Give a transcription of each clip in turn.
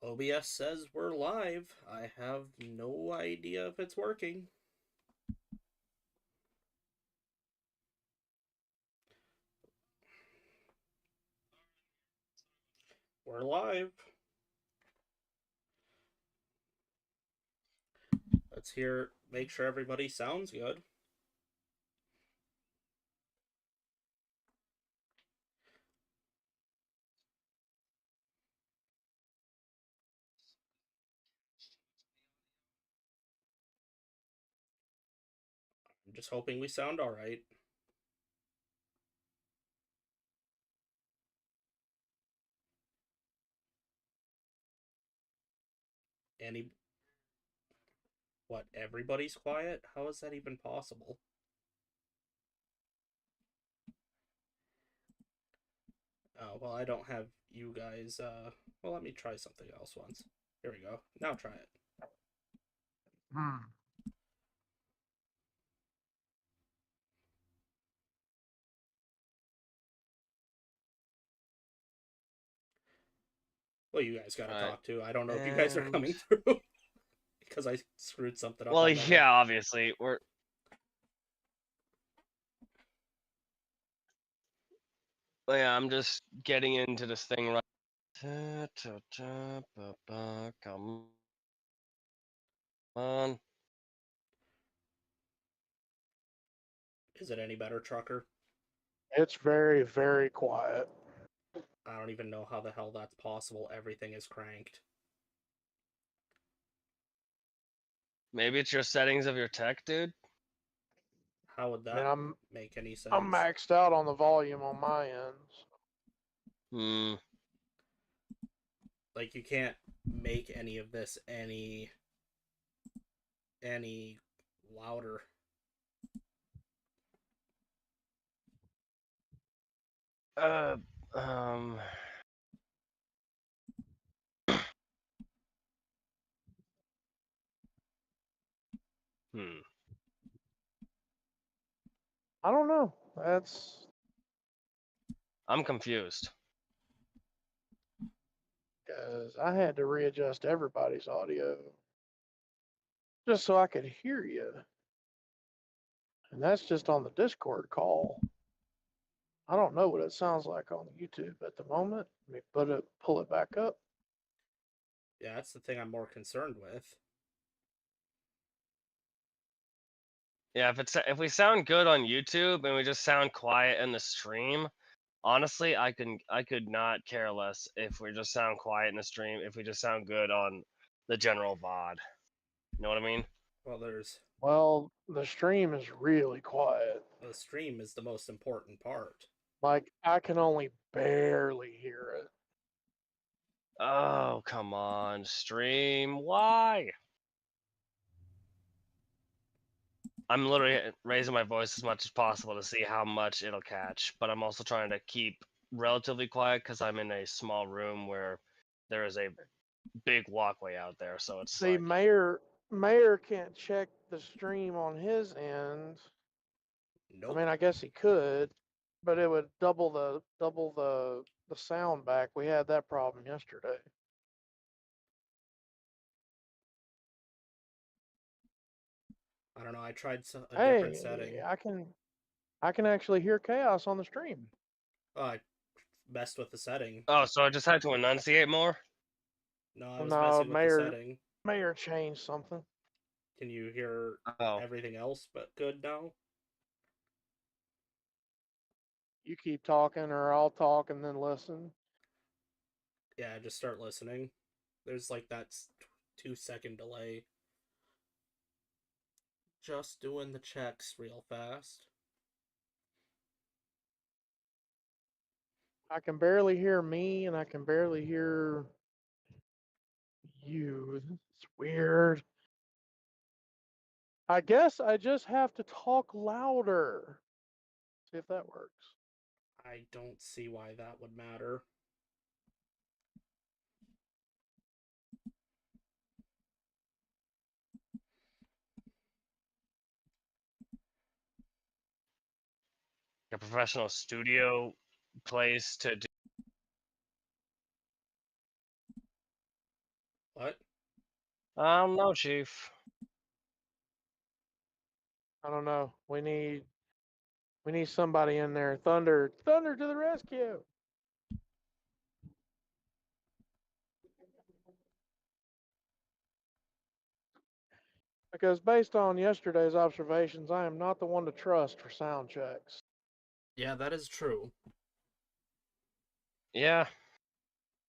OBS says we're live. I have no idea if it's working. We're live. Let's make sure everybody sounds good. I'm just hoping we sound all right. Any What, everybody's quiet? How is that even possible? Oh, well, I don't have you guys. Well, let me try something else once. Here we go. Now try it. Well, you guys gotta talk too. I don't know if you guys are coming through because I screwed something up. Well, yeah, obviously we're. Well, yeah, I'm just getting into this thing right. Come on. Is it any better, Trucker? It's very, very quiet. I don't even know how the hell that's possible. Everything is cranked. Maybe it's your settings of your tech, dude. How would that make any sense? I'm maxed out on the volume on my end. Like, you can't make any of this any louder. Um. I don't know. I'm confused. Because I had to readjust everybody's audio just so I could hear you. And that's just on the Discord call. I don't know what it sounds like on YouTube at the moment. Let me pull it back up. Yeah, that's the thing I'm more concerned with. Yeah, if we sound good on YouTube and we just sound quiet in the stream, honestly, I could not care less if we just sound quiet in the stream. If we just sound good on the general VOD, you know what I mean? Well, the stream is really quiet. The stream is the most important part. Like, I can only barely hear it. Oh, come on, stream. Why? I'm literally raising my voice as much as possible to see how much it'll catch, but I'm also trying to keep relatively quiet because I'm in a small room where there is a big walkway out there, so it's See, like... Mayor can't check the stream on his end. Nope. I mean, I guess he could, but it would double the sound back. We had that problem yesterday. I don't know. I tried a different setting. I can actually hear chaos on the stream. Oh, I messed with the setting. Oh, so I just had to enunciate more? No, I was messing with the setting. Mayor changed something. Can you hear everything else but good now? You keep talking, or I'll talk and then listen. Yeah, just start listening. There's like that 2-second delay. Just doing the checks real fast. I can barely hear me, and I can barely hear you. It's weird. I guess I just have to talk louder. See if that works. I don't see why that would matter. A professional studio place to do I don't know, Chief. I don't know. We need somebody in there. Thunder to the rescue. Because based on yesterday's observations, I am not the one to trust for sound checks. Yeah, that is true. Yeah.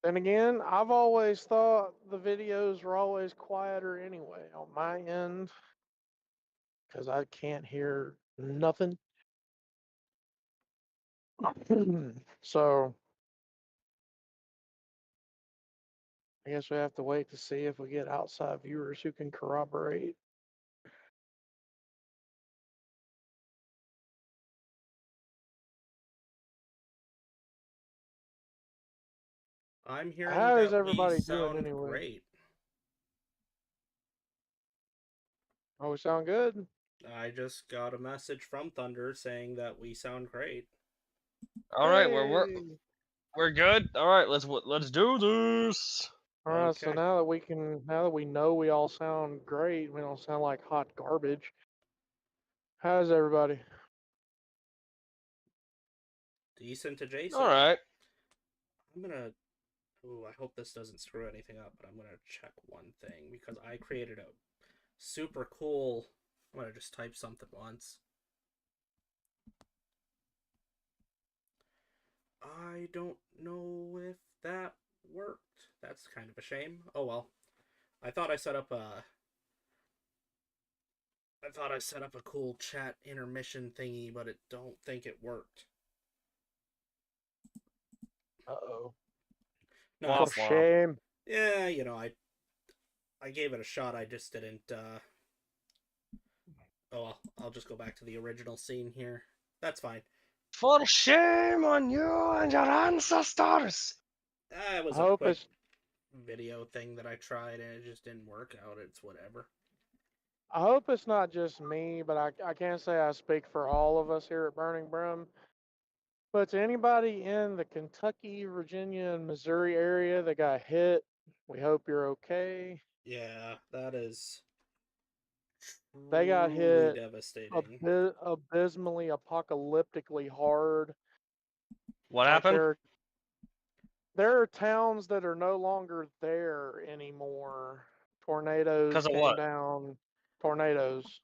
Then again, I've always thought the videos were always quieter anyway on my end because I can't hear nothing. So I guess we have to wait to see if we get outside viewers who can corroborate. I'm hearing How is that we everybody doing sound anyway? great. Oh, we sound good? I just got a message from Thunder saying that we sound great. All right, Hey! we're good. All right, let's do this. All right, so Okay. now that we know we all sound great, we don't sound like hot garbage. How's everybody? Decent adjacent. All right. I'm gonna. Ooh, I hope this doesn't screw anything up, but I'm gonna check one thing because I created a super cool. I'm gonna just type something once. I don't know if that worked. That's kind of a shame. Oh well. I thought I set up a cool chat intermission thingy, but it don't think it worked. Uh-oh. No, Womp For it's, womp. shame. yeah, I gave it a shot. I just didn't. Oh well, I'll just go back to the original scene here. That's fine. For shame on you and your ancestors. It I was a hope quick it's video thing that I tried and it just didn't work out. It's whatever. not just me, but I can't say I speak for all of us here at Burning Brim. But to anybody in the Kentucky, Virginia, and Missouri area that got hit, we hope you're okay. Yeah, that is They got truly hit devastating. abysmally, apocalyptically hard. What Like happened? there are towns that are no longer there anymore. Tornadoes Because of came what? down. Tornadoes.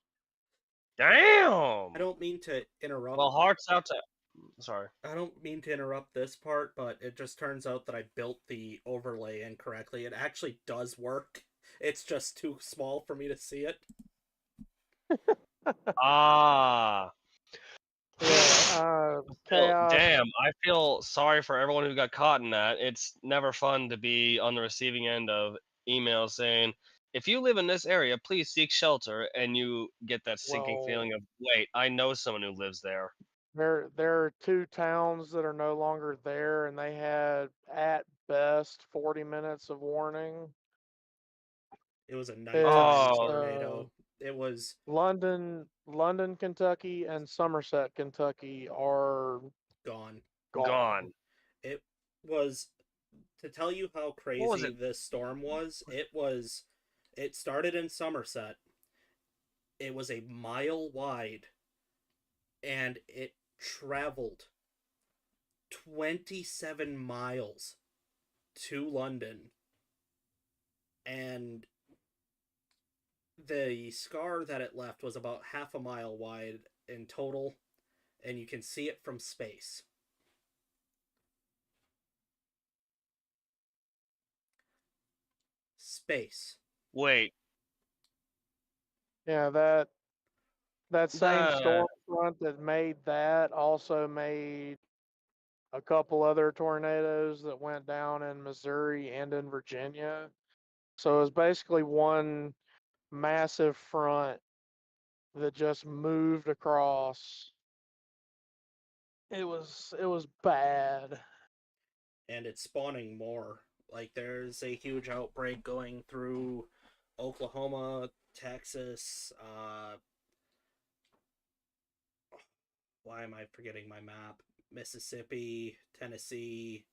Damn. I don't mean to interrupt. Well, hearts out to. Sorry. I don't mean to interrupt this part, but it just turns out that I built the overlay incorrectly. It actually does work. It's just too small for me to see it. Ah. Yeah, Well, chaos. damn, I feel sorry for everyone who got caught in that. It's never fun to be on the receiving end of emails saying, if you live in this area, please seek shelter, and you get that sinking Well, feeling of, wait, I know someone who lives there. there are two towns that are no longer there, and they had at best 40 minutes of warning. It was a nighttime It's Oh, tornado. It was London, Kentucky, and Somerset, Kentucky are gone. gone. gone. It was, to tell you how What was crazy it? this storm was, it started in Somerset. It was a mile wide and it traveled 27 miles to London, and the scar that it left was about half a mile wide in total, and you can see it from space. Space. Wait, Yeah, that same the storm front that made that also made a couple other tornadoes that went down in Missouri and in Virginia. So it was basically one massive front that just moved across. It was bad. And it's spawning more. Like, there's a huge outbreak going through Oklahoma, Texas, why am I forgetting my map? Mississippi, Tennessee,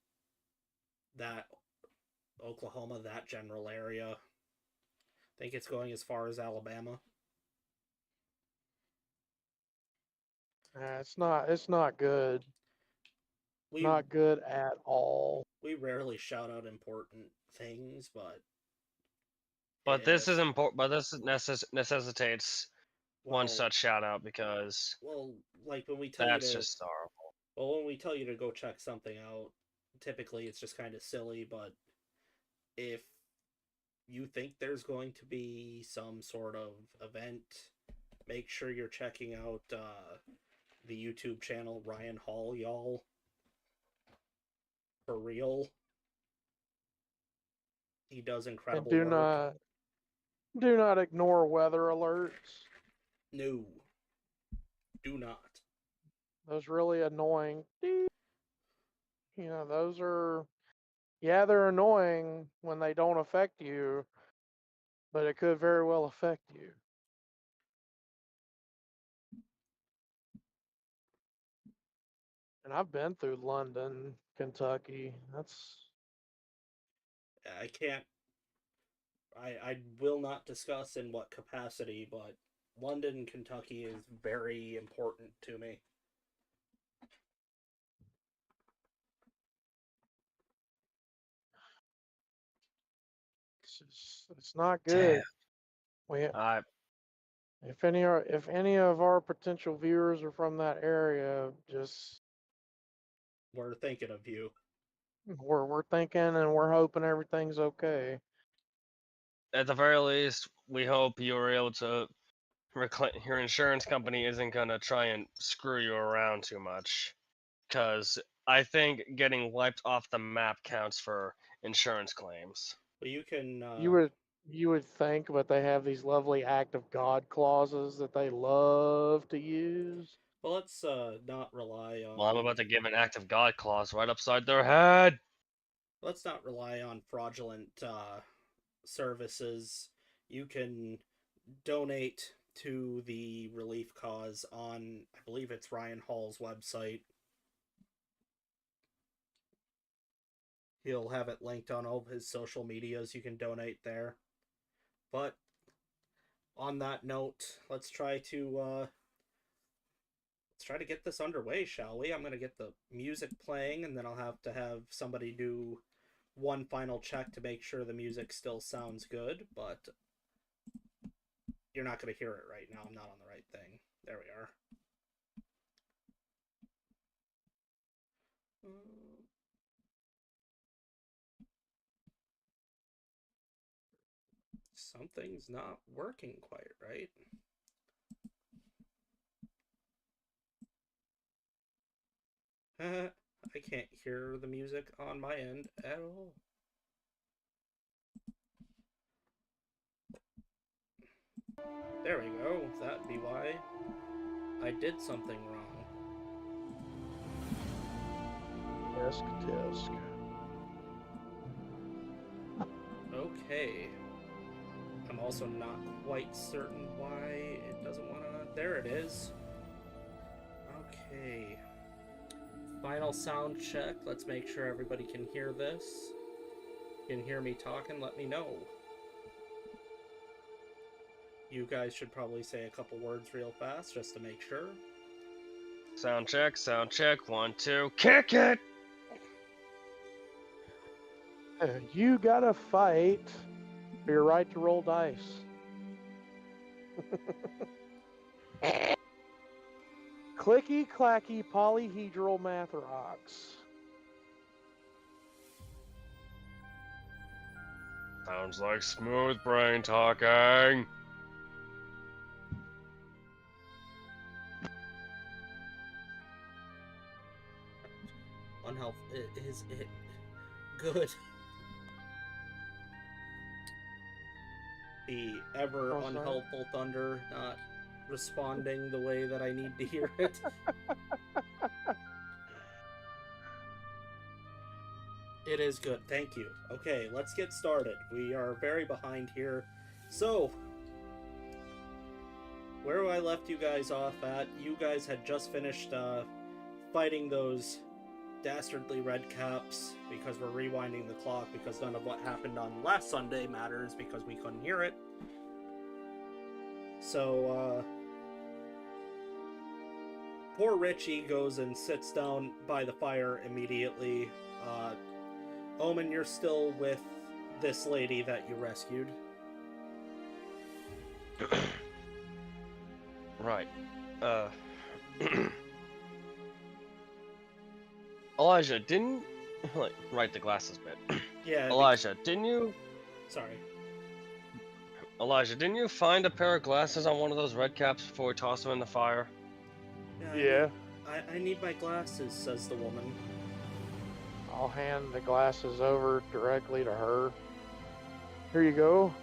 that Oklahoma, that general area. Think it's going as far as Alabama. It's not. It's not good. We Not good at all. we rarely shout out important things, but But this if is important. But this necessitates one well, such shout out because well, like when we tell you that's to, just horrible. well, when we tell you to go check something out, typically it's just kind of silly. But if you think there's going to be some sort of event, make sure you're checking out the YouTube channel Ryan Hall, y'all. For real. He does And incredible do work. not ignore weather alerts. No. Do not. Those really annoying. You know, those are. Yeah, they're annoying when they don't affect you, but it could very well affect you. And I've been through London, Kentucky. That's I can't. I will not discuss in what capacity, but London, Kentucky is very important to me. it's not Damn. good. We I if any of our potential viewers are from that area, just We're thinking of you. we're thinking and we're hoping everything's okay. at the very least, we hope you were able to your insurance company isn't gonna try and screw you around too much. Because I think getting wiped off the map counts for insurance claims. But you can. You would think, but they have these lovely act of God clauses that they love to use. Well, let's not rely Well, I'm on. about to give an act of God clause right upside their head. Let's not rely on fraudulent services. You can donate to the relief cause on, I believe it's Ryan Hall's website. He'll have it linked on all of his social medias. You can donate there. But on that note, let's try to get this underway, shall we? I'm gonna get the music playing, and then I'll have to have somebody do one final check to make sure the music still sounds good. But you're not gonna hear it right now. I'm not on the right thing. There we are. Something's not working quite right. I can't hear the music on my end at all. There we go. That'd be why I did something wrong. Tisk tisk. Okay. I'm also not quite certain why it doesn't want to... There it is. Okay. Final sound check. Let's make sure everybody can hear this. Can hear me talking, let me know. You guys should probably say a couple words real fast just to make sure. Sound check, 1, 2, kick it! You gotta fight for your right to roll dice. Clicky clacky polyhedral math rocks. Sounds like smooth brain talking. Unhealth is it good? The ever Oh, sorry. unhelpful thunder not responding the way that I need to hear it. It is good, thank you. Okay, let's get started. We are very behind here. So, where I left you guys off at, you guys had just finished fighting those dastardly red caps because we're rewinding the clock because none of what happened on last Sunday matters because we couldn't hear it. So, poor Richie goes and sits down by the fire immediately. Omen, you're still with this lady that you rescued. Right. Elijah, didn't right the glasses bit. Yeah. Elijah, didn't you find a pair of glasses on one of those red caps before we tossed them in the fire? Yeah. I need my glasses, says the woman. I'll hand the glasses over directly to her. Here you go.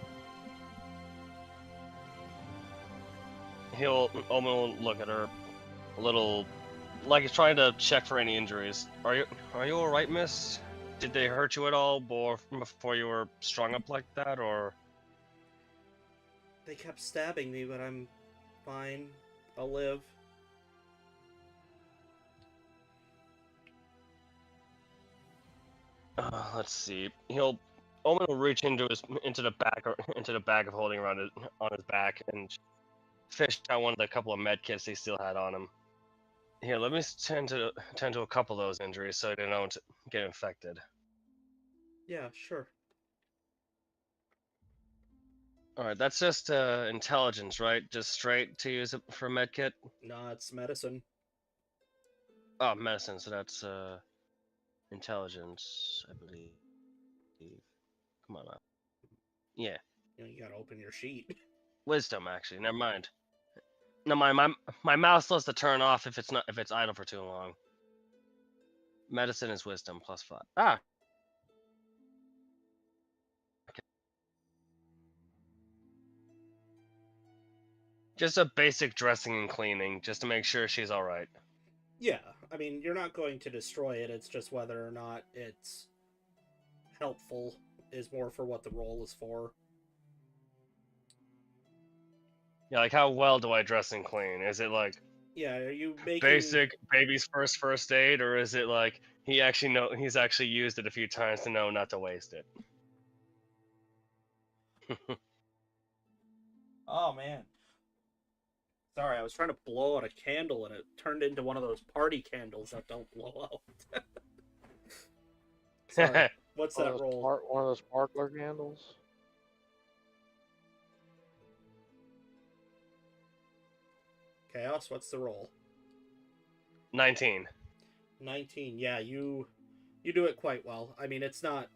Omen will look at her a little, like he's trying to check for any injuries. Are you all right, miss? Did they hurt you at all before you were strung up like that, or? They kept stabbing me, but I'm fine. I'll live. Let's see. Omen will reach into the bag of holding around on his back and fish out one of the couple of med kits he still had on him. Here, let me tend to a couple of those injuries so they don't get infected. Yeah, sure. Alright, that's just intelligence, right? Just straight to use it for a med kit? Nah, it's medicine. Oh, medicine, so that's intelligence, I believe. Come on now. Yeah. You gotta open your sheet. Wisdom, actually. Never mind. No, my mouse loves to turn off if it's idle for too long. Medicine is wisdom +5. Ah. Okay. Just a basic dressing and cleaning, just to make sure she's all right. Yeah, I mean, you're not going to destroy it. It's just whether or not it's helpful is more for what the role is for. Yeah, like how well do I dress and clean? Is it like Yeah, are you making basic baby's first aid, or is it like he's actually used it a few times to know not to waste it? Oh man. Sorry, I was trying to blow out a candle and it turned into one of those party candles that don't blow out. Sorry. What's that roll? One of those sparkler candles. Chaos, what's the roll? 19. 19. Yeah, you do it quite well. I mean, it's not.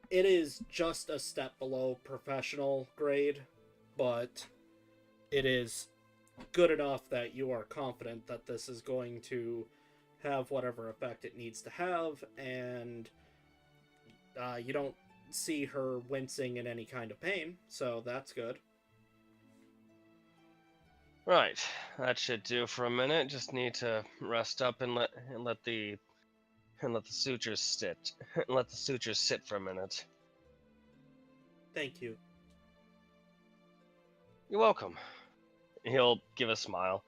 It is just a step below professional grade, but it is good enough that you are confident that this is going to have whatever effect it needs to have, and you don't see her wincing in any kind of pain, so that's good. Right, that should do for a minute. Just need to rest up and let the sutures sit. Let the sutures sit for a minute. Thank you. You're welcome. He'll give a smile.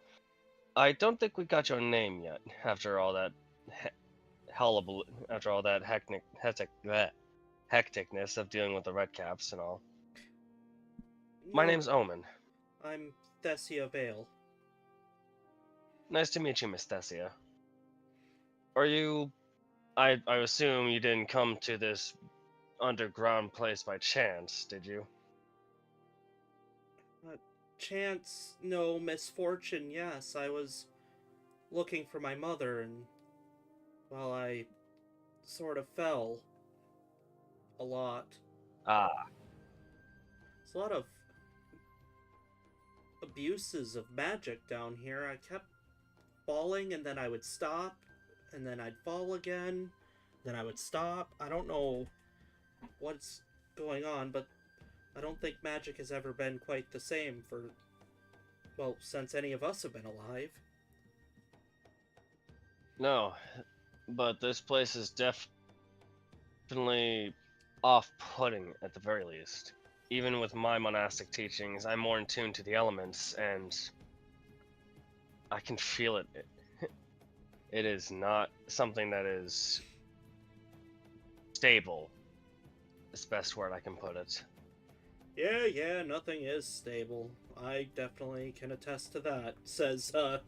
I don't think we got your name yet. After all that hecticness of dealing with the red caps and all. My name's Omen. I'm Thessia Vale. Nice to meet you, Miss Thessia. Are you... I assume you didn't come to this underground place by chance, did you? Chance, no. Misfortune, yes. I was looking for my mother, and, well, I sort of fell a lot. Ah. There's a lot of abuses of magic down here. I kept falling, and then I would stop, and then I'd fall again, then I would stop. I don't know what's going on, but I don't think magic has ever been quite the same for, well, since any of us have been alive. No, but this place is definitely off-putting at the very least. Even with my monastic teachings, I'm more in tune to the elements, and I can feel it. It is not something that is stable. Is the best word I can put it. Yeah, nothing is stable. I definitely can attest to that, says the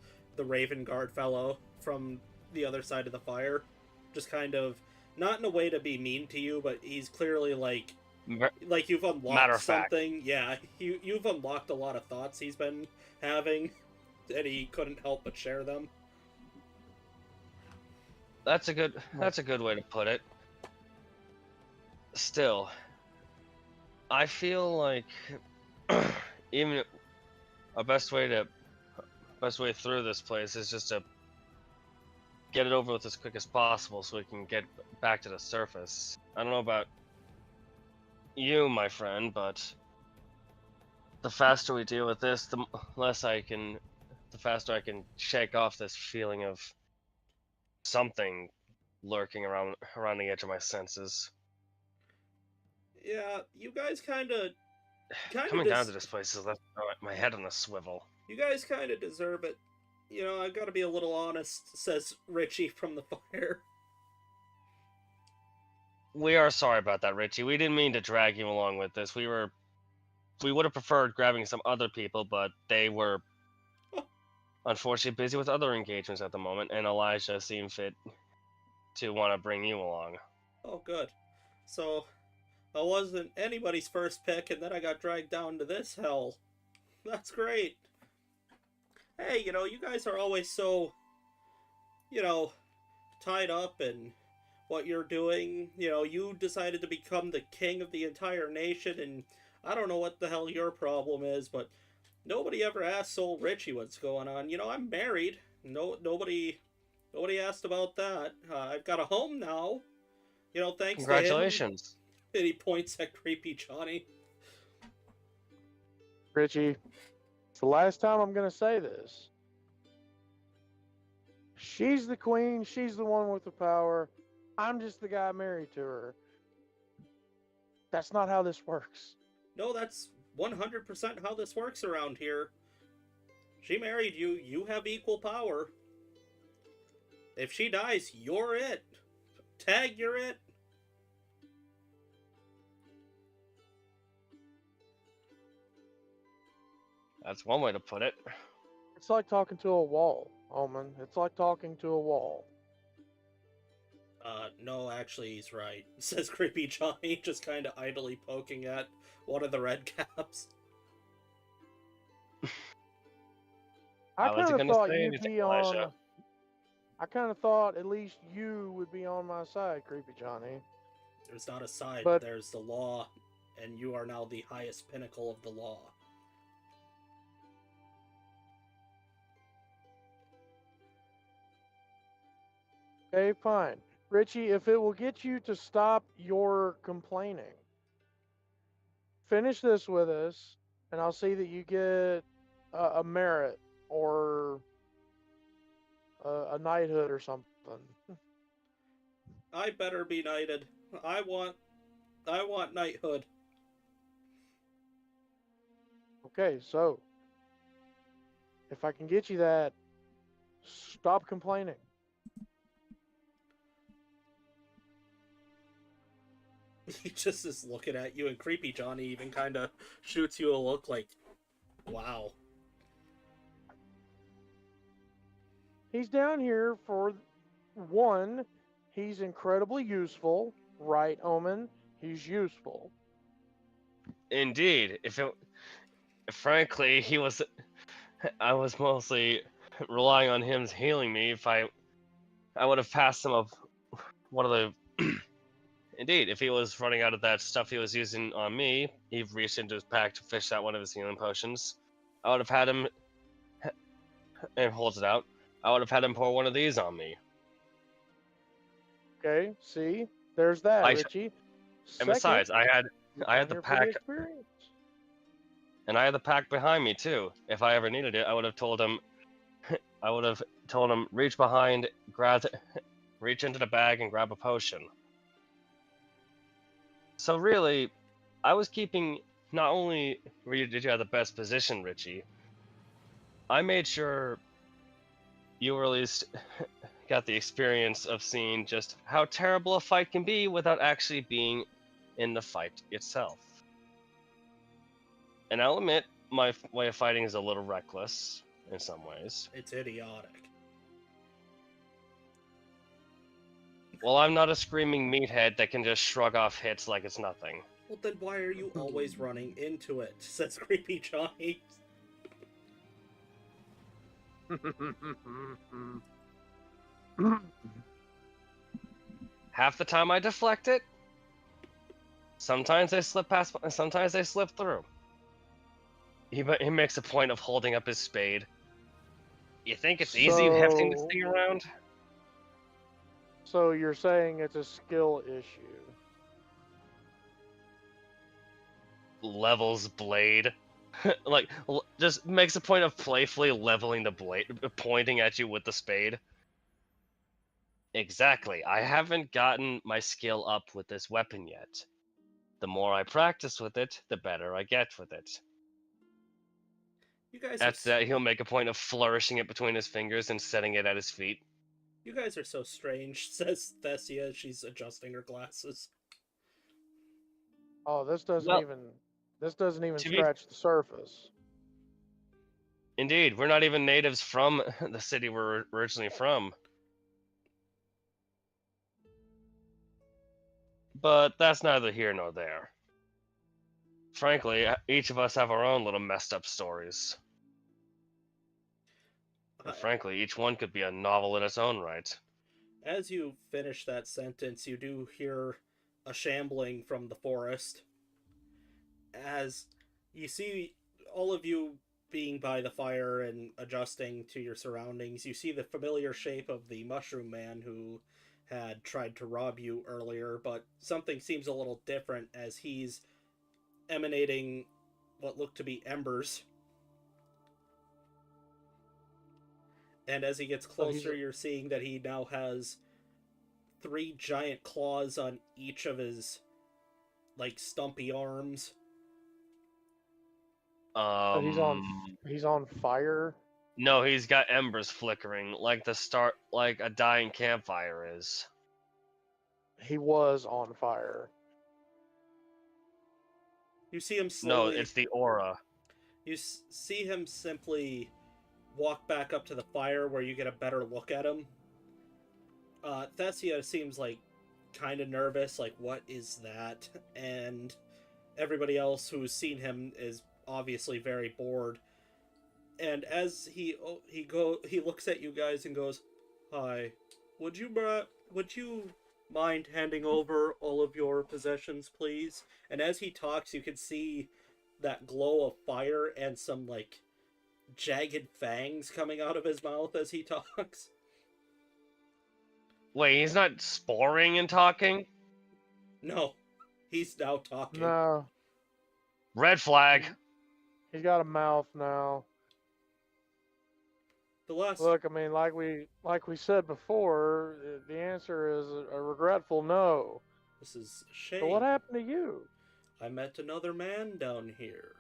Raven Guard fellow from the other side of the fire. Just kind of, not in a way to be mean to you, but he's clearly like you've Matter unlocked of fact. something. Yeah, you've unlocked a lot of thoughts he's been having, and he couldn't help but share them. That's a good way to put it. Still, I feel like even a best way through this place is just to get it over with as quick as possible so we can get back to the surface. I don't know about you, my friend, but the faster we deal with this, the faster I can shake off this feeling of something lurking around the edge of my senses. Yeah, you guys kind of Coming down to this place has left my head on a swivel. You guys kind of deserve it. You know, I've got to be a little honest, says Richie from the fire. We are sorry about that, Richie. We didn't mean to drag you along with this. We would have preferred grabbing some other people, but they were unfortunately busy with other engagements at the moment, and Elijah seemed fit to want to bring you along. Oh, good. So, I wasn't anybody's first pick, and then I got dragged down to this hell. That's great. Hey, you know, you guys are always so, you know, tied up in what you're doing. You know, you decided to become the king of the entire nation, and I don't know what the hell your problem is, but nobody ever asked old Richie what's going on. You know, I'm married. Nobody asked about that. I've got a home now. You know, thanks to him. Congratulations. And he points at creepy Johnny. Richie, it's the last time I'm going to say this. She's the queen. She's the one with the power. I'm just the guy married to her. That's not how this works. No, that's 100% how this works around here. She married you. You have equal power. If she dies, you're it. Tag, you're it. That's one way to put it. It's like talking to a wall, Omen. It's like talking to a wall. No, actually, he's right, says creepy Johnny, just kind of idly poking at one of the red caps. I kind of thought say you'd anything, be Elijah. on. I kind of thought at least you would be on my side, creepy Johnny. There's not a side, But there's the law, and you are now the highest pinnacle of the law. okay, fine. Richie, if it will get you to stop your complaining, finish this with us, and I'll see that you get a merit or a knighthood or something. I better be knighted. I want knighthood. Okay, so if I can get you that, stop complaining. He just is looking at you, and creepy Johnny even kind of shoots you a look like, wow. He's down here for one, he's incredibly useful, right, Omen? He's useful. Indeed. Frankly, I was mostly relying on him healing me. If I would have passed him of one of the. Indeed, if he was running out of that stuff he was using on me, he reached into his pack to fish out one of his healing potions. I would have had him, and holds it out. I would have had him pour one of these on me. Okay, see, there's that, Richie. And besides, I had the pack, and I had the pack behind me too. If I ever needed it, I would have told him. Reach behind, reach into the bag and grab a potion. So really, I was keeping. Not only did you have the best position, Richie, I made sure you were at least got the experience of seeing just how terrible a fight can be without actually being in the fight itself. And I'll admit, my way of fighting is a little reckless in some ways. It's idiotic. Well, I'm not a screaming meathead that can just shrug off hits like it's nothing. Well, then why are you always running into it? Says Creepy Johnny. Half the time I deflect it. Sometimes they slip past, sometimes they slip through. He makes a point of holding up his spade. You think it's easy hefting this thing around? So you're saying it's a skill issue? Levels blade. Like, just makes a point of playfully leveling the blade, pointing at you with the spade. Exactly. I haven't gotten my skill up with this weapon yet. The more I practice with it, the better I get with it. You guys After that, he'll make a point of flourishing it between his fingers and setting it at his feet. You guys are so strange, says Thessia as she's adjusting her glasses. Oh, this doesn't Well, even to be- scratch the surface. Indeed, we're not even natives from the city we're originally from. But that's neither here nor there. Frankly, each of us have our own little messed up stories. And frankly, each one could be a novel in its own right. As you finish that sentence, you do hear a shambling from the forest. As you see all of you being by the fire and adjusting to your surroundings, you see the familiar shape of the mushroom man who had tried to rob you earlier, but something seems a little different as he's emanating what look to be embers. And as he gets closer, you're seeing that he now has 3 giant claws on each of his, like, stumpy arms. But he's on fire. No, he's got embers flickering, like like a dying campfire is. He was on fire. You see him No, slowly... it's the aura. You see him simply walk back up to the fire where you get a better look at him. Thessia seems like kind of nervous, like, what is that? And everybody else who's seen him is obviously very bored. And as he looks at you guys and goes, "Hi, would you mind handing over all of your possessions, please?" And as he talks, you can see that glow of fire and some, like, jagged fangs coming out of his mouth as he talks. Wait, he's not sporing and talking? No, he's now talking. No, Red flag. he's got a mouth now. Look, I mean, like we said before, the answer is a regretful no. This is a shame. So what happened to you? I met another man down here.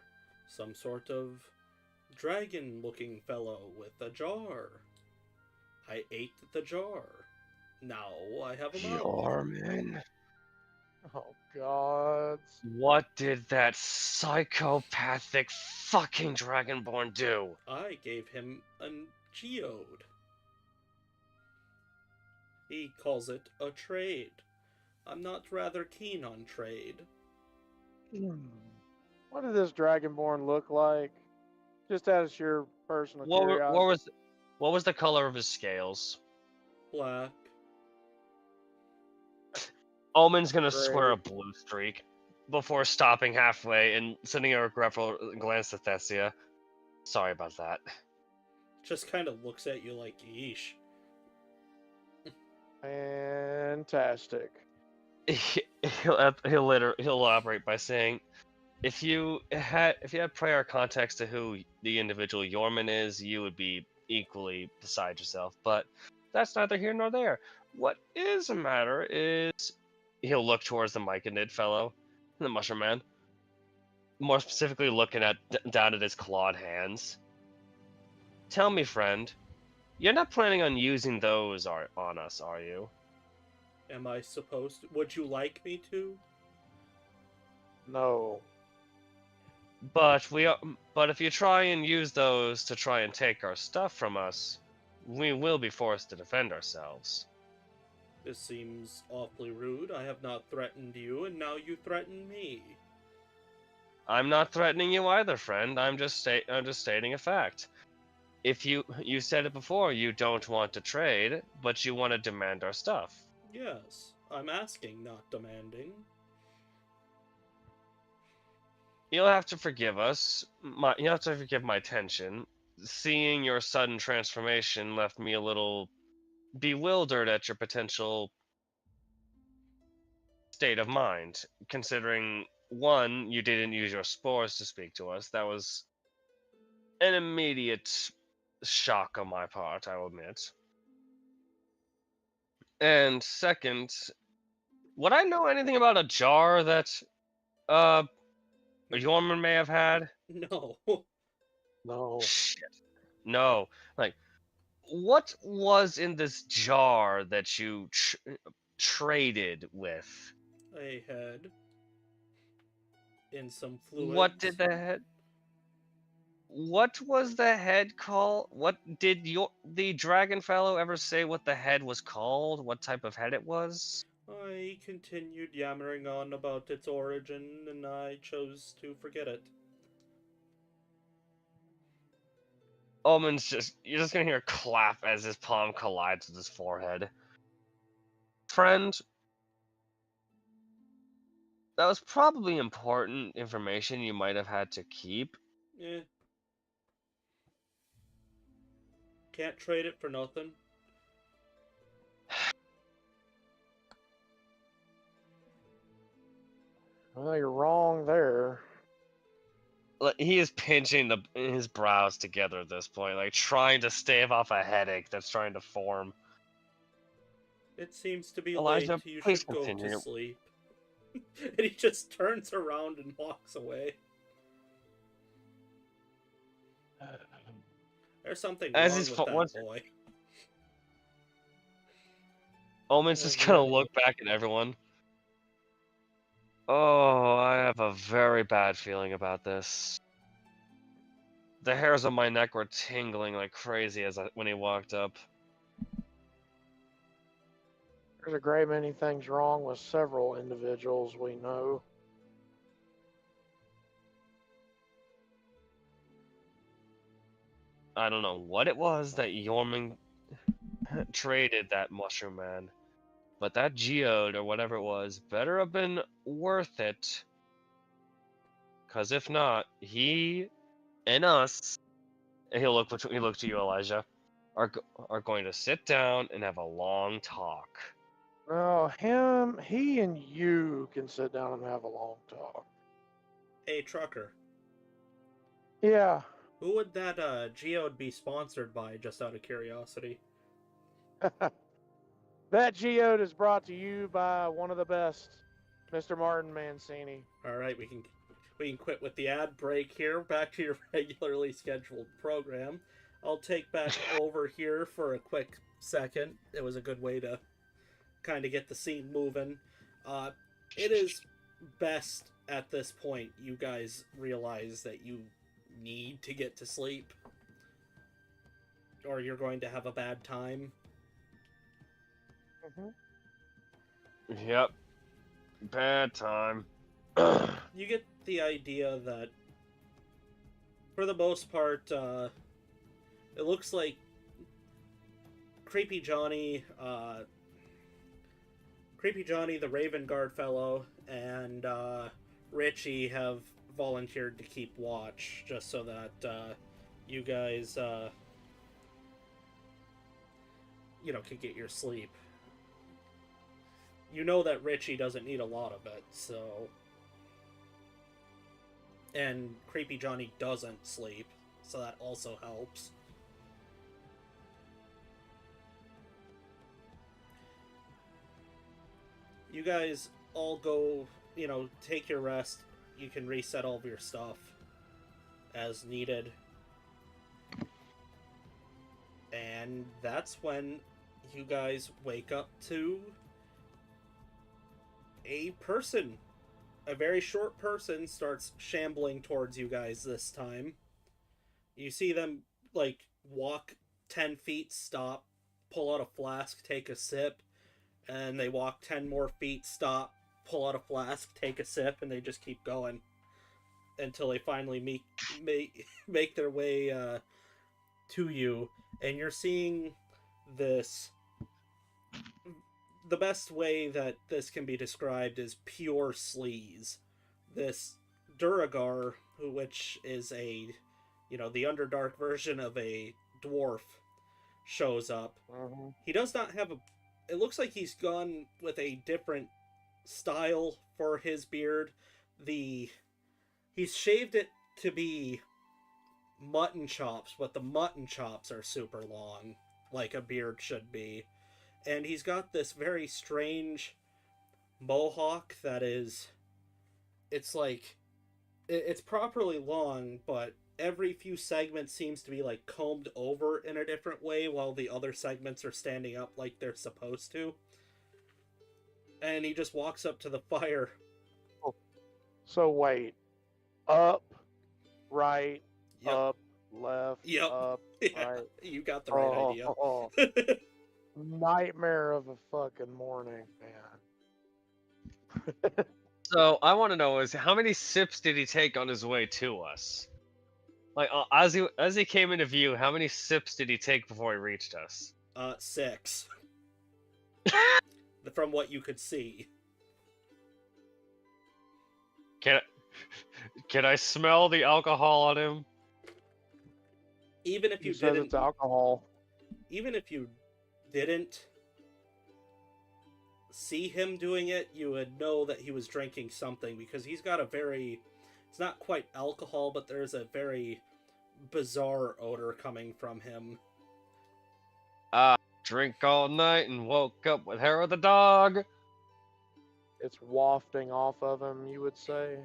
Some sort of dragon-looking fellow with a jar. I ate the jar. Now I have a mouth. Jorman. Oh, God. What did that psychopathic fucking Dragonborn do? I gave him a geode. He calls it a trade. I'm not rather keen on trade. What did this Dragonborn look like? Just out of your personal curiosity. What was the color of his scales? Black. Omen's gonna swear a blue streak before stopping halfway and sending a regretful glance to Thessia. Sorry about that. Just kind of looks at you like, yeesh. Fantastic. He'll elaborate by saying, if you had prior context to who the individual Jorman is, you would be equally beside yourself. But that's neither here nor there. What is a matter is, he'll look towards the Myconid fellow, the mushroom man. More specifically, looking down at his clawed hands. Tell me, friend, You're not planning on using those on us, are you? Am I supposed to? Would you like me to? No. But but if you try and use those to try and take our stuff from us, we will be forced to defend ourselves. This seems awfully rude. I have not threatened you, and now you threaten me. I'm not threatening you either, friend. I'm just stating a fact. If you said it before, you don't want to trade, but you want to demand our stuff. Yes, I'm asking, not demanding. You'll have to forgive us. You'll have to forgive my tension. Seeing your sudden transformation left me a little bewildered at your potential state of mind, considering one, you didn't use your spores to speak to us. That was an immediate shock on my part, I will admit. And second, would I know anything about a jar that Yorman may have had? No. No. Shit. No. Like, what was in this jar that you traded with? A head. In some What fluids. did what was the head called? What did the dragon fellow ever say what the head was called? What type of head it was? I continued yammering on about its origin, and I chose to forget it. You're just gonna hear a clap as his palm collides with his forehead. Friend, that was probably important information you might have had to keep. Eh. Can't trade it for nothing. Well, you're wrong there. He is pinching his brows together at this point, like trying to stave off a headache that's trying to form. It seems to be Elijah, late. You please should go to continue. sleep. And he just turns around and walks away. There's something As wrong he's with that once boy. Omen's just gonna look back at everyone. Oh, I have a very bad feeling about this. The hairs on my neck were tingling like crazy when he walked up. There's a great many things wrong with several individuals we know. I don't know what it was that Yorming traded that mushroom man, but that geode or whatever it was better have been worth it. Cause if not, he and us, and he'll look to you, Elijah, are going to sit down and have a long talk. Well, he and you can sit down and have a long talk. Hey, trucker. Yeah. Who would that geode be sponsored by, just out of curiosity? That geode is brought to you by one of the best, Mr. Martin Mancini. Alright, we can quit with the ad break here. Back to your regularly scheduled program. I'll take back over here for a quick second. It was a good way to kind of get the scene moving. It is best at this point you guys realize that you need to get to sleep, or you're going to have a bad time. Yep. Bad time. You get the idea that, for the most part, it looks like Creepy Johnny, the Raven Guard fellow, and Richie have volunteered to keep watch, just so that you guys, can get your sleep. You know that Richie doesn't need a lot of it, so... And Creepy Johnny doesn't sleep, so that also helps. You guys all go, take your rest. You can reset all of your stuff as needed. And that's when you guys wake up to a person. A very short person starts shambling towards you guys this time. You see them, like, walk 10 feet, stop, pull out a flask, take a sip, and they walk 10 more feet, stop, pull out a flask, take a sip, and they just keep going until they finally make their way to you. And you're seeing this. The best way that this can be described is pure sleaze. This Duragar, which is a, the Underdark version of a dwarf, shows up. Mm-hmm. He does not have a. It looks like he's gone with a different style for his beard. He's shaved it to be mutton chops, but the mutton chops are super long, like a beard should be. And he's got this very strange mohawk that is. It's like. It's properly long, but every few segments seems to be like combed over in a different way while the other segments are standing up like they're supposed to. And he just walks up to the fire. So wait, up, right, Yep. up, left, Yep. up, Yeah, right. you got the right idea. Nightmare of a fucking morning, man. So I want to know is how many sips did he take on his way to us? Like as he came into view, how many sips did he take before he reached us? 6. From what you could see. Can I smell the alcohol on him? Even if you said didn't, it's alcohol. even if you didn't see him doing it, you would know that he was drinking something because he's got a very. It's not quite alcohol, but there's a very bizarre odor coming from him. Drink all night and woke up with hair of the dog. It's wafting off of him, you would say.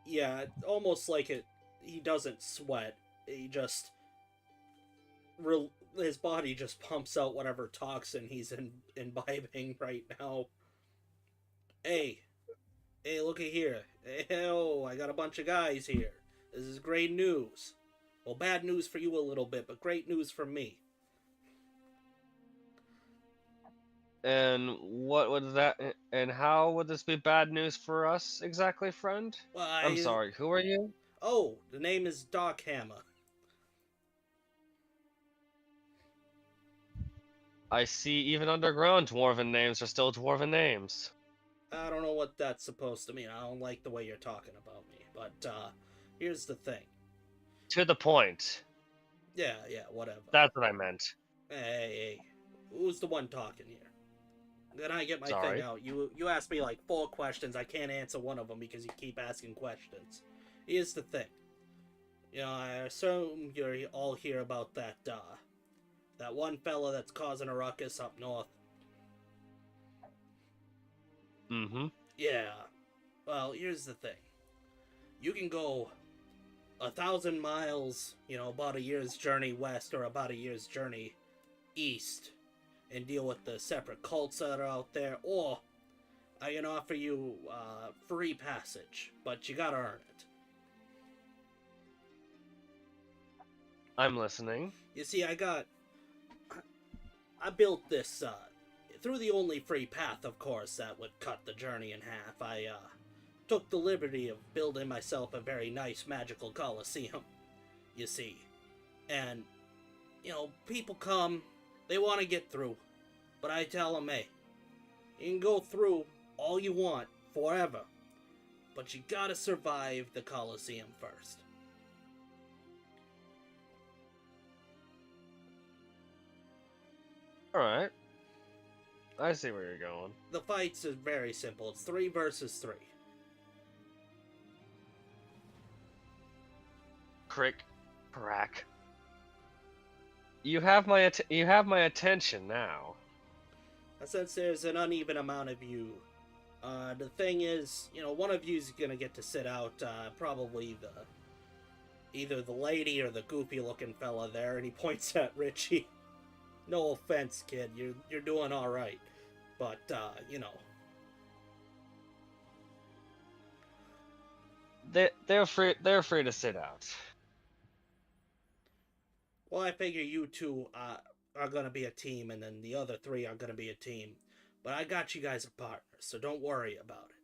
Yeah, almost like it. He doesn't sweat. He just. His body just pumps out whatever toxin he's imbibing right now. Hey, look at here. Oh, I got a bunch of guys here. This is great news. Well, bad news for you a little bit, but great news for me. And what would that? And how would this be bad news for us exactly, friend? Well, I'm sorry. Who are you? Oh, the name is Doc Hammer. I see. Even underground dwarven names are still dwarven names. I don't know what that's supposed to mean. I don't like the way you're talking about me. But here's the thing. To the point. Yeah, whatever. That's what I meant. Hey, who's the one talking here? Then I get my Sorry. thing out. You asked me like 4 questions. I can't answer one of them because you keep asking questions. Here's the thing. I assume you're all hear about that one fella that's causing a ruckus up north. Mm-hmm. Yeah. Well, here's the thing. You can go 1,000 miles, about a year's journey west or about a year's journey east and deal with the separate cults that are out there, or I can offer you free passage, but you gotta earn it. I'm listening. You see, I built this through the only free path, of course, that would cut the journey in half. I took the liberty of building myself a very nice magical coliseum, you see. And, people come, they want to get through, but I tell them, hey, you can go through all you want, forever, but you gotta survive the Coliseum first. Alright. I see where you're going. The fights are very simple. It's 3 versus 3. Crick. Crack. You have my attention now. Since there's an uneven amount of you, the thing is, one of you's gonna get to sit out, probably either the lady or the goofy looking fella there, and he points at Richie. No offense, kid. You're doing all right, but you know. They're free. They're free to sit out. Well, I figure you two are gonna be a team, and then the other three are gonna be a team. But I got you guys a partner, so don't worry about it.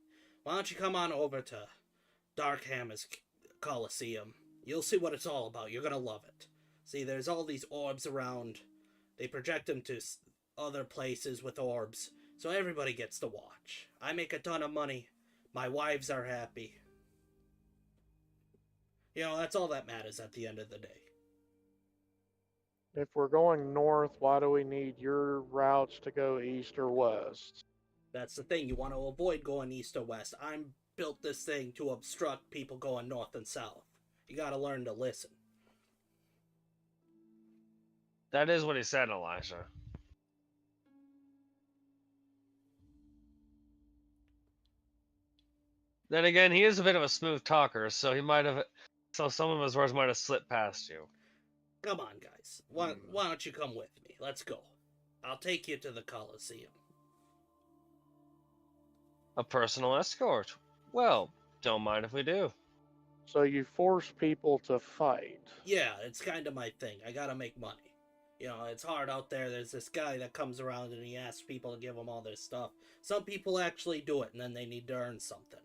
Why don't you come on over to Darkhammer's Coliseum? You'll see what it's all about. You're gonna love it. See, there's all these orbs around. They project them to other places with orbs, so everybody gets to watch. I make a ton of money. My wives are happy. You know, that's all that matters at the end of the day. If we're going north, why do we need your routes to go east or west? That's the thing. You want to avoid going east or west. I'm built this thing to obstruct people going north and south. You gotta learn to listen. That is what he said, Elijah. Then again, he is a bit of a smooth talker, so he might have. So some of his words might have slipped past you. Come on, guys. Why don't you come with me? Let's go. I'll take you to the Coliseum. A personal escort. Well, don't mind if we do. So you force people to fight. Yeah, it's kind of my thing. I gotta make money. You know, it's hard out there. There's this guy that comes around and he asks people to give him all this stuff. Some people actually do it, and then they need to earn something.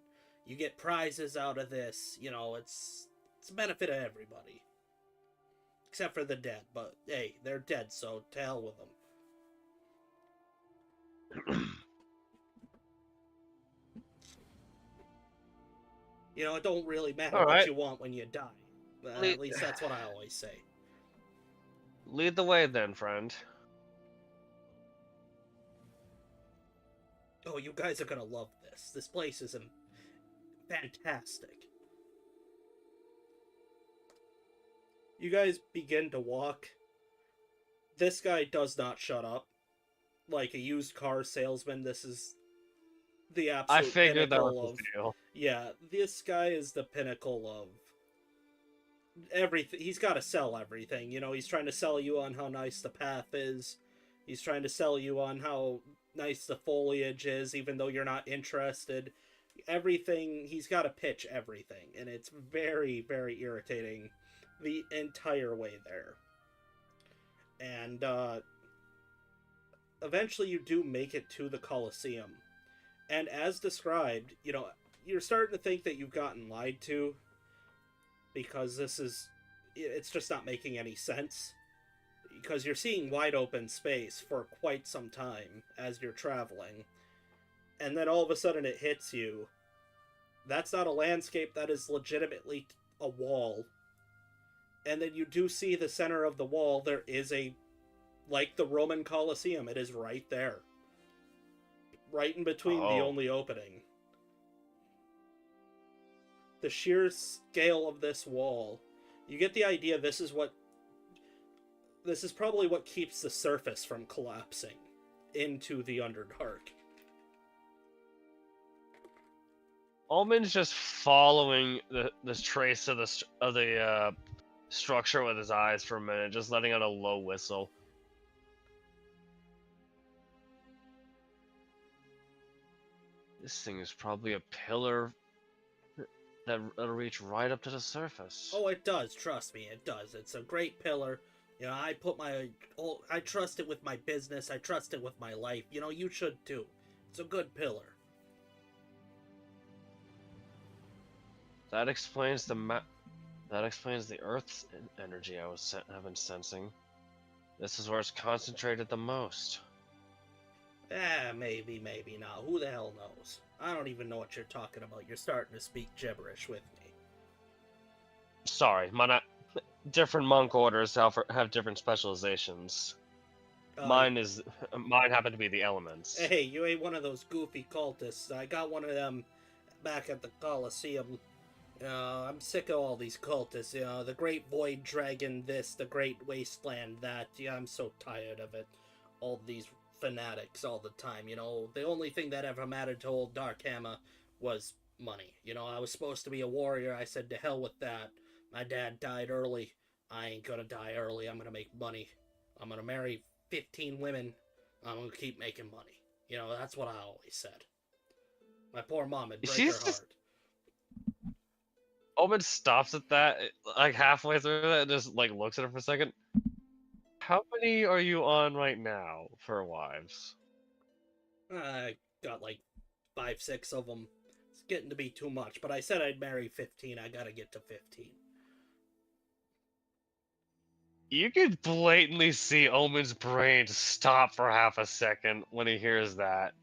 You get prizes out of this. You know, it's a benefit to everybody. Except for the dead, but hey, they're dead, so to hell with them. You know, it don't really matter All what right. you want when you die. At least that's what I always say. Lead the way then, friend. Oh, you guys are gonna love this. This place is fantastic. You guys begin to walk. This guy does not shut up. Like a used car salesman, this is the absolute I figured that was pinnacle the of... deal. Yeah, this guy is the pinnacle of everything. He's got to sell everything. You know, he's trying to sell you on how nice the path is. He's trying to sell you on how nice the foliage is, even though you're not interested. Everything, he's got to pitch everything, and it's very, very irritating the entire way there. And eventually you do make it to the Coliseum. And as described, you know, you're starting to think that you've gotten lied to, because it's just not making any sense. Because you're seeing wide open space for quite some time as you're traveling. And then all of a sudden it hits you. That's not a landscape, that is legitimately a wall. And then you do see the center of the wall, there is like the Roman Colosseum, it is right there. Right in between the only opening. The sheer scale of this wall, you get the idea this is probably what keeps the surface from collapsing into the Underdark. Ullman's just following this trace of the structure with his eyes for a minute, just letting out a low whistle. This thing is probably a pillar that'll reach right up to the surface. Oh, it does. Trust me, it does. It's a great pillar. You know, I trust it with my business. I trust it with my life. You know, you should too. It's a good pillar. That explains that explains the Earth's energy I've been sensing. This is where it's concentrated the most. Maybe not. Who the hell knows? I don't even know what you're talking about. You're starting to speak gibberish with me. Sorry, different monk orders have different specializations. Mine happen to be the elements. Hey, you ain't one of those goofy cultists. I got one of them back at the Coliseum. I'm sick of all these cultists. You know, the Great Void Dragon this, the Great Wasteland that. Yeah, I'm so tired of it. All these fanatics all the time. You know, the only thing that ever mattered to old Darkhammer was money. You know, I was supposed to be a warrior. I said to hell with that. My dad died early. I ain't gonna die early. I'm gonna make money. I'm gonna marry 15 women, I'm gonna keep making money. You know, that's what I always said. My poor mom, it'd break She's her just heart. Omen stops at that, like halfway through that, and just like looks at her for a second. How many are you on right now for wives? I got like 5, 6 of them. It's getting to be too much, but I said I'd marry 15. I gotta get to 15. You could blatantly see Omen's brain stop for half a second when he hears that.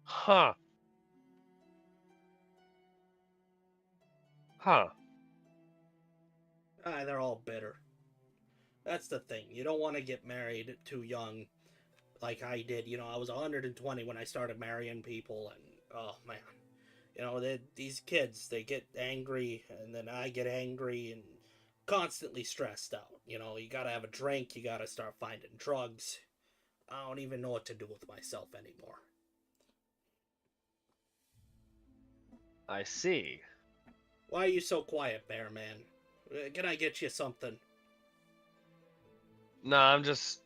Huh. Huh. They're all bitter. That's the thing. You don't want to get married too young, like I did. You know, I was 120 when I started marrying people, and oh man, you know, these kids, they get angry, and then I get angry and constantly stressed out. You know, you gotta have a drink, you gotta start finding drugs. I don't even know what to do with myself anymore. I see. Why are you so quiet, Bear Man? Can I get you something? No, I'm just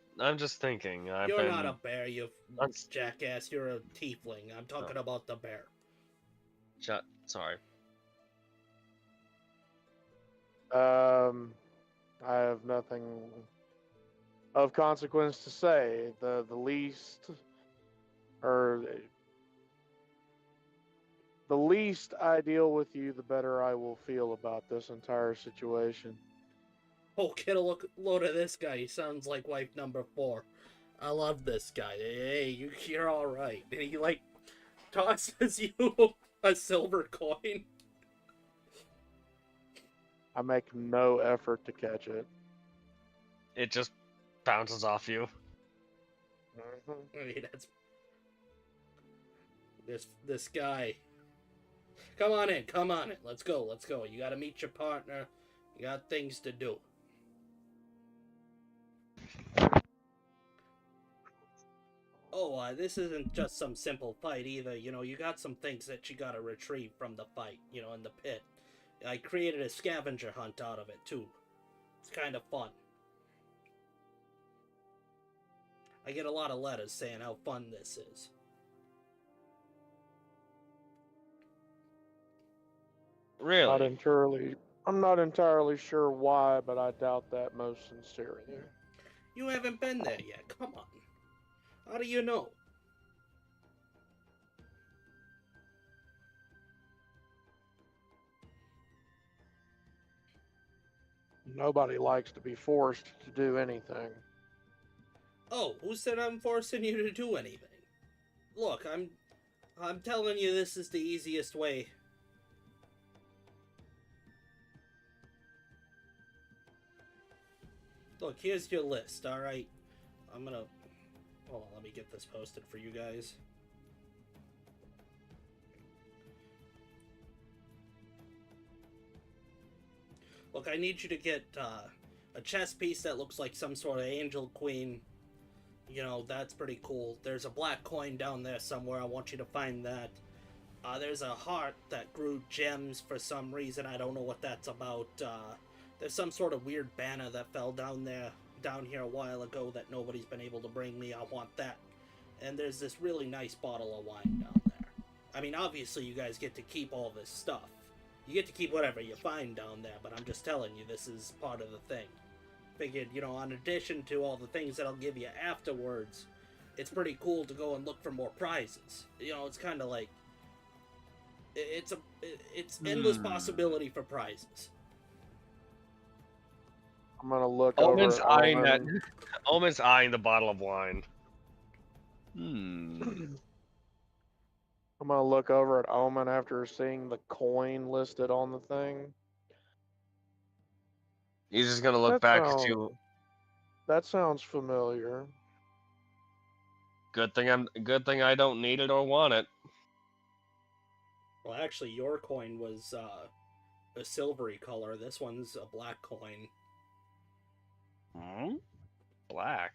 thinking. You're not a bear, you I'm jackass. You're a tiefling. I'm talking about the bear. sorry. I have nothing of consequence to say. The least, or the least I deal with you, the better I will feel about this entire situation. Oh, get a load of this guy. He sounds like wife number 4. I love this guy. Hey, you're all right. And he like tosses you a silver coin. I make no effort to catch it. It just bounces off you. Mm-hmm. I mean, that's this guy. Come on in, come on in. Let's go, let's go. You gotta meet your partner. You got things to do. Oh, this isn't just some simple fight either. You know, you got some things that you gotta retrieve from the fight, you know, in the pit. I created a scavenger hunt out of it, too. It's kind of fun. I get a lot of letters saying how fun this is. Really? I'm not entirely sure why, but I doubt that most sincerely. You haven't been there yet. Come on. How do you know? Nobody likes to be forced to do anything. Oh, who said I'm forcing you to do anything? Look, I'm telling you this is the easiest way. Look, here's your list, alright? I'm gonna... Hold on, let me get this posted for you guys. Look, I need you to get a chess piece that looks like some sort of angel queen. You know, that's pretty cool. There's a black coin down there somewhere. I want you to find that. There's a heart that grew gems for some reason. I don't know what that's about. There's some sort of weird banner that fell down here a while ago that nobody's been able to bring me. I want that. And there's this really nice bottle of wine down there. I mean, obviously you guys get to keep all this stuff. You get to keep whatever you find down there, but I'm just telling you, this is part of the thing. Figured, you know, in addition to all the things that I'll give you afterwards, it's pretty cool to go and look for more prizes. You know, it's kind of like... It's endless possibility for prizes. I'm gonna look Omen's over eyeing Omen. that. Omen's eyeing the bottle of wine. Hmm. I'm gonna look over at Omen after seeing the coin listed on the thing. He's just gonna look back at you. That sounds familiar. Good thing I don't need it or want it. Well, actually, your coin was a silvery color. This one's a black coin. Hmm? Black.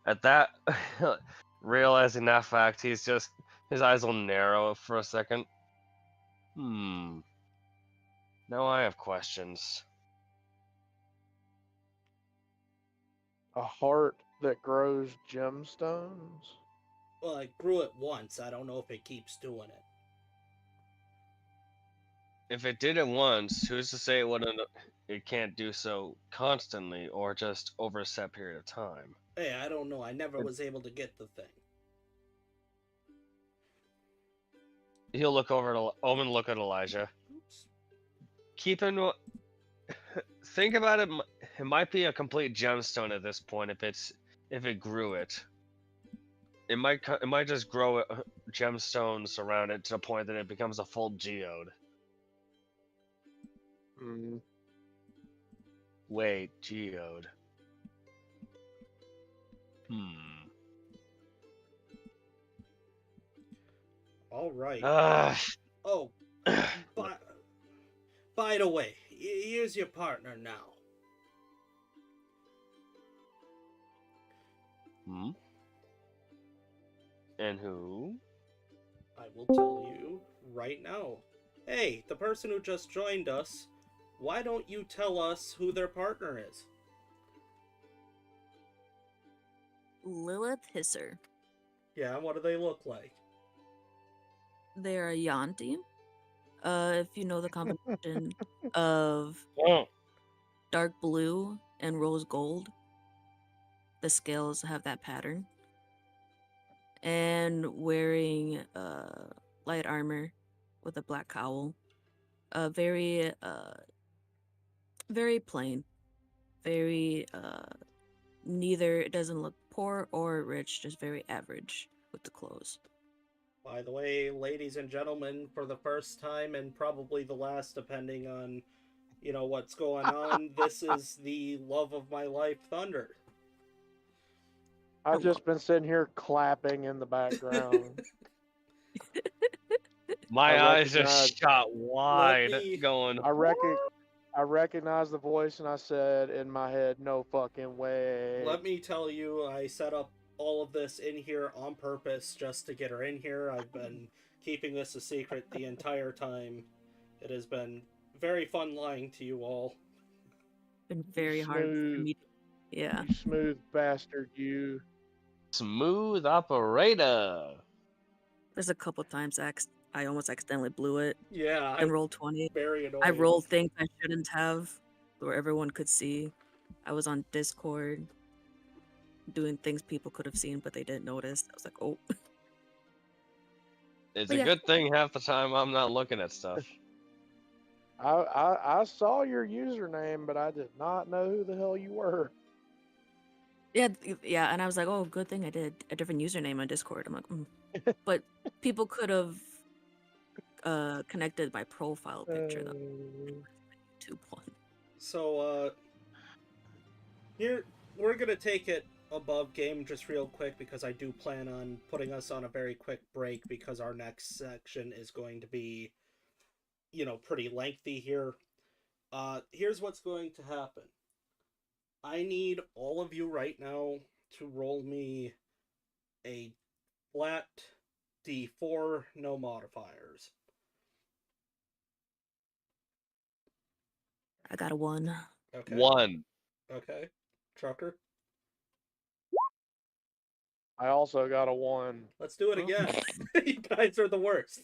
At that, realizing that fact, his eyes will narrow for a second. Hmm. Now I have questions. A heart that grows gemstones? Well, I grew it once. I don't know if it keeps doing it. If it did it once, who's to say it can't do so constantly or just over a set period of time? Hey, I don't know. I never was able to get the thing. He'll look over at Omen. Look at Elijah. Oops. Think about it. It might be a complete gemstone at this point if it grew it. It might just grow gemstones around it to the point that it becomes a full geode. Mm. Wait, geode. All right. Ah. Oh, by the way, here's your partner now. And who? I will tell you right now. Hey, the person who just joined us, why don't you tell us who their partner is? Lilith Hisser. Yeah, what do they look like? They're a Yanti. If you know the combination of dark blue and rose gold, the scales have that pattern. And wearing light armor with a black cowl. Very plain. Very neither it doesn't look poor or rich, just very average with the clothes. By the way, ladies and gentlemen, for the first time and probably the last, depending on, what's going on, this is the love of my life, Thunder. I've just been sitting here clapping in the background. My eyes just shot wide, going. I recognized the voice and I said in my head, no fucking way. Let me tell you, I set up all of this in here on purpose just to get her in here. I've been keeping this a secret the entire time. It has been very fun lying to you all. Been very hard for me. Yeah. You smooth bastard, you. Smooth operator. There's a couple times I almost accidentally blew it. Yeah. And rolled 20. Very annoying. I rolled things I shouldn't have, where everyone could see. I was on Discord doing things people could have seen, but they didn't notice. I was like, oh. It's a good thing half the time I'm not looking at stuff. I saw your username, but I did not know who the hell you were. Yeah, and I was like, oh, good thing I did a different username on Discord. I'm like, but people could have connected my profile picture though. YouTube one. So here we're gonna take it above game just real quick because I do plan on putting us on a very quick break because our next section is going to be, pretty lengthy here. Here's what's going to happen. I need all of you right now to roll me a flat D4, no modifiers. I got a 1. Okay. 1. Okay. Trucker? I also got a 1. Let's do it again. You guys are the worst.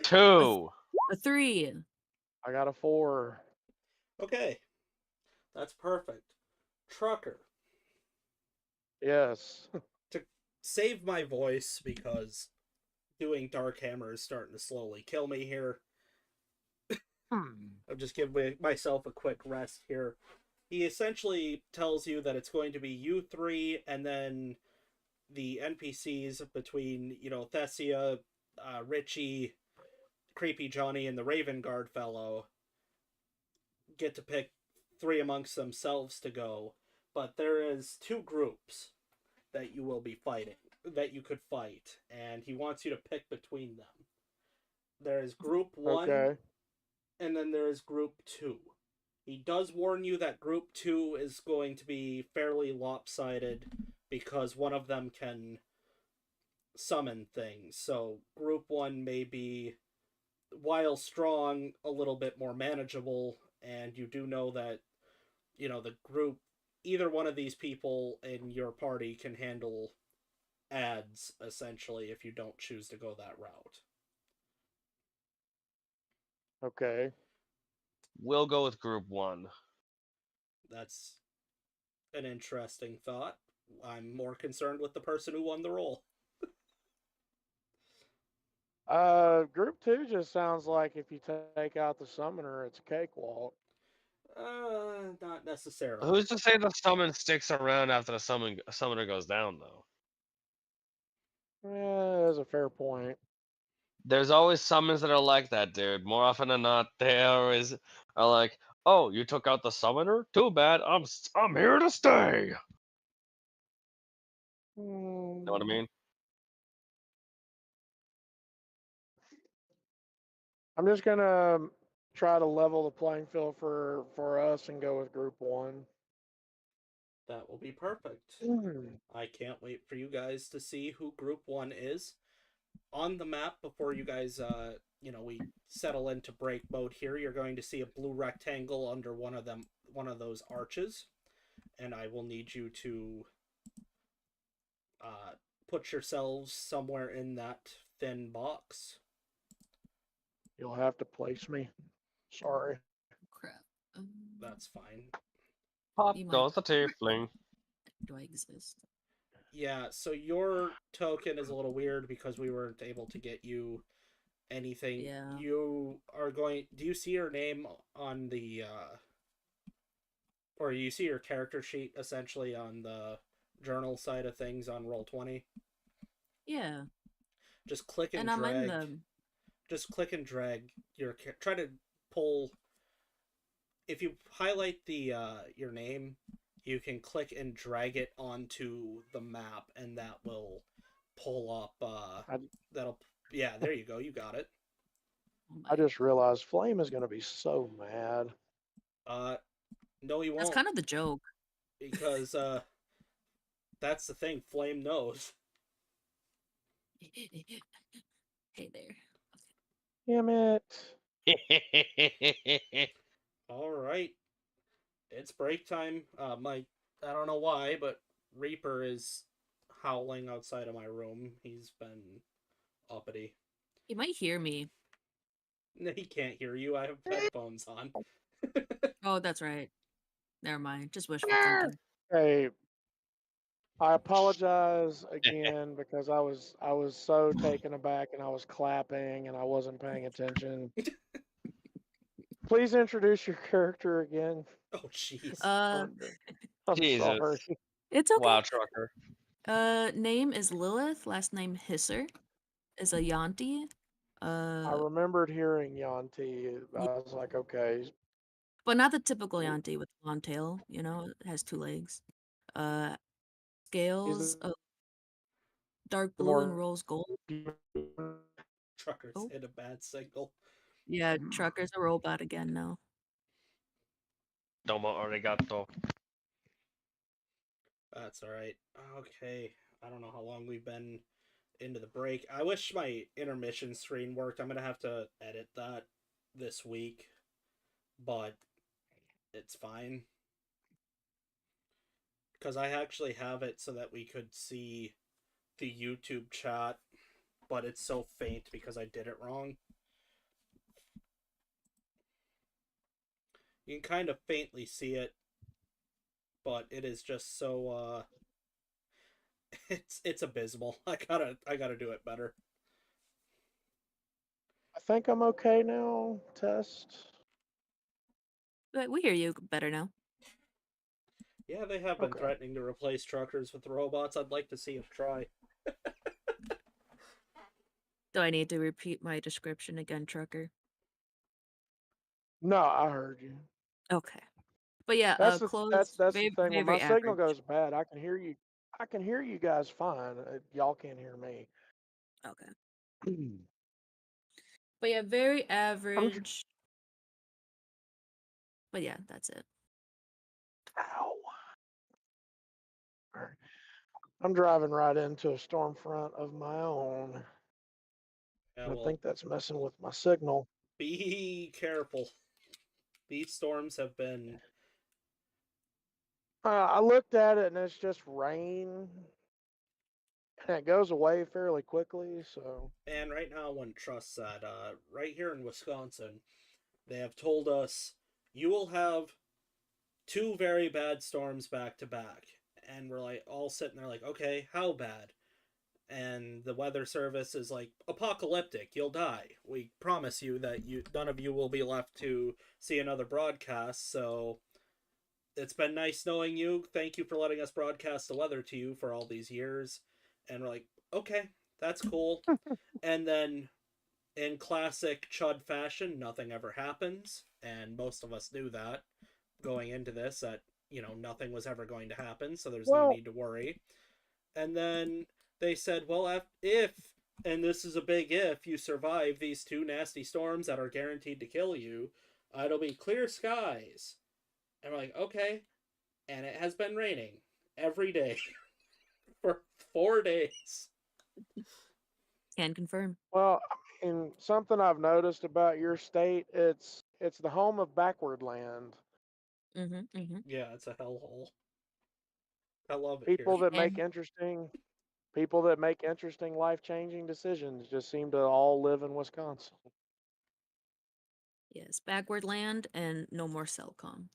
2. A 3. I got a 4. Okay. That's perfect. Trucker. Yes. To save my voice, because doing Dark Hammer is starting to slowly kill me here. I'll just give myself a quick rest here. He essentially tells you that it's going to be you three and then the NPCs between, Thessia, Richie, Creepy Johnny, and the Raven Guard fellow get to pick 3 amongst themselves to go. But there is 2 groups that you will be fighting, that you could fight, and he wants you to pick between them. There is Group 1, okay. And then there is Group 2. He does warn you that Group 2 is going to be fairly lopsided because one of them can summon things. So Group 1 may be, while strong, a little bit more manageable, and you do know that the group, either one of these people in your party can handle ads essentially if you don't choose to go that route. Okay. We'll go with group 1. That's an interesting thought. I'm more concerned with the person who won the role. Group 2 just sounds like if you take out the summoner, it's a cakewalk. Not necessarily. Who's to say the summon sticks around after the summoner goes down, though? Yeah, that's a fair point. There's always summons that are like that, dude. More often than not, they always are like, "Oh, you took out the summoner? Too bad. I'm here to stay." Know what I mean? I'm just gonna try to level the playing field for us and go with group 1. That will be perfect. Mm. I can't wait for you guys to see who Group 1 is. On the map, before you guys, we settle into break mode here, you're going to see a blue rectangle under one of those arches. And I will need you to put yourselves somewhere in that thin box. You'll have to place me. Sorry. Crap. That's fine. Pop You might- goes the tiefling. Do I exist? Yeah, so your token is a little weird because we weren't able to get you anything. Yeah. You are going. Do you see your name on the or you see your character sheet essentially on the journal side of things on Roll20? Yeah. Just click and, And I'm drag. in the. Just click and drag your. Try to pull. If you highlight the your name, you can click and drag it onto the map, and that will pull up. That'll. Yeah, there you go. You got it. Oh I just realized Flame is gonna be so mad. No, he won't. That's kind of the joke. Because that's the thing. Flame knows. Hey there. Damn it. All right, it's break time. I don't know why, but Reaper is howling outside of my room. He's been uppity. He might hear me. He can't hear you. I have headphones on. Oh, that's right. Never mind. Just wishful thinking. Hey, I apologize again because I was so taken aback and I was clapping and I wasn't paying attention. Please introduce your character again. Oh, jeez. I'm Jesus. sorry. It's okay. Wow, trucker. Name is Lilith. Last name Hisser. Is a Yanti. I remembered hearing Yanti. I was like, okay. But not the typical Yanti with long tail. It has 2 legs. Scales of dark blue and rose gold. Truckers Oh. hit a bad signal. Yeah, trucker's a robot again now. Domo arigato. That's all right. Okay, I don't know how long we've been into the break. I wish my intermission screen worked. I'm gonna have to edit that this week, but it's fine because I actually have it so that we could see the YouTube chat, but it's so faint because I did it wrong. You can kind of faintly see it, but it is just so it's abysmal. I gotta do it better. I think I'm okay now. Test. But we hear you better now. Yeah, they have been Okay. threatening to replace truckers with robots. I'd like to see them try. Do I need to repeat my description again, trucker? No, I heard you. Okay. But yeah, That's close. the very, thing. When my very signal average. goes bad, I can hear you. I can hear you guys fine. Y'all can't hear me. Okay. But yeah, very average. But yeah, that's it. Ow. All right. I'm driving right into a storm front of my own. Yeah, I well, think that's messing with my signal. be careful. These storms have been I looked at it and it's just rain, and it goes away fairly quickly. So And right now, I wouldn't trust that. Right here in Wisconsin, they have told us you will have two very bad storms back to back. And we're like all sitting there like, okay, how bad? And the weather service is like, apocalyptic, you'll die. We promise you that none of you will be left to see another broadcast. So it's been nice knowing you. Thank you for letting us broadcast the weather to you for all these years. And we're like, okay, that's cool. And then in classic Chud fashion, nothing ever happens. And most of us knew that going into this, that, nothing was ever going to happen. So there's no well, need to worry. And then they said, well, if, and this is a big if, you survive these two nasty storms that are guaranteed to kill you, it'll be clear skies. And we're like, okay. And it has been raining every day for 4 days. Can confirm. well, I mean, something I've noticed about your state, it's the home of backward land. Yeah, it's a hellhole. I love it People here. that make interesting people that make interesting life-changing decisions just seem to all live in Wisconsin. Yes, backward land and no more Cellcom.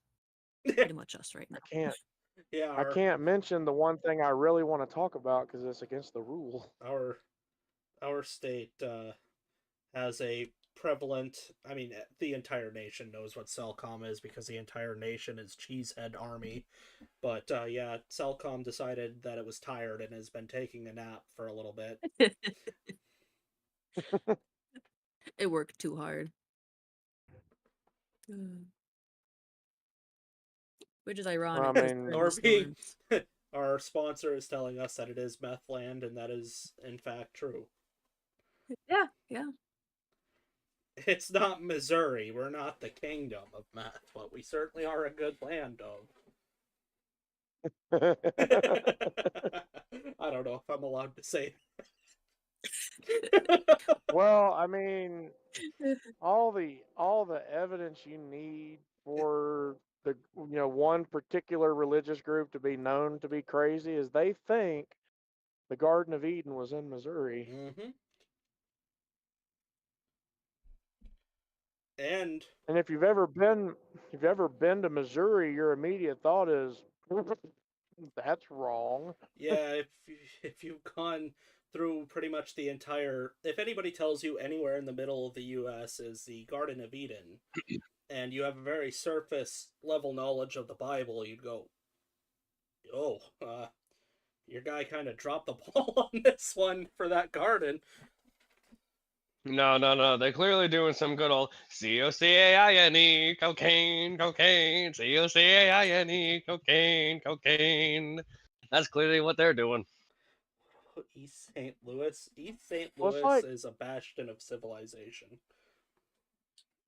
Pretty much us right now. Yeah, I can't mention the one thing I really want to talk about because it's against the rule. our state has a prevalent. I mean, the entire nation knows what Cellcom is because the entire nation is Cheesehead Army. But yeah, Cellcom decided that it was tired and has been taking a nap for a little bit. It worked too hard. Which is ironic. I 'cause mean, during Or the being, storms. our sponsor is telling us that it is meth land, and that is in fact true. Yeah, yeah. It's not Missouri. We're not the kingdom of meth, but we certainly are a good land of. I don't know if I'm allowed to say that. well, I mean, all the evidence you need for the one particular religious group to be known to be crazy is they think the Garden of Eden was in Missouri. Mm-hmm. And if you've ever been to Missouri, your immediate thought is that's wrong. yeah, if you've gone through pretty much the entire, if anybody tells you anywhere in the middle of the U.S. is the Garden of Eden, and you have a very surface level knowledge of the Bible, you'd go, oh, your guy kind of dropped the ball on this one for that garden. No. They're clearly doing some good old COCAINE, cocaine, cocaine, COCAINE, cocaine, cocaine. That's clearly what they're doing. East St. Louis. East St. Well, it's Louis like is a bastion of civilization.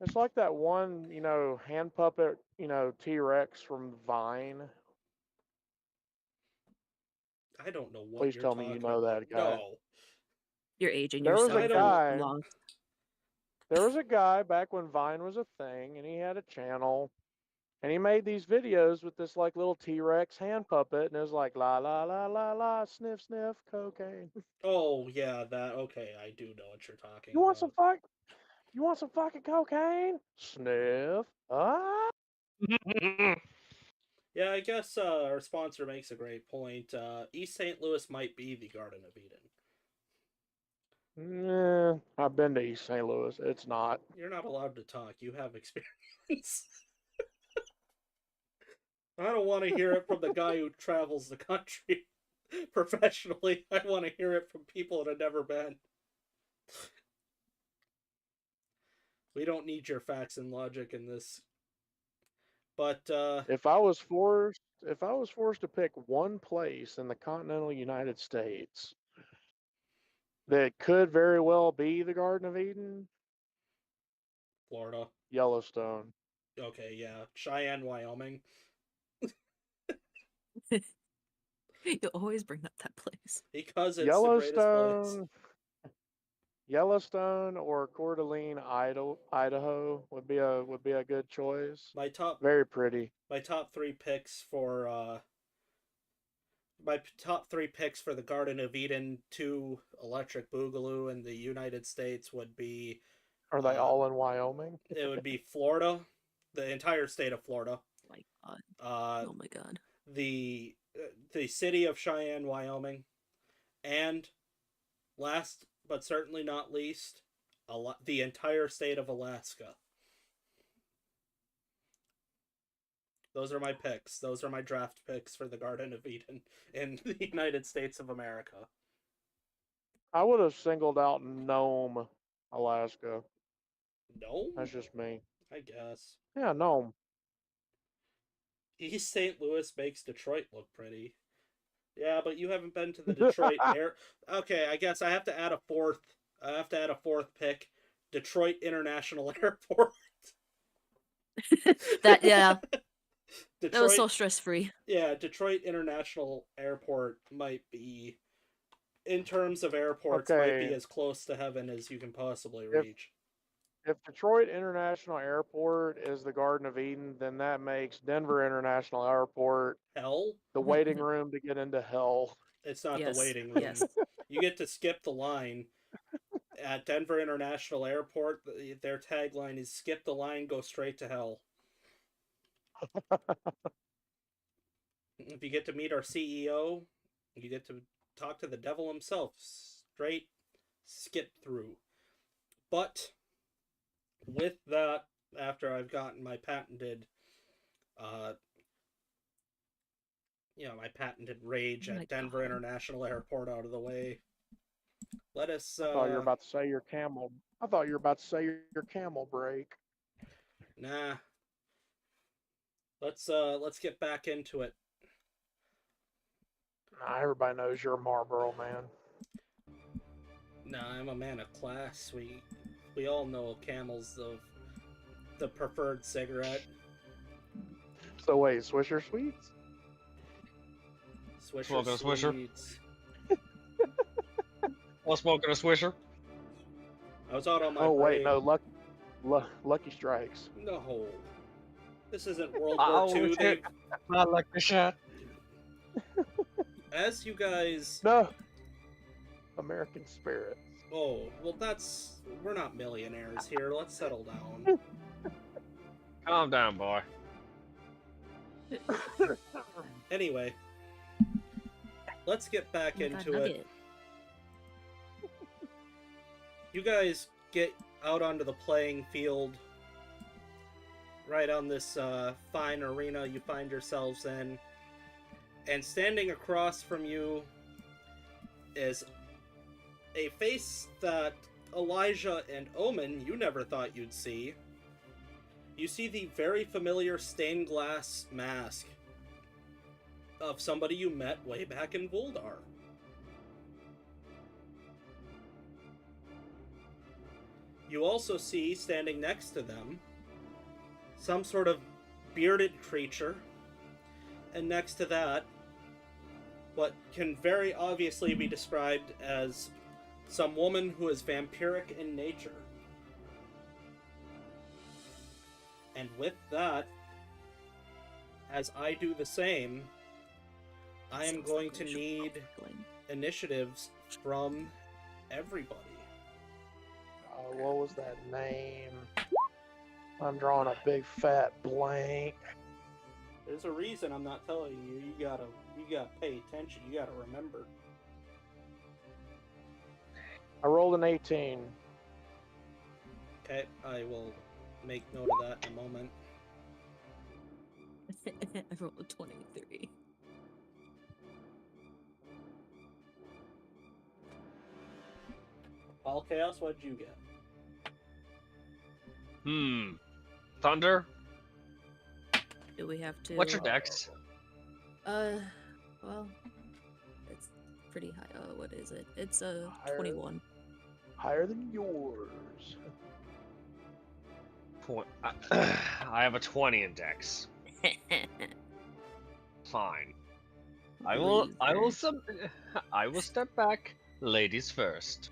it's like that one, hand puppet, T-Rex from Vine. I don't know what Please you're tell me you talking know about. that guy. No. You're aging There was yourself. a I don't- guy. Lost. There was a guy back when Vine was a thing, and he had a channel, and he made these videos with this like little T-Rex hand puppet, and it was like la la la la la, sniff sniff, cocaine. Oh yeah, that okay. I do know what you're talking You want about. some fuck? You want some fucking cocaine? Sniff. Ah. Yeah, I guess our sponsor makes a great point. East St. Louis might be the Garden of Eden. I've been to East St. Louis. It's not. You're not allowed to talk. You have experience. I don't want to hear it from the guy who travels the country professionally. I want to hear it from people that have never been. We don't need your facts and logic in this. But If I was forced to pick one place in the continental United States that could very well be the Garden of Eden, Florida. Yellowstone. Okay, yeah. Cheyenne, Wyoming. You always bring up that place. Because it's the greatest place. Yellowstone or Coeur d'Alene, Idaho would be a good choice. My top Very pretty. my top 3 picks for my top 3 picks for the Garden of Eden 2 Electric Boogaloo in the United States would be Are they all in Wyoming? it would be Florida, the entire state of Florida. My God. Uh, Oh my God. the city of Cheyenne, Wyoming, and last but certainly not least, the entire state of Alaska. Those are my picks. Those are my draft picks for the Garden of Eden in the United States of America. I would have singled out Nome, Alaska. No? That's just me. I guess. Yeah, Nome. East St. Louis makes Detroit look pretty. Yeah, but you haven't been to the Detroit air. Okay, I guess I have to add a fourth. I have to add a fourth pick. Detroit International Airport. That yeah, Detroit, that was so stress free. yeah, Detroit International Airport might be, in terms of airports, might be Okay. as close to heaven as you can possibly reach. If Detroit International Airport is the Garden of Eden, then that makes Denver International Airport Hell? the waiting room to get into hell. It's not Yes, the waiting room. yes. You get to skip the line. At Denver International Airport, their tagline is "Skip the line, go straight to hell." If you get to meet our CEO, you get to talk to the devil himself. Straight skip through. But with that, after I've gotten my patented my patented rage Oh my at Denver God. International Airport out of the way, let us I thought you were about to say your camel. I thought you were about to say your camel break. nah. Let's get back into it. Nah, everybody knows you're a Marlboro man. Nah, I'm a man of class. We all know Camel's the preferred cigarette. So wait, Swisher Sweets? Swisher Smoking a Swisher? Sweets. While smoking a Swisher. I was out on my Oh wait, break. no, Lucky Strikes. No. This isn't World Oh, War II. shit. I like the shot. As you guys... No. American Spirit. Oh, well we're not millionaires here. Let's settle down. Calm down, boy. Anyway. Let's get back Oh my God, into it. Nugget. You guys get out onto the playing field. Right on this fine arena you find yourselves in. And standing across from you is a face that Elijah and Omen you never thought you'd see. You see the very familiar stained glass mask of somebody you met way back in Voldar. You also see, standing next to them, some sort of bearded creature, and next to that, what can very obviously be described as some woman who is vampiric in nature. And with that, as I do the same, I am Sounds going like to a need feeling. initiatives from everybody. What was that name? I'm drawing a big fat blank. There's a reason I'm not telling you. You gotta pay attention. You gotta remember. I rolled an 18. Okay, I will make note of that in a moment. I rolled a 23. All Chaos, what'd you get? Thunder? Do we have to? What's your dex? Well, it's pretty high. What is it? It's a Higher. 21. Higher than yours. I have a 20 in dex. Fine. I will step back. Ladies first.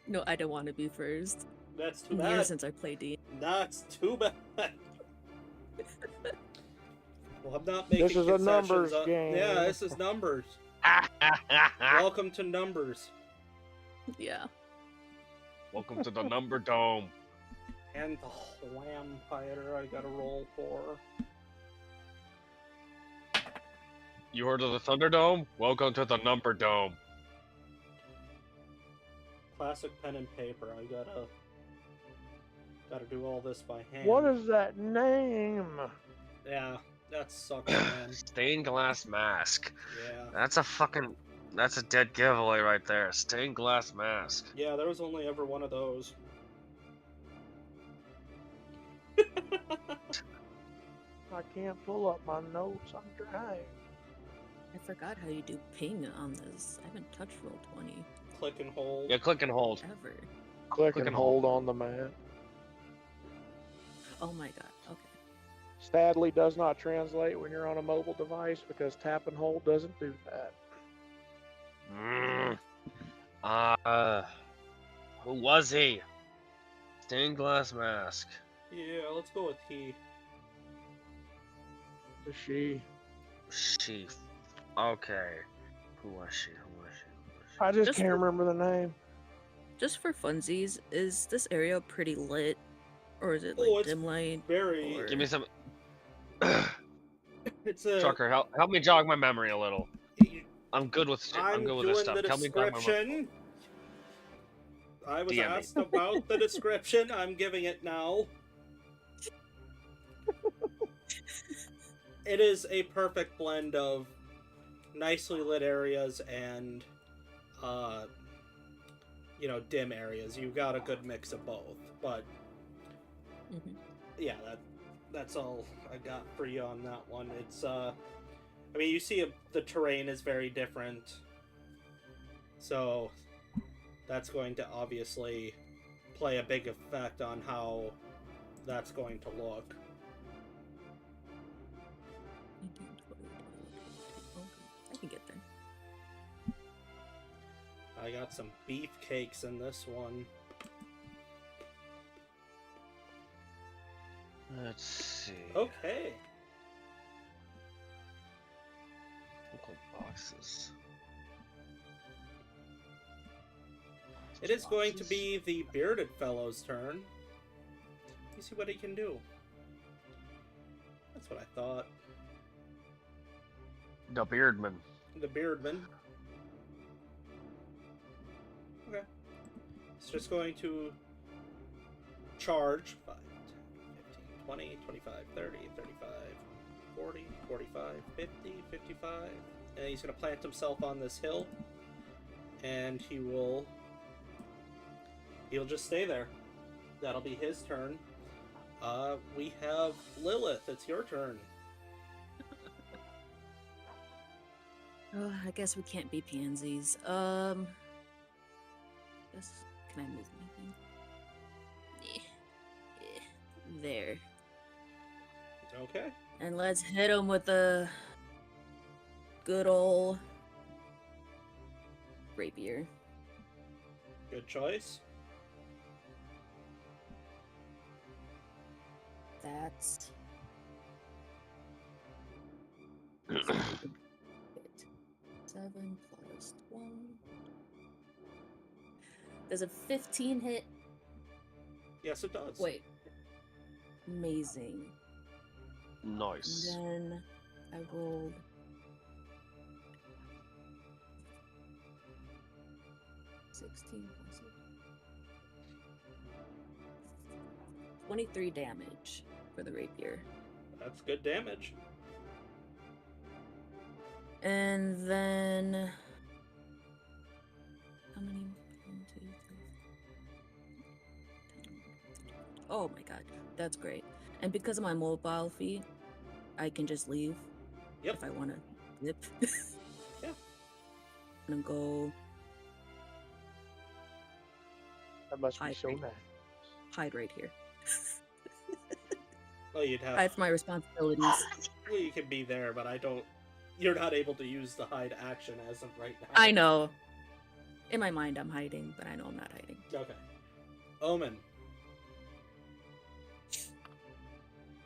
No, I don't want to be first. That's too Years bad. since I played D. That's too bad. Well, I'm not making This is a concessions. numbers Yeah, game. this is numbers. Welcome to numbers. Yeah. Welcome to the Number Dome. And the Wham fighter I gotta roll for. You heard of the Thunderdome? Welcome to the Number Dome. Classic pen and paper. I gotta do all this by hand. What is that name? Yeah, that sucks, man. Stained glass mask. Yeah. That's a dead giveaway right there. Stained glass mask. Yeah, there was only ever one of those. I can't pull up my notes. I'm trying. I forgot how you do ping on this. I haven't touched Roll20 Click and hold. Yeah, click and hold. ever. Click and hold on the mat. Oh my god. Okay. Sadly, does not translate when you're on a mobile device because tap and hold doesn't do that. Who was he? Stained glass mask. Yeah, let's go with he. The she. She. Okay. Who was she? I just Just can't for- remember the name. Just for funsies, is this area pretty lit? Or is it Oh, like it's dim light? Very. Or- Give me some. It's a. Trucker, help me jog my memory a little. I'm good with I'm good with doing this stuff. the Tell me jog my memory. description. I was DM me. asked about the description. I'm giving it now. It is a perfect blend of nicely lit areas and, dim areas. You got a good mix of both. But Mhm. yeah, that's all I got for you on that one. It's you see the terrain is very different, so that's going to obviously play a big effect on how that's going to look. 19, 20, 21, 22. Okay, I can get there. I got some beefcakes in this one. Let's see. Okay. Local boxes. It is going to be the bearded fellow's turn. You see what he can do. That's what I thought. The Beardman. The beardman. Okay. It's just going to charge 5, 10, 15, 20, 25, 30, 35, 40, 45, 50, 55. And he's going to plant himself on this hill. And he'll just stay there. That'll be his turn. We have Lilith. It's your turn. Oh, I guess we can't be pansies. Guess, can I move anything? There. Okay. And let's hit him with a good ol' rapier. Good choice. That's 7 plus 12. Does a 15 hit? Yes, it does. Wait. Amazing. Nice. And then I rolled 16 plus 23 damage for the rapier. That's good damage. And then how many? 1, 2, 3, 10. Oh my god, that's great. And because of my mobile fee, I can just leave. Yep. If I want to zip. Yeah. I'm gonna go That must be Hide so right- nice. hide right here. Well, you'd have. That's my responsibilities. Well, you can be there, but I don't. You're not able to use the hide action as of right now. I know. In my mind, I'm hiding, but I know I'm not hiding. Okay. Omen.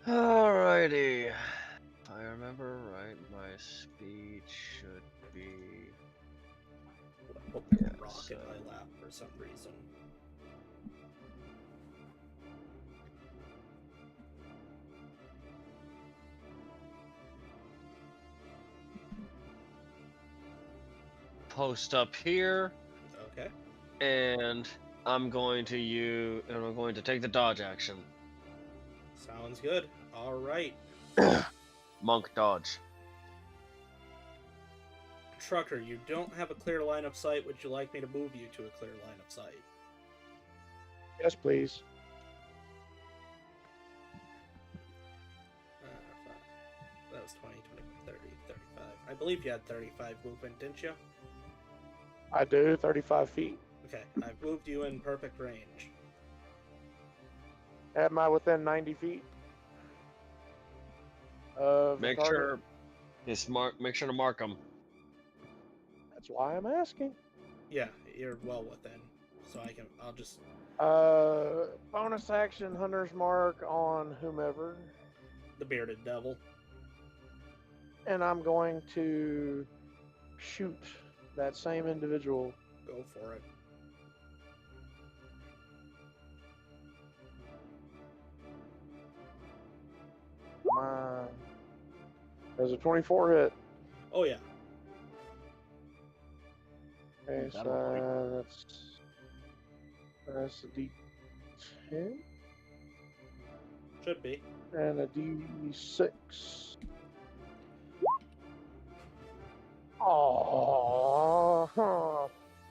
Alrighty. 5, I remember right, my speed should be. I hope there's a Yeah, rock in so- my lap for some reason. Post up here, Okay. and I'm going to take the dodge action. Sounds good. All right. Monk dodge. Trucker, you don't have a clear line of sight. Would you like me to move you to a clear line of sight? Yes, please. That was 20, 30, 35. I believe you had 35 movement, didn't you? I do, 35 feet. Okay, I've moved you in perfect range. Am I within 90 feet? Of the Make target? sure. Make sure to mark them. That's why I'm asking. Yeah, you're well within. So I'll just... Bonus action, Hunter's Mark on whomever. The bearded devil. And I'm going to shoot that same individual. Go for it. There's a 24 hit. Oh, yeah. Okay, That'll so that's a D10 Should be. and a D6. Oh,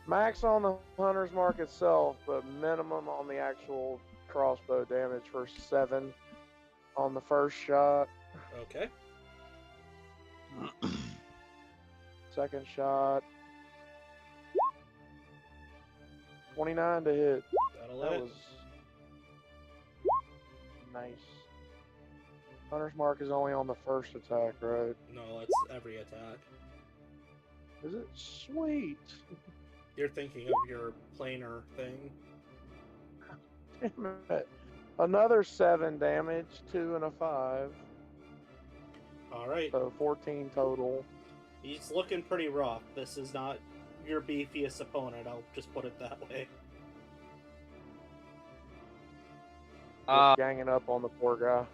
max on the Hunter's Mark itself, but minimum on the actual crossbow damage for 7 on the first shot. Okay. Second shot, 29 to hit. That'll That hit. was nice. Hunter's Mark is only on the first attack, right? No, it's every attack. Is it? Sweet. You're thinking of your planar thing. Damn it. Another 7 damage, 2 and a 5. All right. So 14 total. He's looking pretty rough. This is not your beefiest opponent. I'll just put it that way. Just ganging up on the poor guy.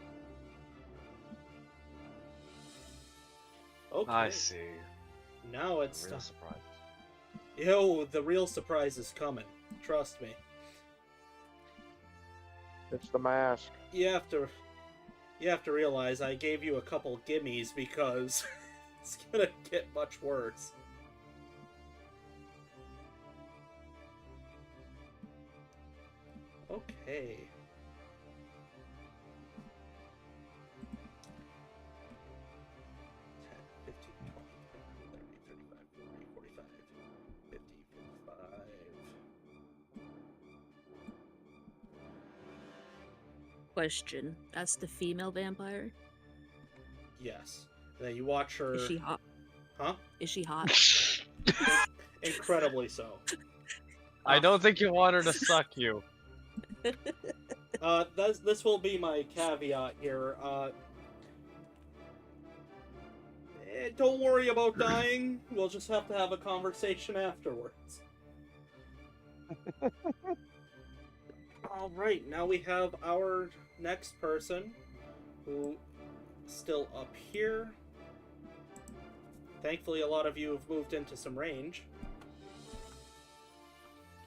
Okay. I see. Now it's Real surprise. Yo, the real surprise is coming. Trust me. It's the mask. You have to realize I gave you a couple gimmies because it's gonna get much worse. Okay. Question. That's the female vampire? Yes. And then you watch her. Is she hot? Huh? Is she hot? Incredibly so. I don't think you want her to suck you. This will be my caveat here. Don't worry about dying. We'll just have to have a conversation afterwards. Alright, now we have our next person who is still up here. Thankfully, a lot of you have moved into some range.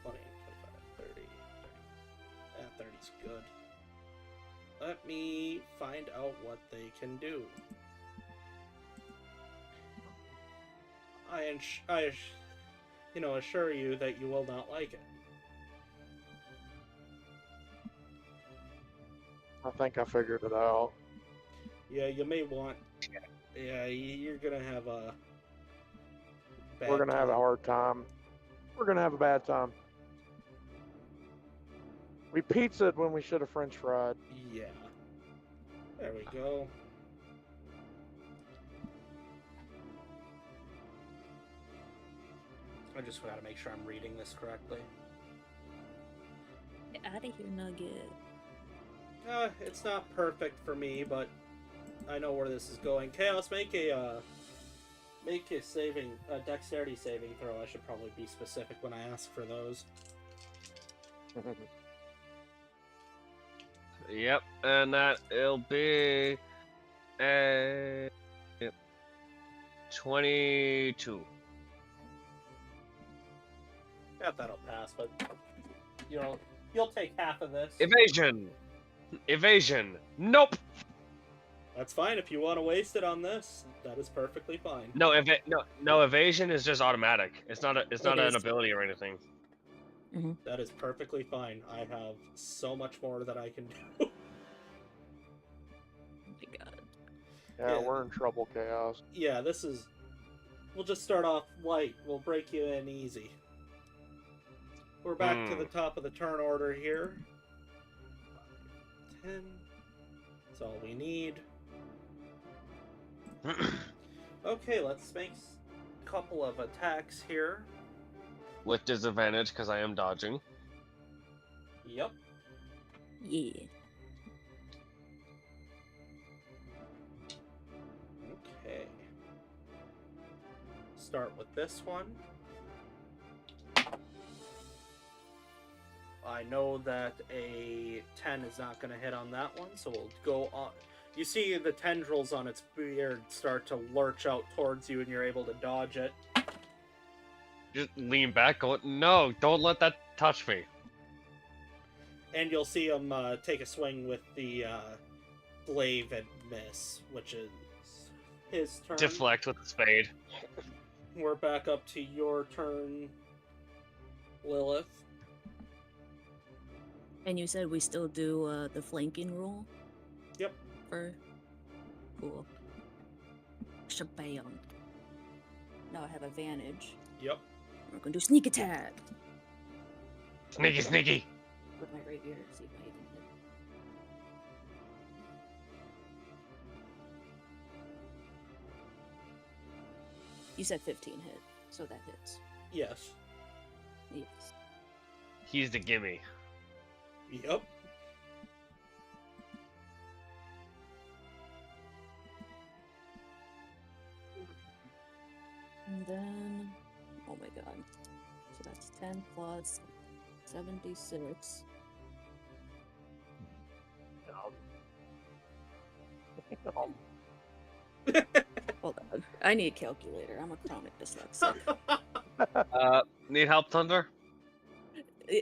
20, 25, 30, 30. 30's good. Let me find out what they can do. I assure you that you will not like it. I think I figured it out. Yeah, you may want... Yeah, you're gonna have a... bad We're gonna have a time. hard time. We're gonna have a bad time. We pizzaed when we should have French fried. Yeah. There we go. I just gotta make sure I'm reading this correctly. Get out of here, Nugget. It's not perfect for me, but I know where this is going. Chaos, make a dexterity saving throw. I should probably be specific when I ask for those. Yep, and that it'll be a 22. Yeah, that'll pass, but you'll take half of this. Evasion. Nope. That's fine if you want to waste it on this. That is perfectly fine. No, evasion is just automatic. It's not an ability or anything. That is perfectly fine. I have so much more that I can do. Oh my god. Yeah, we're in trouble, Chaos. Yeah, we'll just start off light. We'll break you in easy. We're back to the top of the turn order here. 10. That's all we need. Okay, let's make a couple of attacks here. With disadvantage because I am dodging. Yep. Yeah. Okay. Start with this one. I know that a 10 is not going to hit on that one, so we'll go on. You see the tendrils on its beard start to lurch out towards you, and you're able to dodge it. Just lean back, go, no, don't let that touch me. And you'll see him take a swing with the glaive and miss, which is his turn. Deflect with the spade. We're back up to your turn, Lilith. And you said we still do the flanking rule? Yep. Cool. Shabam. Now I have advantage. Yep. We're gonna do sneak attack. Sneaky. With my rapier, see if I even hit. You said 15 hit, so that hits. Yes. Yes. He's the gimme. Yep. And then, oh my god. So that's 10 plus 76. Hold on. I need a calculator. I'm a chronic dyslexic. Need help, Thunder?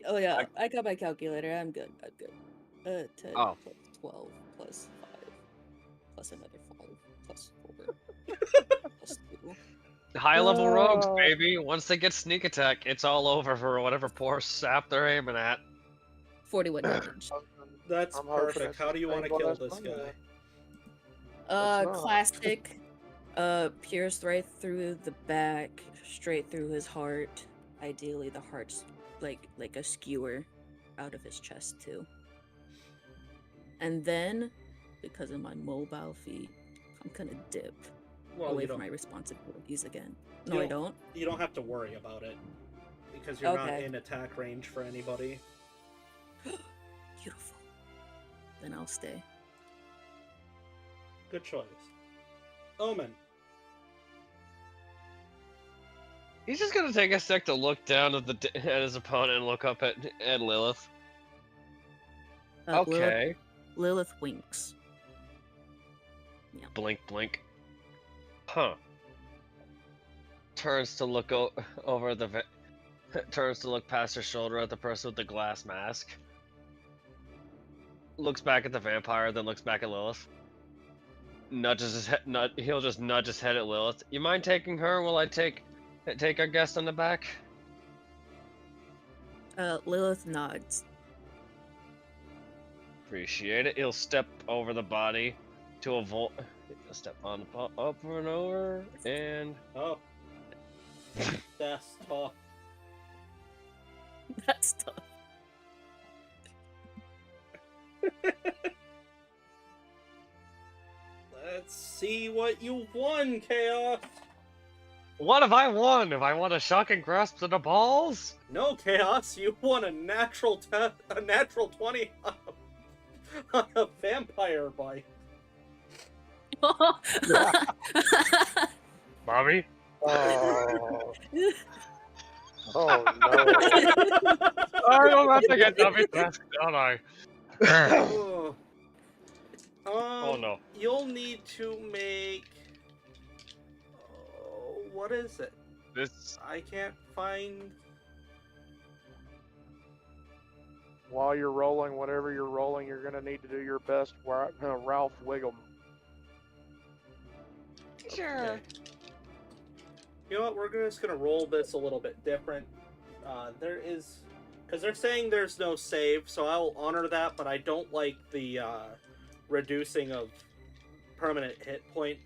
Oh yeah, I got my calculator. I'm good. 10 Oh. plus 12 plus 5 plus another 5 plus 4 plus 2. High level rogues, baby. Once they get sneak attack, it's all over for whatever poor sap they're aiming at. 41 damage. That's I'm hoping perfect. it's How do you want to the same kill one this as guy? Monday. It's not. Classic. Pierce right through the back, straight through his heart. Ideally, the heart's like a skewer out of his chest too. And then, because of my mobile feet, I'm gonna dip away from my responsibilities again. No, I don't. You don't have to worry about it because you're not Okay. in attack range for anybody. Beautiful. Then I'll stay. Good choice. Omen. He's just gonna take a sec to look down at his opponent and look up at Lilith. Okay. Lilith winks. Yeah. Blink. Huh. Turns to look over the. Turns to look past her shoulder at the person with the glass mask. Looks back at the vampire, then looks back at Lilith. Nudges his head. He'll just nudge his head at Lilith. You mind taking her? Will I take our guest on the back? Lilith nods. Appreciate it. He'll step over the body to avoid. Step on up and over and. Oh. That's tough. That's tough. Let's see what you won, Chaos. What have I won? Have I won a shocking grasp to the balls? No, Chaos, you won a natural 20 on a vampire bite. Bobby? Oh, oh no. I don't have to get double tasked, don't I? Oh. Oh no. You'll need to make. Oh, what is it? This. I can't find. While you're rolling, whatever you're rolling, you're gonna need to do your best, Ralph Wiggum. Sure. Okay. You know what? We're just gonna roll this a little bit different. There is, because they're saying there's no save, so I will honor that. But I don't like the reducing of permanent hit point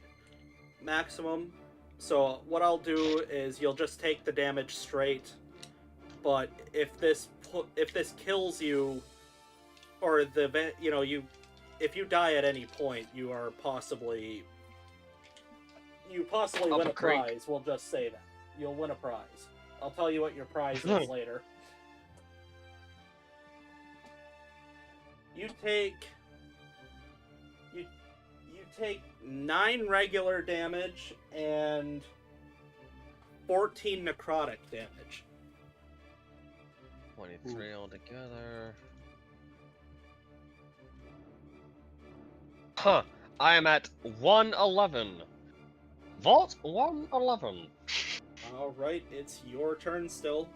maximum. So what I'll do is you'll just take the damage straight. But if this kills you, or if you die at any point, you possibly Up win a a creek. prize. We'll just say that you'll win a prize. I'll tell you what your prize is later. You take 9 regular damage and 14 necrotic damage. 23 altogether. Huh. I am at 111. Vault 111. All right, it's your turn still.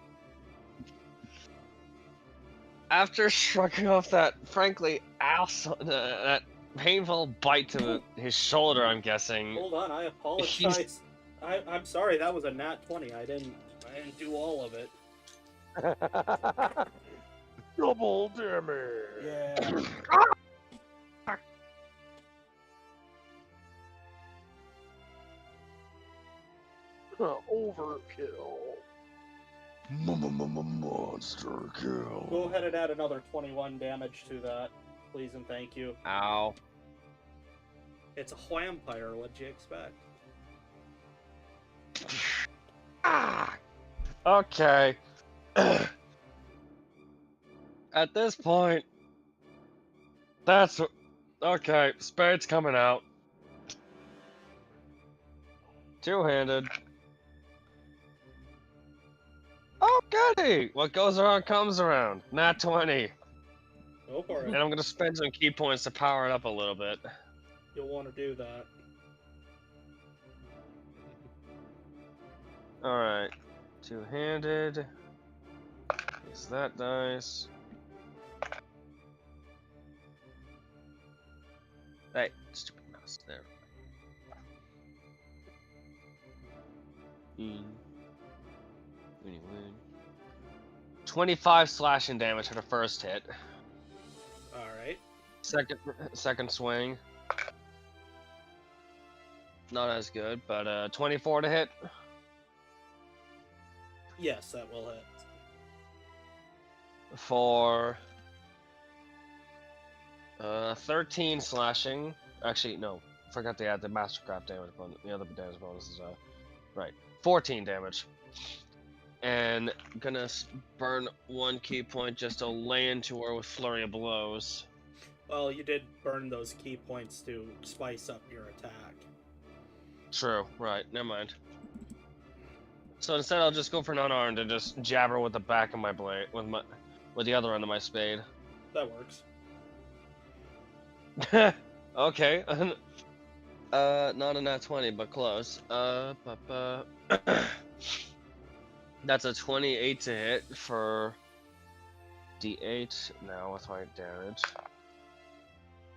After shrugging off that, frankly, that painful bite to his shoulder, I'm guessing. Hold on, I apologize. I'm sorry, that was a nat 20. I didn't do all of it. Double damage. Yeah. Overkill. Monster kill. Go ahead and add another 21 damage to that, please and thank you. Ow. It's a vampire. What'd you expect? Ah. Okay. At this point, that's okay. Spade's coming out. Two-handed. Oh, goody! What goes around comes around. Nat 20. Go for And it. I'm gonna spend some key points to power it up a little bit. You'll want to do that. Alright. Two-handed. Use that dice. Hey, stupid mouse. There. Anyway. 25 slashing damage for the first hit. All right. Second swing. Not as good, but 24 to hit. Yes, that will hit. For 13 slashing. Actually, no. Forgot to add the Mastercraft damage bonus. The other damage bonus is right. 14 damage. And gonna burn 1 key point just to lay into her with flurry of blows. Well, you did burn those key points to spice up your attack. True. Right. Never mind. So instead, I'll just go for unarmed and just jab her with the back of my blade, with the other end of my spade. That works. Okay. Not a nat 20, but close. That's a 28 to hit for D8 now with my damage.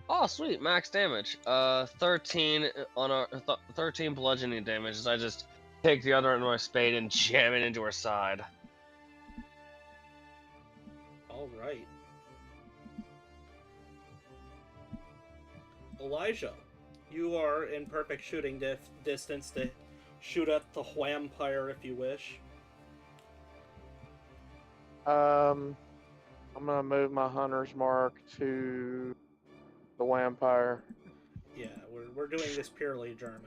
Oh, sweet, max damage. 13 on our 13 bludgeoning damage as I just take the other end of my spade and jam it into her side. All right. Elijah, you are in perfect shooting distance to shoot at the vampire if you wish. I'm gonna move my hunter's mark to the vampire. Yeah, we're doing this purely German.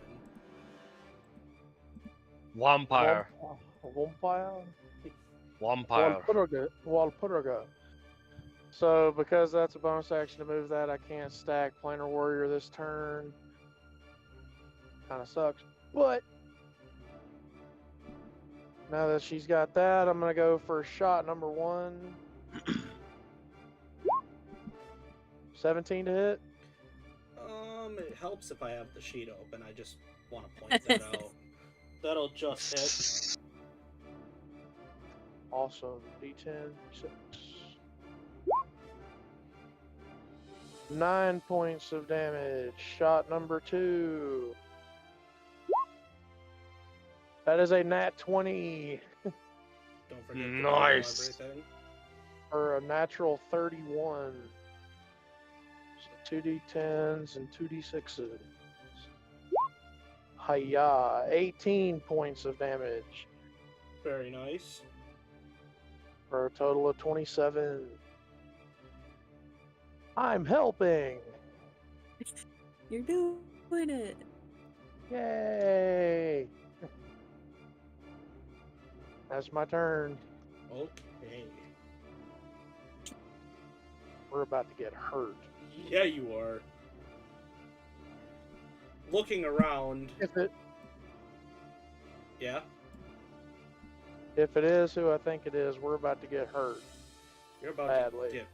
Vampire. Vampire? Vampire. Walpurga. So, because that's a bonus action to move that, I can't stack Planar Warrior this turn. Kind of sucks. But now that she's got that, I'm going to go for shot number 1. 17 to hit. It helps if I have the sheet open. I just want to point that out. That'll just hit. Awesome. D10, 6. 9 points of damage. Shot number 2. That is a nat 20 Don't forget to Nice. do everything. for a natural 31. So 2d10s and 2d6s. Hiya. 18 points of damage Very nice. for a total of 27. I'm helping. You're doing it. Yay. That's my turn. Okay. We're about to get hurt. Yeah, you are. Looking around. If Yeah. it is who I think it is, we're about to get hurt. You're about Badly. to get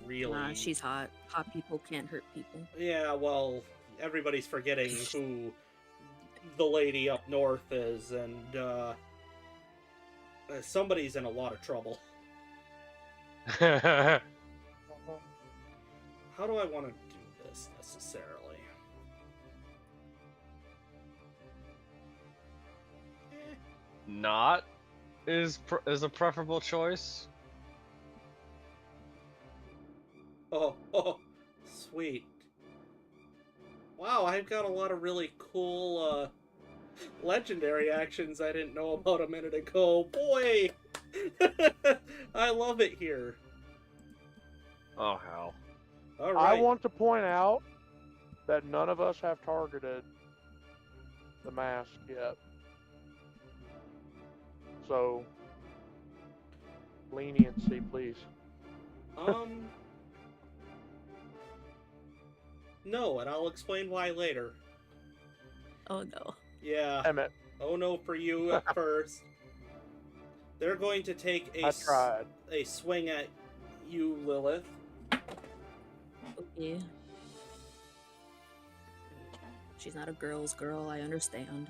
really. Nah, she's hot. Hot people can't hurt people. Yeah, well, everybody's forgetting who the lady up north is, and somebody's in a lot of trouble. How do I want to do this necessarily? Not is a preferable choice. Oh, sweet. Wow, I've got a lot of really cool legendary actions I didn't know about a minute ago. Boy! I love it here. Oh hell. All I right. want to point out that none of us have targeted the mask yet. So, leniency, please. No, and I'll explain why later. Oh no. Yeah. Damn it. Oh no for you at first. They're going to take I tried. a swing at you, Lilith. Okay. She's not a girl's girl, I understand.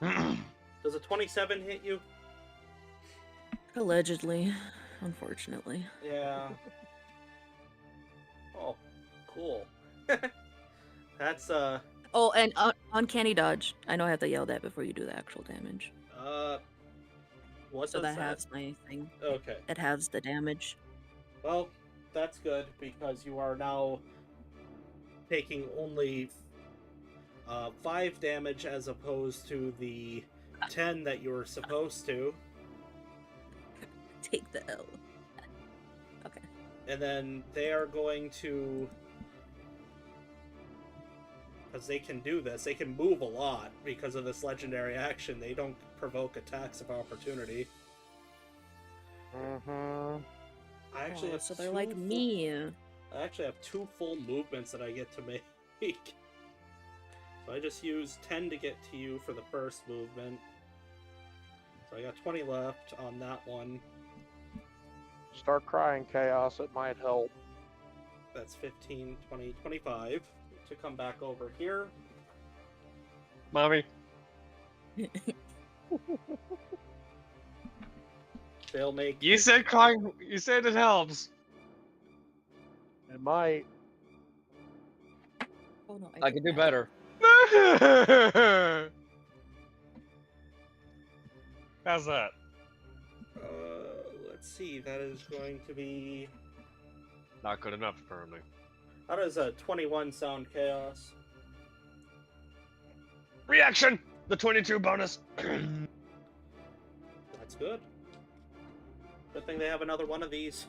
Does a 27 hit you? Allegedly, unfortunately. Yeah. Oh, cool. That's Oh, and uncanny dodge. I know I have to yell that before you do the actual damage. what So does that halves my thing. Okay. It halves the damage. Well, that's good because you are now taking only 5 damage as opposed to the 10 that you were supposed to. Take the L. Okay. And then they are going to, because they can do this, they can move a lot because of this legendary action. They don't provoke attacks of opportunity. Mm-hmm. I actually have So they're two like full- me. I actually have 2 full movements that I get to make. So I just used 10 to get to you for the first movement. So I got 20 left on that one. Start crying, Chaos. It might help. That's 15, 20, 25 to come back over here. Mommy. They'll make You said crying. You said it helps. It might. Oh no, I did can do that. better. How's that? let's see, that is going to be. Not good enough, apparently. How does a 21 sound, Chaos? Reaction! The 22 bonus. That's good. Good thing they have another one of these.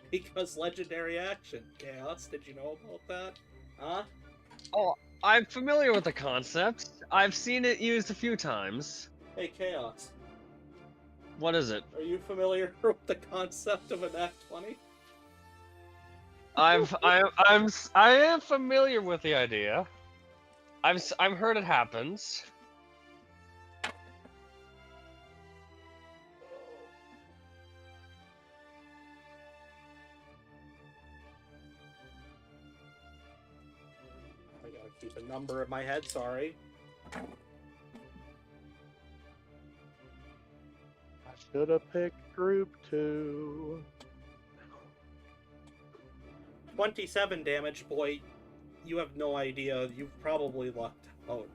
Because legendary action, Chaos. Did you know about that? Huh? Oh, I'm familiar with the concept. I've seen it used a few times. Hey, Chaos. What is it? Are you familiar with the concept of a nat 20? I am familiar with the idea. I've heard it happens. I gotta keep a number in my head, sorry. I should have picked group 2. 27 damage, boy. You have no idea. You've probably lucked out.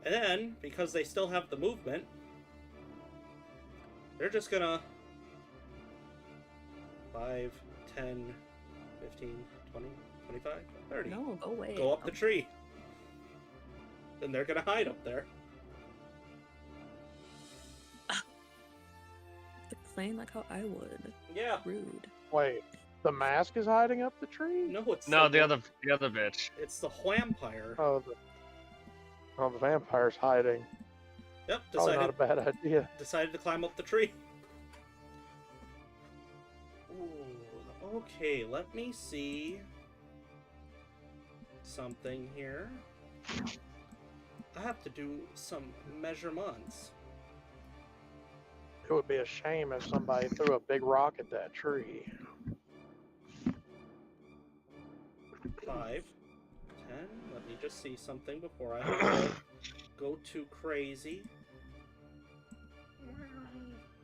And then, because they still have the movement, they're just gonna 5, 10, 15, 20, 25, 30. No, go away. Go up the tree. Then they're gonna hide up there. Playing like how I would. Yeah. Rude. Wait, the mask is hiding up the tree? No, it's No, the other bitch. It's the Whampire. Oh, the vampire's hiding. Yep, Probably not a bad idea. decided to climb up the tree. Ooh, okay, let me see something here. I have to do some measurements. It would be a shame if somebody threw a big rock at that tree. 5, 10. Let me just see something before I go too crazy.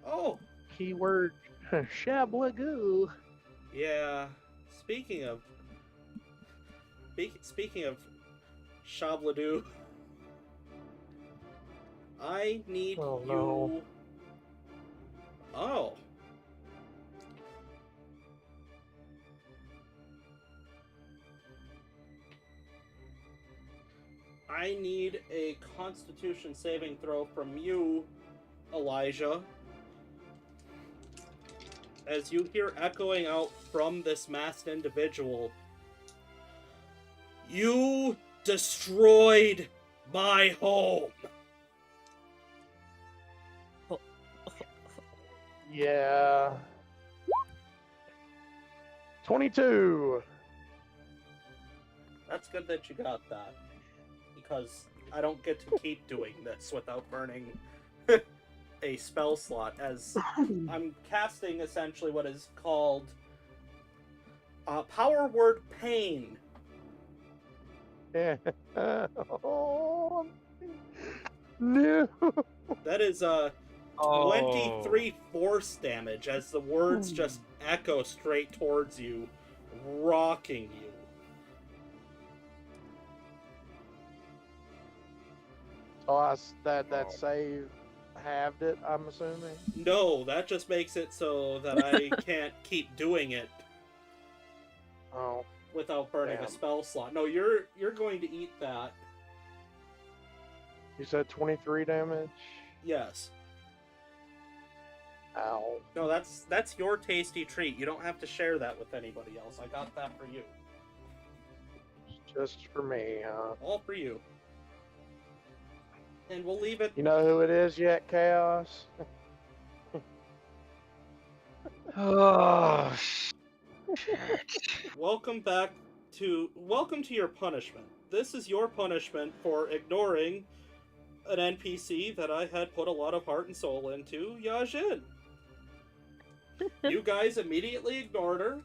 Oh, Keyword shablagoo. yeah. Speaking of Shabladoo, I need Oh, you. no. Oh. I need a Constitution saving throw from you, Elijah. As you hear echoing out from this masked individual, you destroyed my home. Yeah. 22. That's good that you got that, because I don't get to keep doing this without burning a spell slot, as I'm casting essentially what is called Power Word Pain. Yeah. Oh, no. That is 23 force damage as the words just echo straight towards you, rocking you. So that save halved it, I'm assuming. No, that just makes it so that I can't keep doing it Oh, without burning Damn. a spell slot. No, you're going to eat that. you said 23 damage. Yes. Ow. No, that's your tasty treat. You don't have to share that with anybody else. I got that for you. Just for me, huh? All for you. And we'll leave it. You know who it is yet, Chaos? Oh, Welcome to your punishment. This is your punishment for ignoring an NPC that I had put a lot of heart and soul into, Yajin. You guys immediately ignored her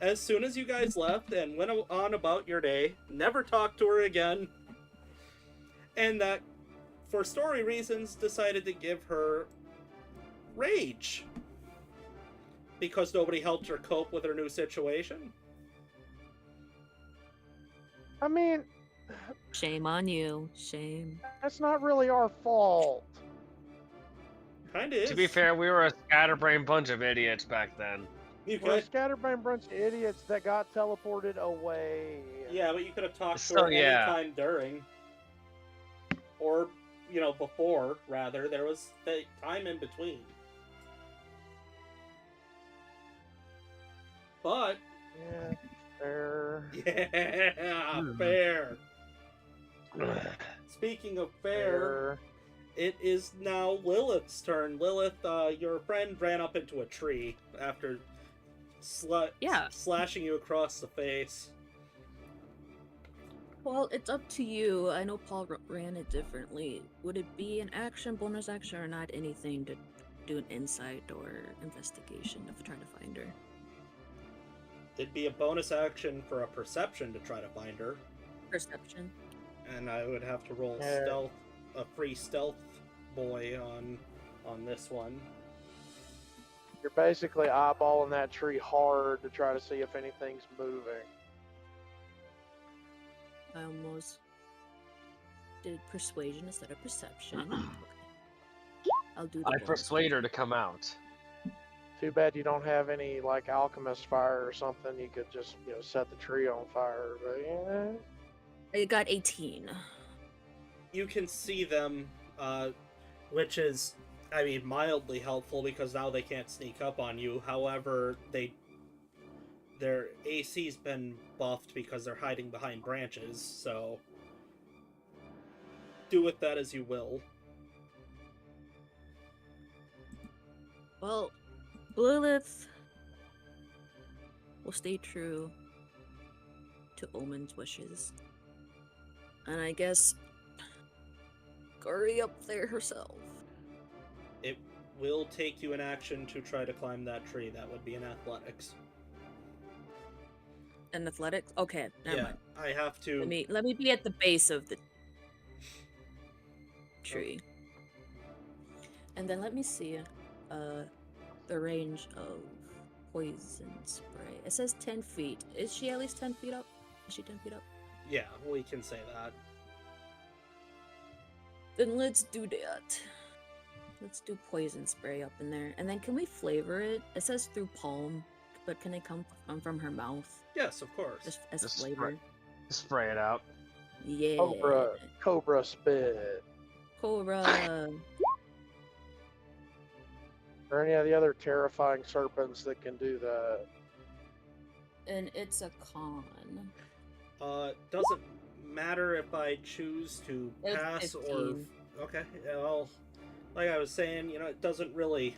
as soon as you guys left and went on about your day, never talked to her again, and that, for story reasons, decided to give her rage because nobody helped her cope with her new situation. I mean, Shame on you. Shame. that's not really our fault. Kinda is. to be fair, we were a scatterbrained bunch of idiots back then. You We're a could, scatterbrained bunch of idiots that got teleported away. yeah, but you could have talked to So, her yeah. anytime during, or before. Rather, there was the time in between. But Yeah, fair. yeah, fair. Speaking of fair, it is now Lilith's turn. Lilith, your friend ran up into a tree after Yeah. slashing you across the face. Well, it's up to you. I know Paul ran it differently. Would it be an action, bonus action, or not anything to do an insight or investigation of trying to find her? It'd be a bonus action for a perception to try to find her, Perception. and I would have to roll Yeah. stealth, a free stealth boy on this one. You're basically eyeballing that tree hard to try to see if anything's moving. I almost did persuasion instead of perception. Okay. I'll do the I bonus persuade one. her to come out. Too bad you don't have any like alchemist fire or something. You could just set the tree on fire. But yeah, I got 18. You can see them, which is, I mean, mildly helpful because now they can't sneak up on you. However, their AC's been buffed because they're hiding behind branches, so do with that as you will. Well, Lilith will stay true to Omen's wishes. And I guess Guri up there herself. It will take you an action to try to climb that tree. That would be an athletics. And athletics? Okay, never mind. I have to. Let me be at the base of the tree. And then let me see the range of poison spray. It says 10 feet. Is she at least 10 feet up? Is she 10 feet up? Yeah, we can say that. Then let's do that. Let's do poison spray up in there. And then can we flavor it? It says through palm, but can it come from her mouth? Yes, of course. Just as Just flavor? Spray it out. Yeah. Cobra spit. Cobra. Or any of the other terrifying serpents that can do that. And it's a con. Doesn't matter if I choose to It's pass or 15. okay. Well, like I was saying, it doesn't really.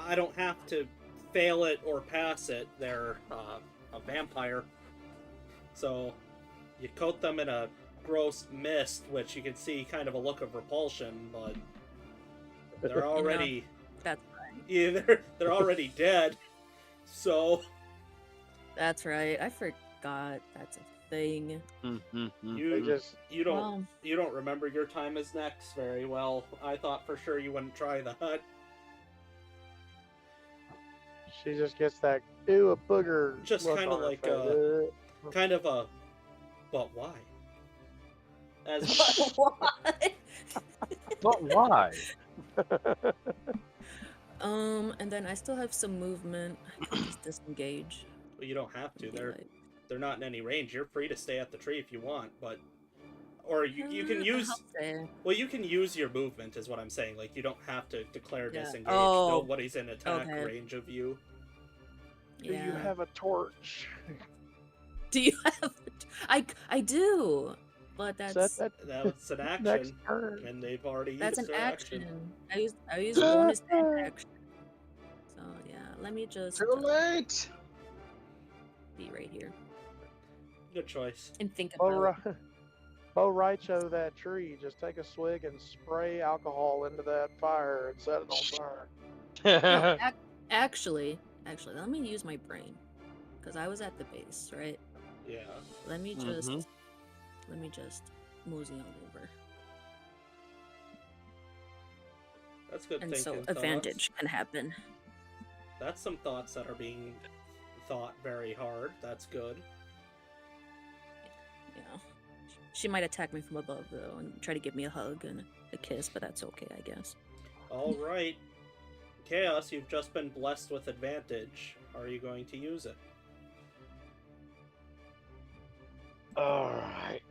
I don't have to fail it or pass it. They're a vampire, so you coat them in a gross mist, which you can see kind of a look of repulsion, but they're already. That's Yeah, they're already dead. So That's right. I forgot that's a thing. They you just you don't Well, you don't remember your time as next very well. I thought for sure you wouldn't try that. she just gets that ew a booger. Just look kinda on her like, face. Kind of a, but why? As what? But why? And then I still have some movement. I can just disengage. well, you don't have to. and be They're like, they're not in any range. You're free to stay at the tree if you want, but or you can I'll use stay. well you can use your movement is what I'm saying. Like you don't have to declare Yeah. disengage. Oh, Nobody's in attack okay. range of you. Do you Yeah. have a torch? Do you have? I do, but Set that's that That's an next action, turn. and they've already that's used an their action. I use bonus and action. So yeah, let me just Too late. be right here Good choice. and think Bo, about. Bo Raicho that tree. Just take a swig and spray alcohol into that fire and set it on fire. No, actually, let me use my brain because I was at the base, right? Yeah. Let me just Mhm. mosey on over, That's good and thinking. so thoughts. advantage can happen. That's some thoughts that are being thought very hard. That's good. Yeah, she might attack me from above though and try to give me a hug and a kiss, but that's okay, I guess. All right. Chaos, you've just been blessed with advantage. Are you going to use it? Alright.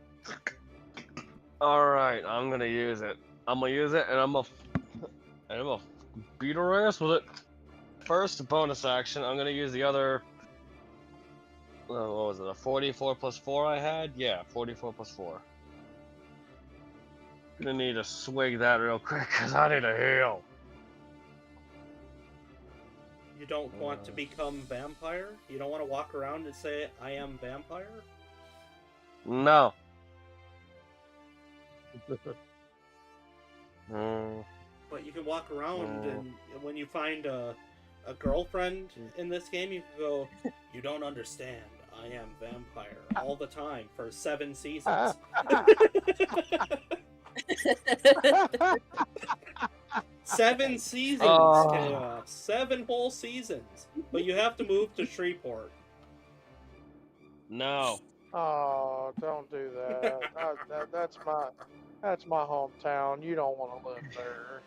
Alright, I'm gonna use it. I'm gonna use it and I'm gonna beat her ass with it. First bonus action, I'm gonna use the other what was it, a 44 plus 4 I had? Yeah, 44 plus 4. Gonna need to swig that real quick because I need a heal. You don't want to become vampire? You don't want to walk around and say, I am vampire? No. Mm, But you can walk around, Mm. and when you find a girlfriend in this game, you can go, you don't understand. I am vampire all the time for 7 seasons. 7 seasons, Oh. Chaos. 7 whole seasons. But you have to move to Shreveport. no. Oh, don't do that. That's my hometown. You don't want to live there.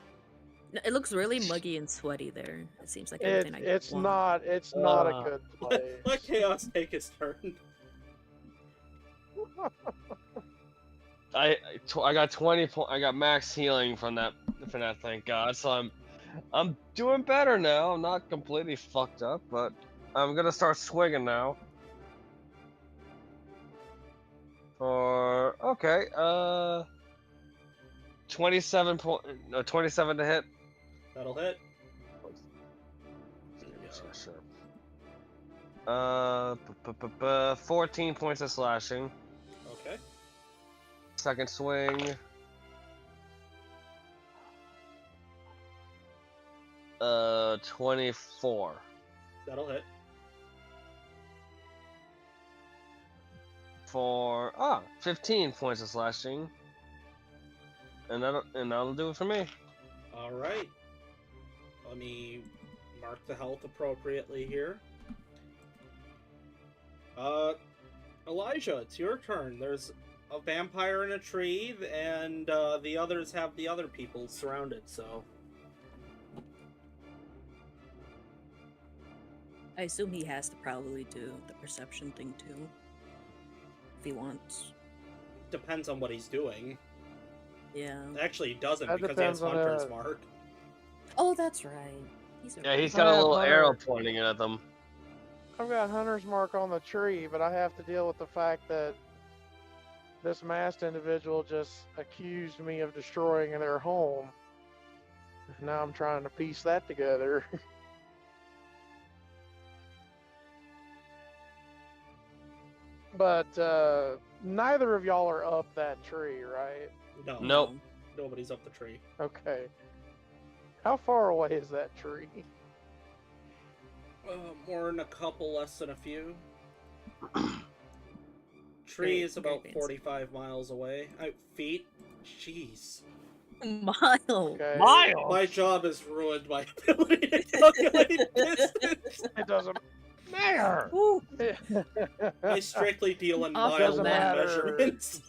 No, it looks really muggy and sweaty there. It seems like everything I It's want. not a Ugh. good Let place. Chaos take his turn. I got 20 I got max healing from that, thank God. So I'm doing better now. I'm not completely fucked up, but I'm gonna start swinging now. For okay, 27 to hit. That'll hit. Yeah, sure. 14 points of slashing. Okay. Second swing. 24. That'll hit. For 15 points of slashing. And that'll do it for me. Alright. Let me mark the health appropriately here. Elijah, it's your turn. There's a vampire in a tree, and the others have the other people surrounded, so... I assume he has to probably do the perception thing too. If he wants. Depends on what he's doing. Yeah. Actually, he doesn't, That because he has depends on Hunter's the- Mark. Oh, that's right. Yeah, he's I got a have little arrow Hunter. pointing at them. I've got Hunter's Mark on the tree, but I have to deal with the fact that this masked individual just accused me of destroying their home. Now I'm trying to piece that together. But neither of y'all are up that tree, right? No. Nope. Nobody's up the tree. Okay. How far away is that tree? More than a couple, less than a few. Tree is about Very fancy. 45 miles away. Feet? Jeez. Miles. Okay. My job has ruined my ability to calculate distance. It doesn't matter. Woo. I strictly deal in Awful mile long matter. measurements.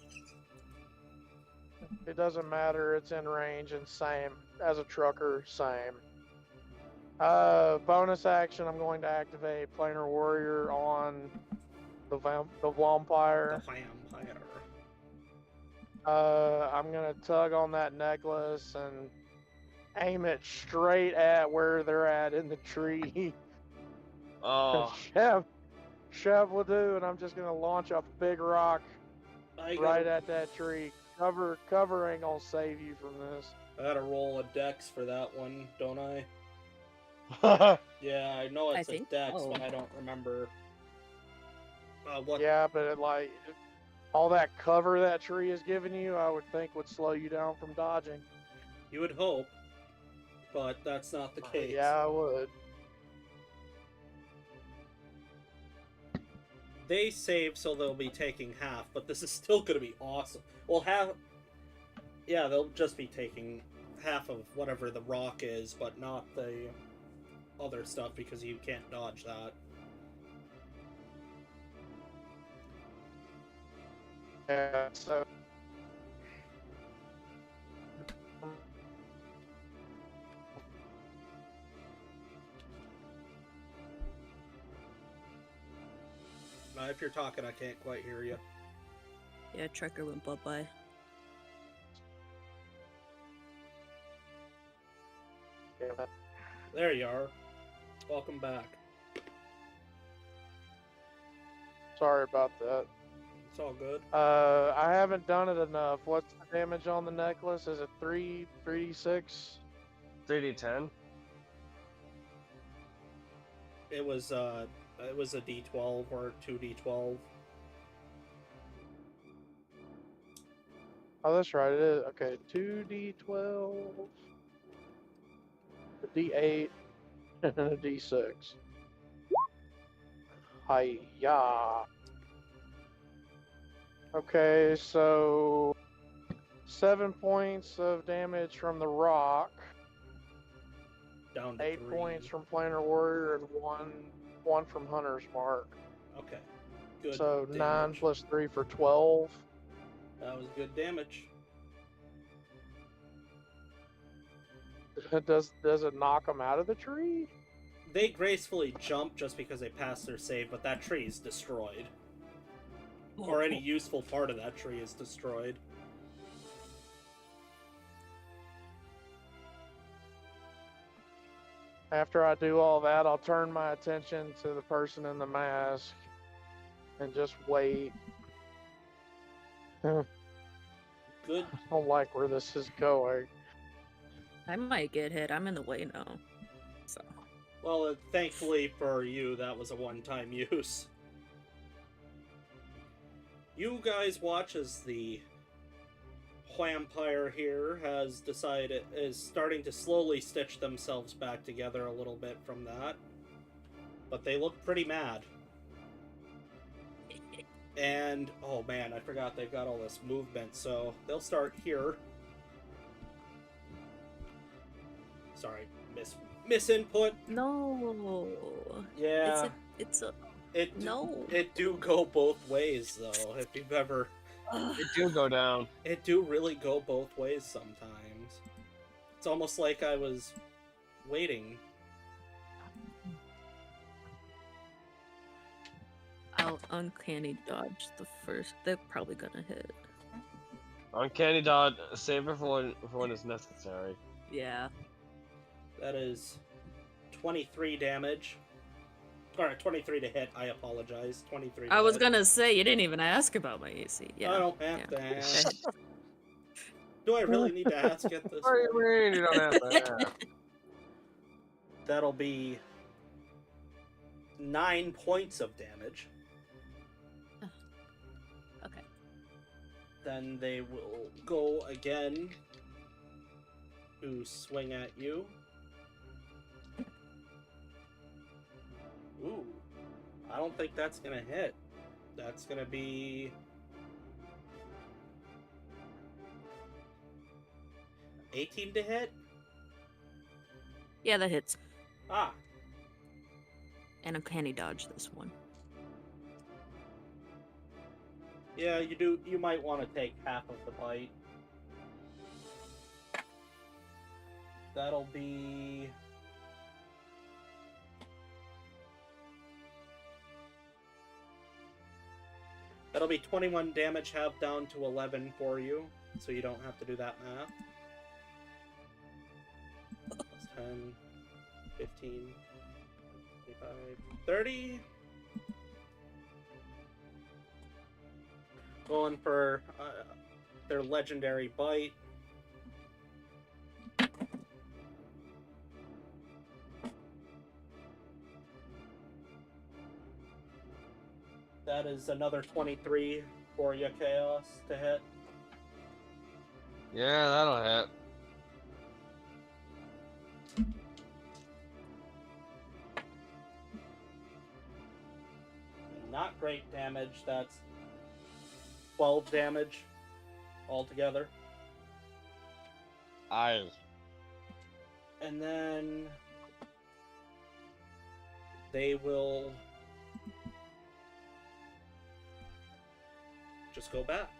It doesn't matter. It's in range and same as a trucker. Same. Bonus action. I'm going to activate Planar Warrior on the vampire. The vampire. I'm gonna tug on that necklace and aim it straight at where they're at in the tree. Oh, Chev will do, and I'm just gonna launch a big rock right at that tree. Cover ain't gonna save you from this. I gotta roll a dex for that one, don't I? Yeah, I know I it's a think dex, so. but I don't remember what. Yeah, but all that cover that tree is giving you, I would think would slow you down from dodging. You would hope, but that's not the case. Yeah, I would. They save, so they'll be taking half, but this is still gonna be awesome. Well, yeah, they'll just be taking half of whatever the rock is, but not the other stuff, because you can't dodge that. Yeah, so If you're talking, I can't quite hear you. Yeah, trucker went bye-bye. yeah, There you are. Welcome back. sorry about that. It's all good. I haven't done it enough. What's the damage on the necklace? Is it 3d6? 3d10. It was a D12 or 2D12. Oh, that's right. It is. Okay, 2D12, a D8, and a D6. Hi-ya. Okay, so 7 points of damage from the rock, Down to 8 3. points from Planar Warrior, and one from Hunter's Mark. Okay. Good. So damage. 9 plus 3 for 12. That was good damage. Does it knock them out of the tree? They gracefully jump just because they passed their save, but that tree is destroyed. Or any useful part of that tree is destroyed. After I do all that, I'll turn my attention to the person in the mask and just wait. Good. I don't like where this is going. I might get hit. I'm in the way now. So. Well, thankfully for you, that was a one-time use. You guys watch as the vampire here is starting to slowly stitch themselves back together a little bit from that. But they look pretty mad. And, oh man, I forgot they've got all this movement, so they'll start here. Sorry, misinput. No. Yeah. It's a It no. It do go both ways though. If you've ever, It do go down. it do really go both ways sometimes. It's almost like I was waiting. I'll uncanny dodge the first. They're probably gonna hit. Uncanny dodge, save it for when it's necessary. Yeah. That is 23 damage. Or 23 to hit. I apologize. 23. To I was hit. gonna say you didn't even ask about my AC. Yeah. I don't have to yeah. ask. Do I really need to ask at this What do you point? mean you don't have that? That'll be 9 points of damage. Okay. Then they will go again to swing at you. Ooh. I don't think that's gonna hit. That's gonna be 18 to hit? Yeah, that hits. Ah. And uncanny dodge this one. Yeah, you might want to take half of the bite. That'll be... That'll be 21 damage, half down to 11 for you, so you don't have to do that math. That's 10, 15, 25, 30. Going for their legendary bite. That is another 23 for you, Chaos, to hit. Yeah, that'll hit. Not great damage. That's 12 damage altogether. Aye. And then they will just go back.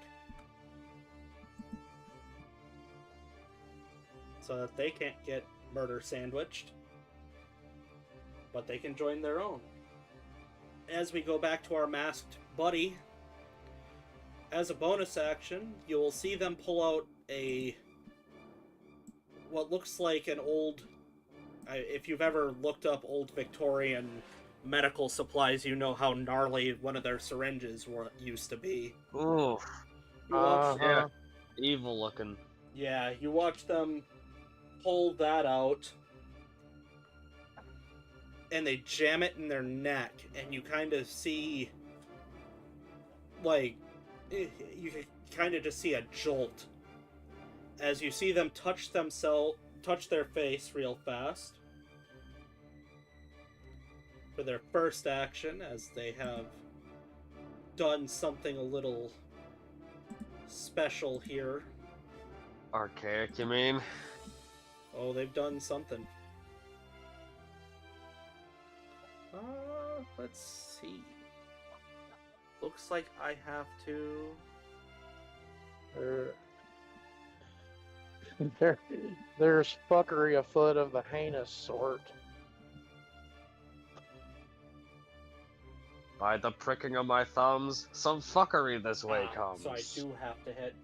So that they can't get murder sandwiched. But they can join their own. As we go back to our masked buddy, as a bonus action, you will see them pull out what looks like an old... if you've ever looked up old Victorian medical supplies, you know how gnarly one of their syringes used to be. Ooh. You watch, Yeah. Evil looking. yeah, you watch them pull that out. and they jam it in their neck, and you kind of see, like, you kind of just see a jolt as you see them touch their face real fast for their first action, as they have done something a little special here. Archaic, you mean? Oh, they've done something. Let's see. Looks like I have to... There's fuckery afoot of the heinous sort. By the pricking of my thumbs, some fuckery this way comes. So I do have to hit.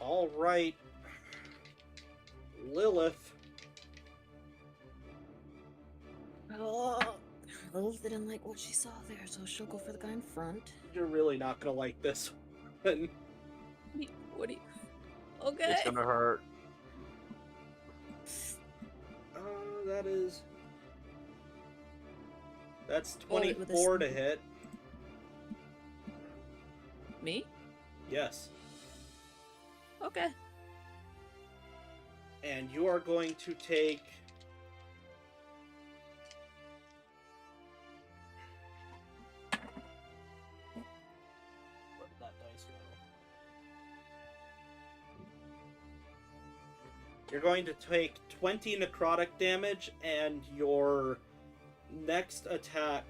All right, Lilith. Oh, Lilith didn't like what she saw there, so she'll go for the guy in front. You're really not gonna like this one. What do you... Okay. It's gonna hurt. That's Oh, wait, with 24 to this- hit. Me? Yes. Okay. And you are going to take... Where did that dice go? You're going to take 20 necrotic damage, and your next attack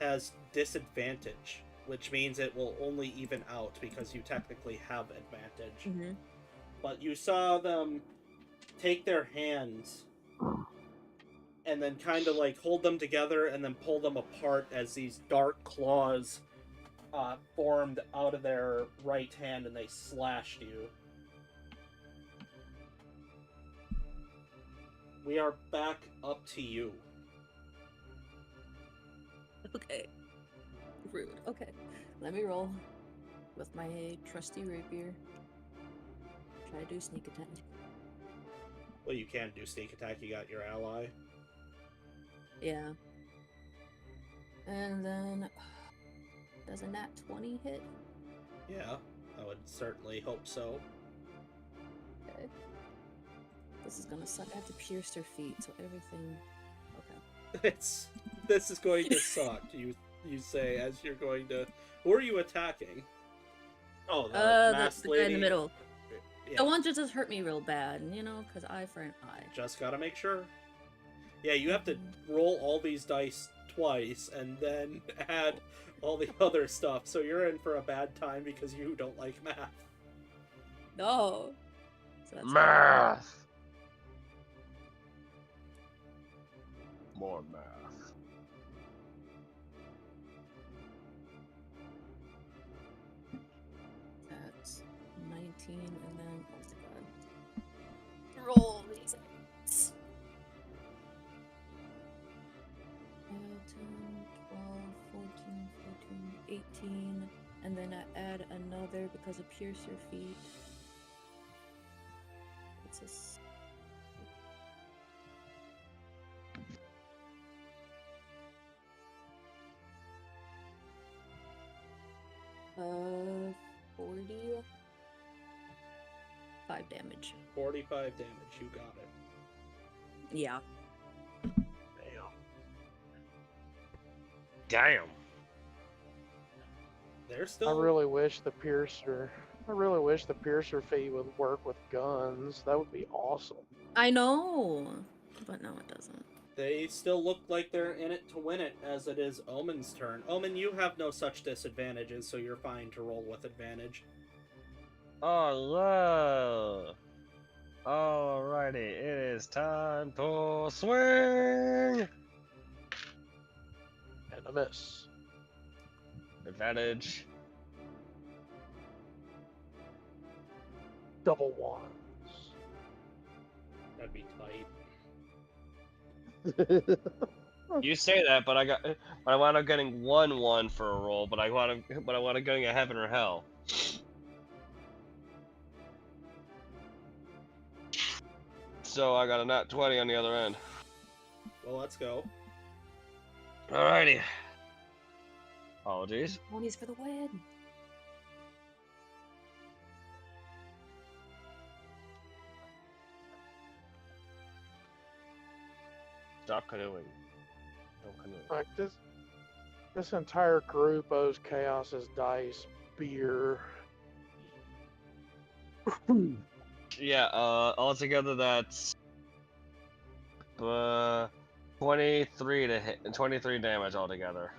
has disadvantage, which means it will only even out because you technically have advantage. Mm-hmm. But you saw them take their hands and then kind of like hold them together and then pull them apart as these dark claws formed out of their right hand, and they slashed you. We are back up to you. Okay. Rude. Okay. Let me roll with my trusty rapier. Try to do sneak attack. Well, you can do sneak attack. You got your ally. Yeah. And then... Does a nat 20 hit? Yeah, I would certainly hope so. Okay. This is gonna suck. I have to pierce their feet, so everything... Okay. This is going to suck. You say as you're going to... Who are you attacking? Oh, the masked the guy lady. in the middle. Yeah. The one that just hurt me real bad, you know, because eye for an eye. Just gotta make sure. Yeah, you have to roll all these dice twice and then add all the other stuff. So you're in for a bad time because you don't like math. No. So that's Math! More math. That's 19, and then oh my god. Roll these eights. 10, 12, 14, 15, 18, and then I add another because of pierce your feet. It's a 40. 5 damage. 45 damage. You got it. Yeah. Damn. They're I still... really wish the piercer feat would work with guns. That would be awesome. I know, but no, it doesn't. They still look like they're in it to win it, as it is Omen's turn. Omen, you have no such disadvantages, so you're fine to roll with advantage. Hello. Alrighty, it is time to swing. And a miss. Advantage. Double ones. That'd be tight. You say that, but I wound up getting 1-1 for a roll, but I wound up getting a heaven or hell. So I got a nat 20 on the other end. Well, let's go. Alrighty. Apologies. Ponies for the win. Stop canoeing. Don't canoe. Like this entire group owes Chaos's dice beer. Yeah, altogether that's 23 to hit, 23 damage altogether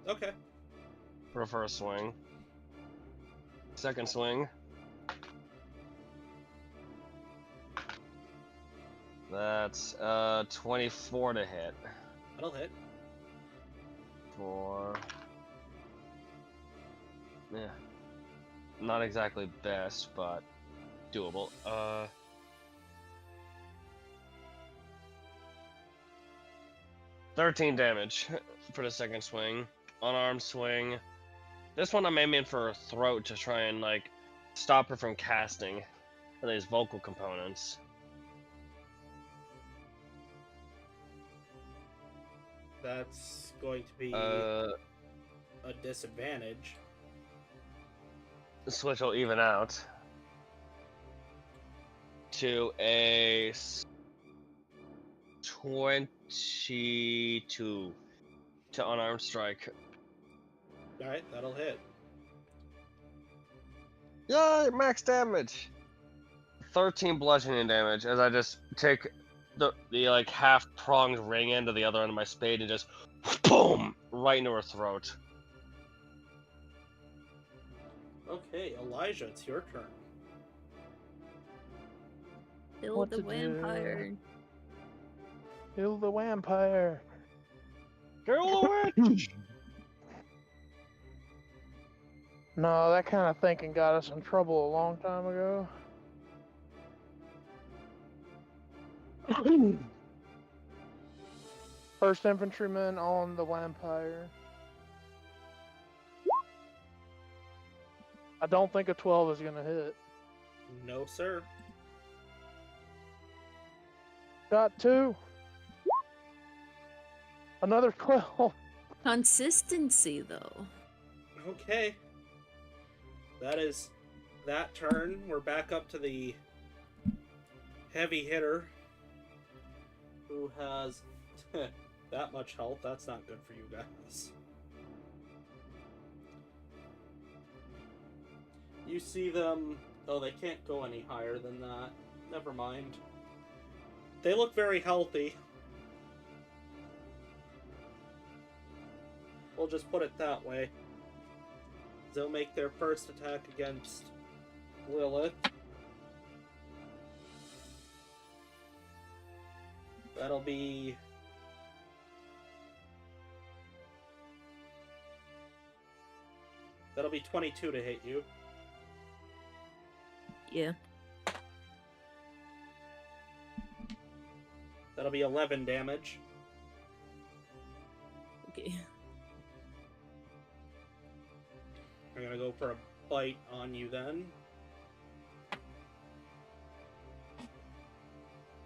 Okay. for first swing. Second swing. That's 24 to hit. That'll hit. For yeah, not exactly best, but doable. 13 damage for the second swing. Unarmed swing. This one I'm aiming for her throat to try and like stop her from casting these vocal components. That's going to be Uh, a disadvantage. the switch will even out to a 22 to unarmed strike. Alright, that'll hit. Yay, max damage! 13 bludgeoning damage as I just take the like half-pronged ring end to the other end of my spade and just boom right into her throat. Okay, Elijah, it's your turn. Kill What the to do? vampire. Kill the vampire. Kill the witch! No, that kind of thinking got us in trouble a long time ago. First infantryman on the vampire. I don't think a 12 is gonna hit. No, sir. Got 2. Another 12. Consistency, though. Okay. That is that turn. We're back up to the heavy hitter who has that much health. That's not good for you guys. You see them. Oh, they can't go any higher than that. Never mind. They look very healthy. We'll just put it that way. They'll make their first attack against Lilith. That'll be... That'll be 22 to hit you. Yeah. That'll be 11 damage. Okay. I'm gonna go for a bite on you then.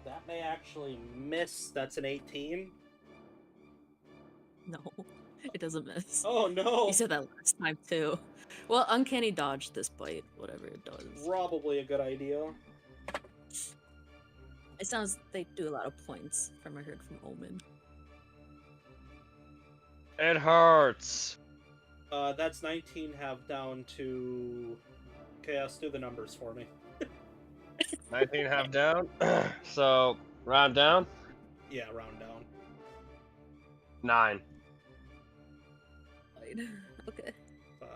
That may actually miss. That's an 18. No, it doesn't miss. Oh no! You said that last time too. Well, uncanny dodge this bite, whatever it does. Probably a good idea. It sounds they do a lot of points from what I heard from Omen. It hurts. That's 19 half down to... Chaos, do the numbers for me. 19 half down. So round down. Yeah, round down. 9. Fine. Okay. 5,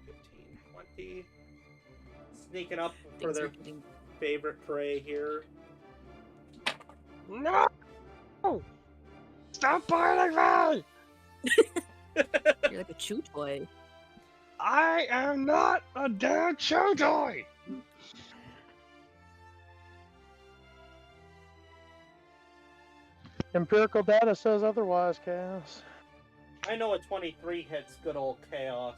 10, 15, 20. Sneaking up for Things their are getting... favorite prey here. No! Stop biting me! You're like a chew toy. I am not a damn chew toy! Empirical data says otherwise, Chaos. I know a 23 hits good old Chaos.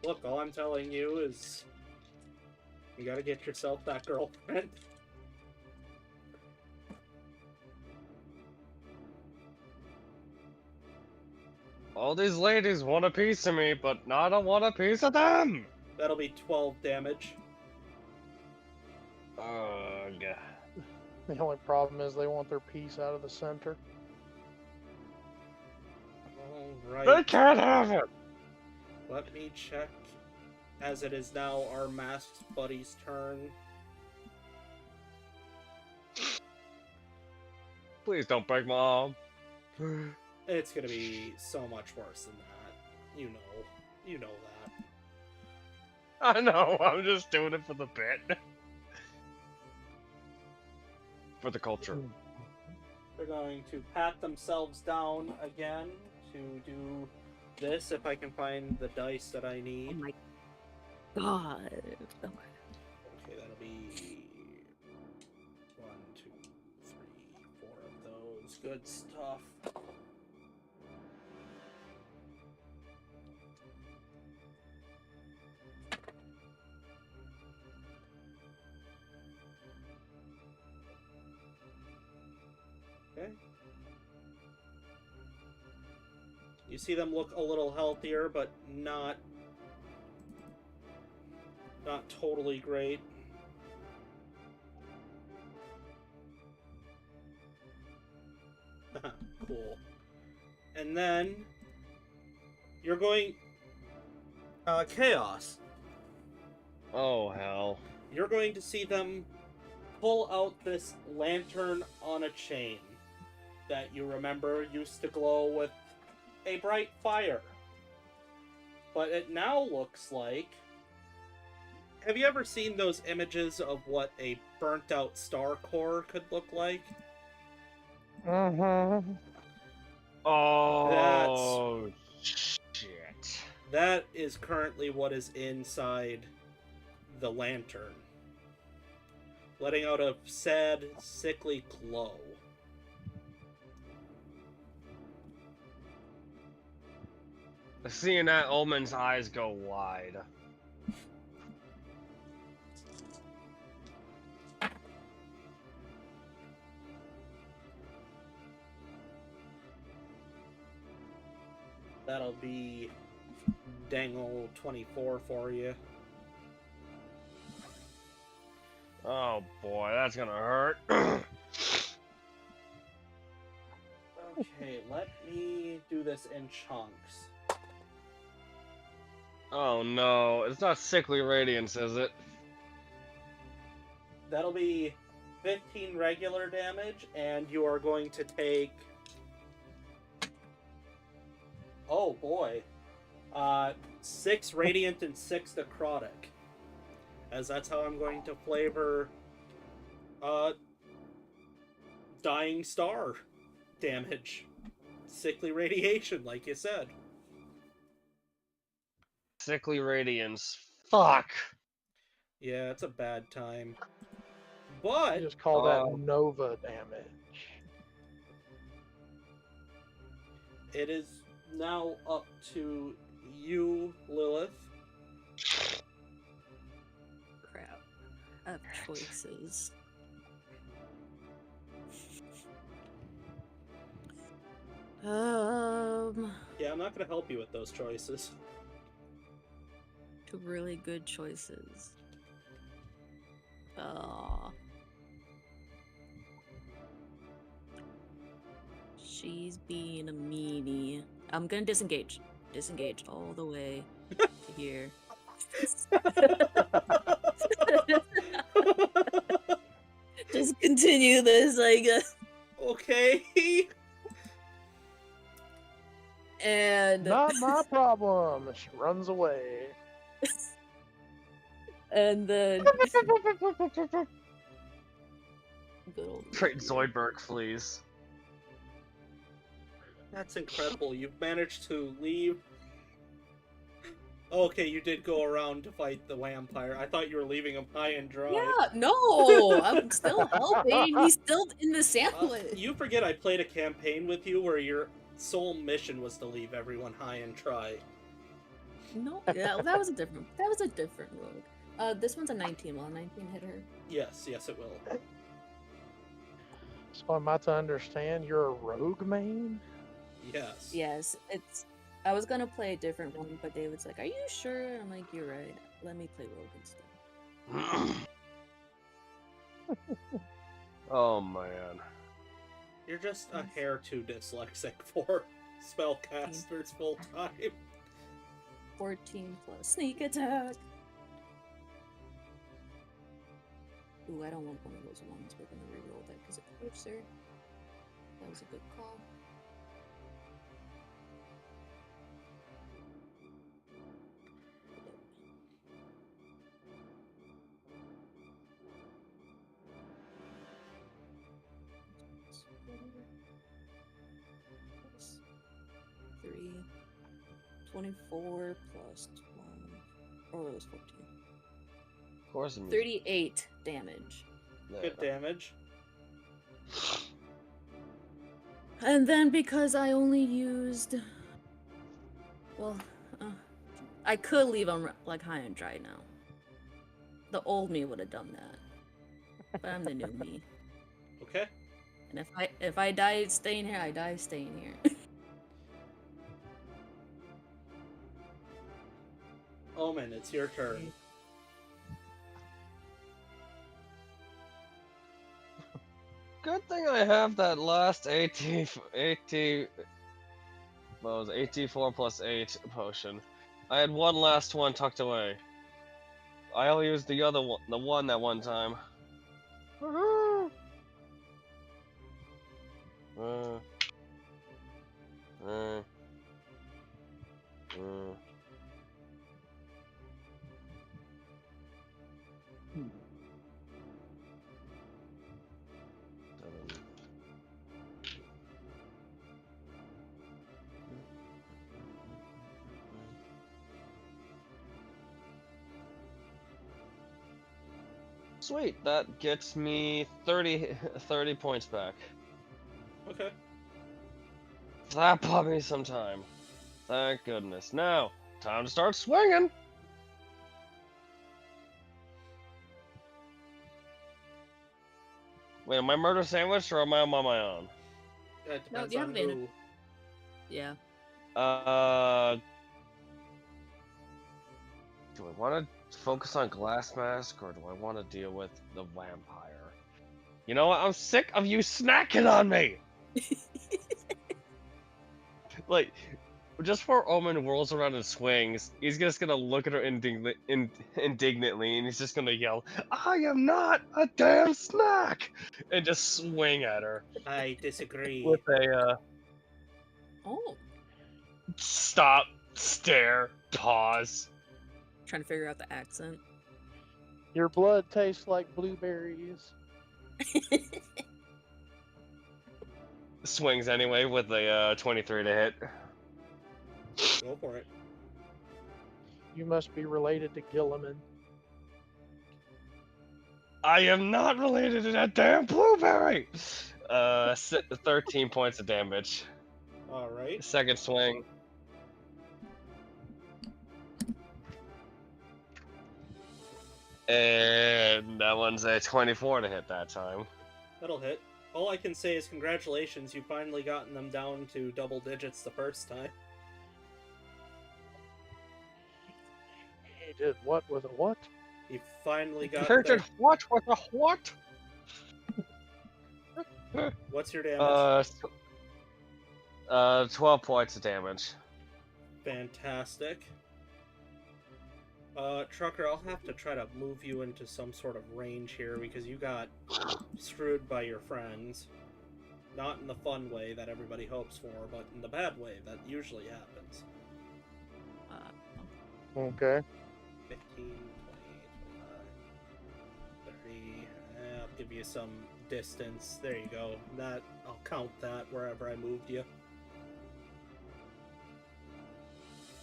Look, all I'm telling you is... You gotta get yourself that girlfriend. All these ladies want a piece of me, but I don't want a piece of them. That'll be 12 damage. Ugh. The only problem is they want their piece out of the center. Alright. They can't have it. Let me check. As it is now our masked buddy's turn. Please don't break my arm. It's gonna be so much worse than that. You know. You know that. I know. I'm just doing it for the bit. For the culture. They're going to pat themselves down again to do this if I can find the dice that I Oh need. my god. Okay, that'll be 1, 2, 3, 4 of those. Good stuff. Okay. You see them look a little healthier, but not totally great. Cool. And then you're going Chaos. Oh hell. You're going to see them pull out this lantern on a chain that you remember used to glow with a bright fire. But it now looks like... Have you ever seen those images of what a burnt out star core could look like? Mm-hmm. Oh shit. That is currently what is inside the lantern. Letting out a sad, sickly glow. Seeing that, Ullman's eyes go wide. That'll be dangle 24 for you. Oh boy, that's gonna hurt. Okay, let me do this in chunks. Oh no, it's not sickly radiance, is it? That'll be 15 regular damage, and you are going to take... Oh boy. 6 radiant and 6 necrotic. As that's how I'm going to flavor dying star damage. Sickly radiation, like you said. Sickly radiance. Fuck. Yeah, it's a bad time. I But just call that Nova damage. it is now up to you, Lilith. Crap. I have choices. Yeah, I'm not going to help you with those choices. Two really good choices. Aw. She's being a meanie. I'm gonna disengage. Disengage all the way to here. Just continue this, I guess. Okay. And Not my problem. She runs away. and then good old Great Zoidberg, please. That's incredible. You've managed to leave. Okay, you did go around to fight the vampire. I thought you were leaving him high and dry. Yeah, no, I'm still helping. He's still in the sandwich. You forget I played a campaign with you where your sole mission was to leave everyone high and dry. No, yeah, that was a different rogue. This one's a 19. Will a 19 hit her? Yes, it will. So am I to understand you're a rogue main? Yes. Yes, it's I was gonna play a different one, but David's like, "Are you sure?" I'm like, "You're right. Let me play Rogue instead." Oh man. You're just a hair too dyslexic for spellcasters full time. 14 plus sneak attack. Ooh, I don't want one of those ones. We're gonna reroll that because it's closer. That was a good call. Plus 3. 24 plus 12. Oh, it was 14. Of course, 38 damage. Good damage. And then because I only used, well, I could leave them like high and dry now. The old me would have done that, but I'm the new me. Okay. And if I die staying here, I die staying here. Omen, it's your turn. Good thing I have that last AT, what was it, AT4 plus 8 potion. I had one last one tucked away. I only used the other one, the one that one time. Sweet, that gets me 30 points back. Okay. That bought me some time. Thank goodness. Now, time to start swinging! Wait, am I murder sandwiched or am I on my own? It No, depends you have on advantage. who. Yeah. Do I want to focus on Glass Mask or do I want to deal with the vampire? You know what? I'm sick of you snacking on me! Like, just before Omen whirls around and swings, he's just gonna look at her indignantly and he's just gonna yell, "I am not a damn snack!" And just swing at her. I disagree. With a, Oh, stop, stare, pause. trying to figure out the accent. Your blood tastes like blueberries. Swings anyway with a 23 to hit. Go for it. You must be related to Gilliman. I am not related to that damn blueberry! 13 points of damage. Alright. Second swing. And that one's a 24 to hit that time. That'll hit. All I can say is congratulations, you've finally gotten them down to double digits the first time. He did what with a what? You finally got Did what with a what? What's your damage? 12 points of damage. Fantastic. Trucker, I'll have to try to move you into some sort of range here because you got screwed by your friends. Not in the fun way that everybody hopes for, but in the bad way that usually happens. Okay. 15, 20, 25, 30. I'll give you some distance. There you go. That I'll count that wherever I moved you.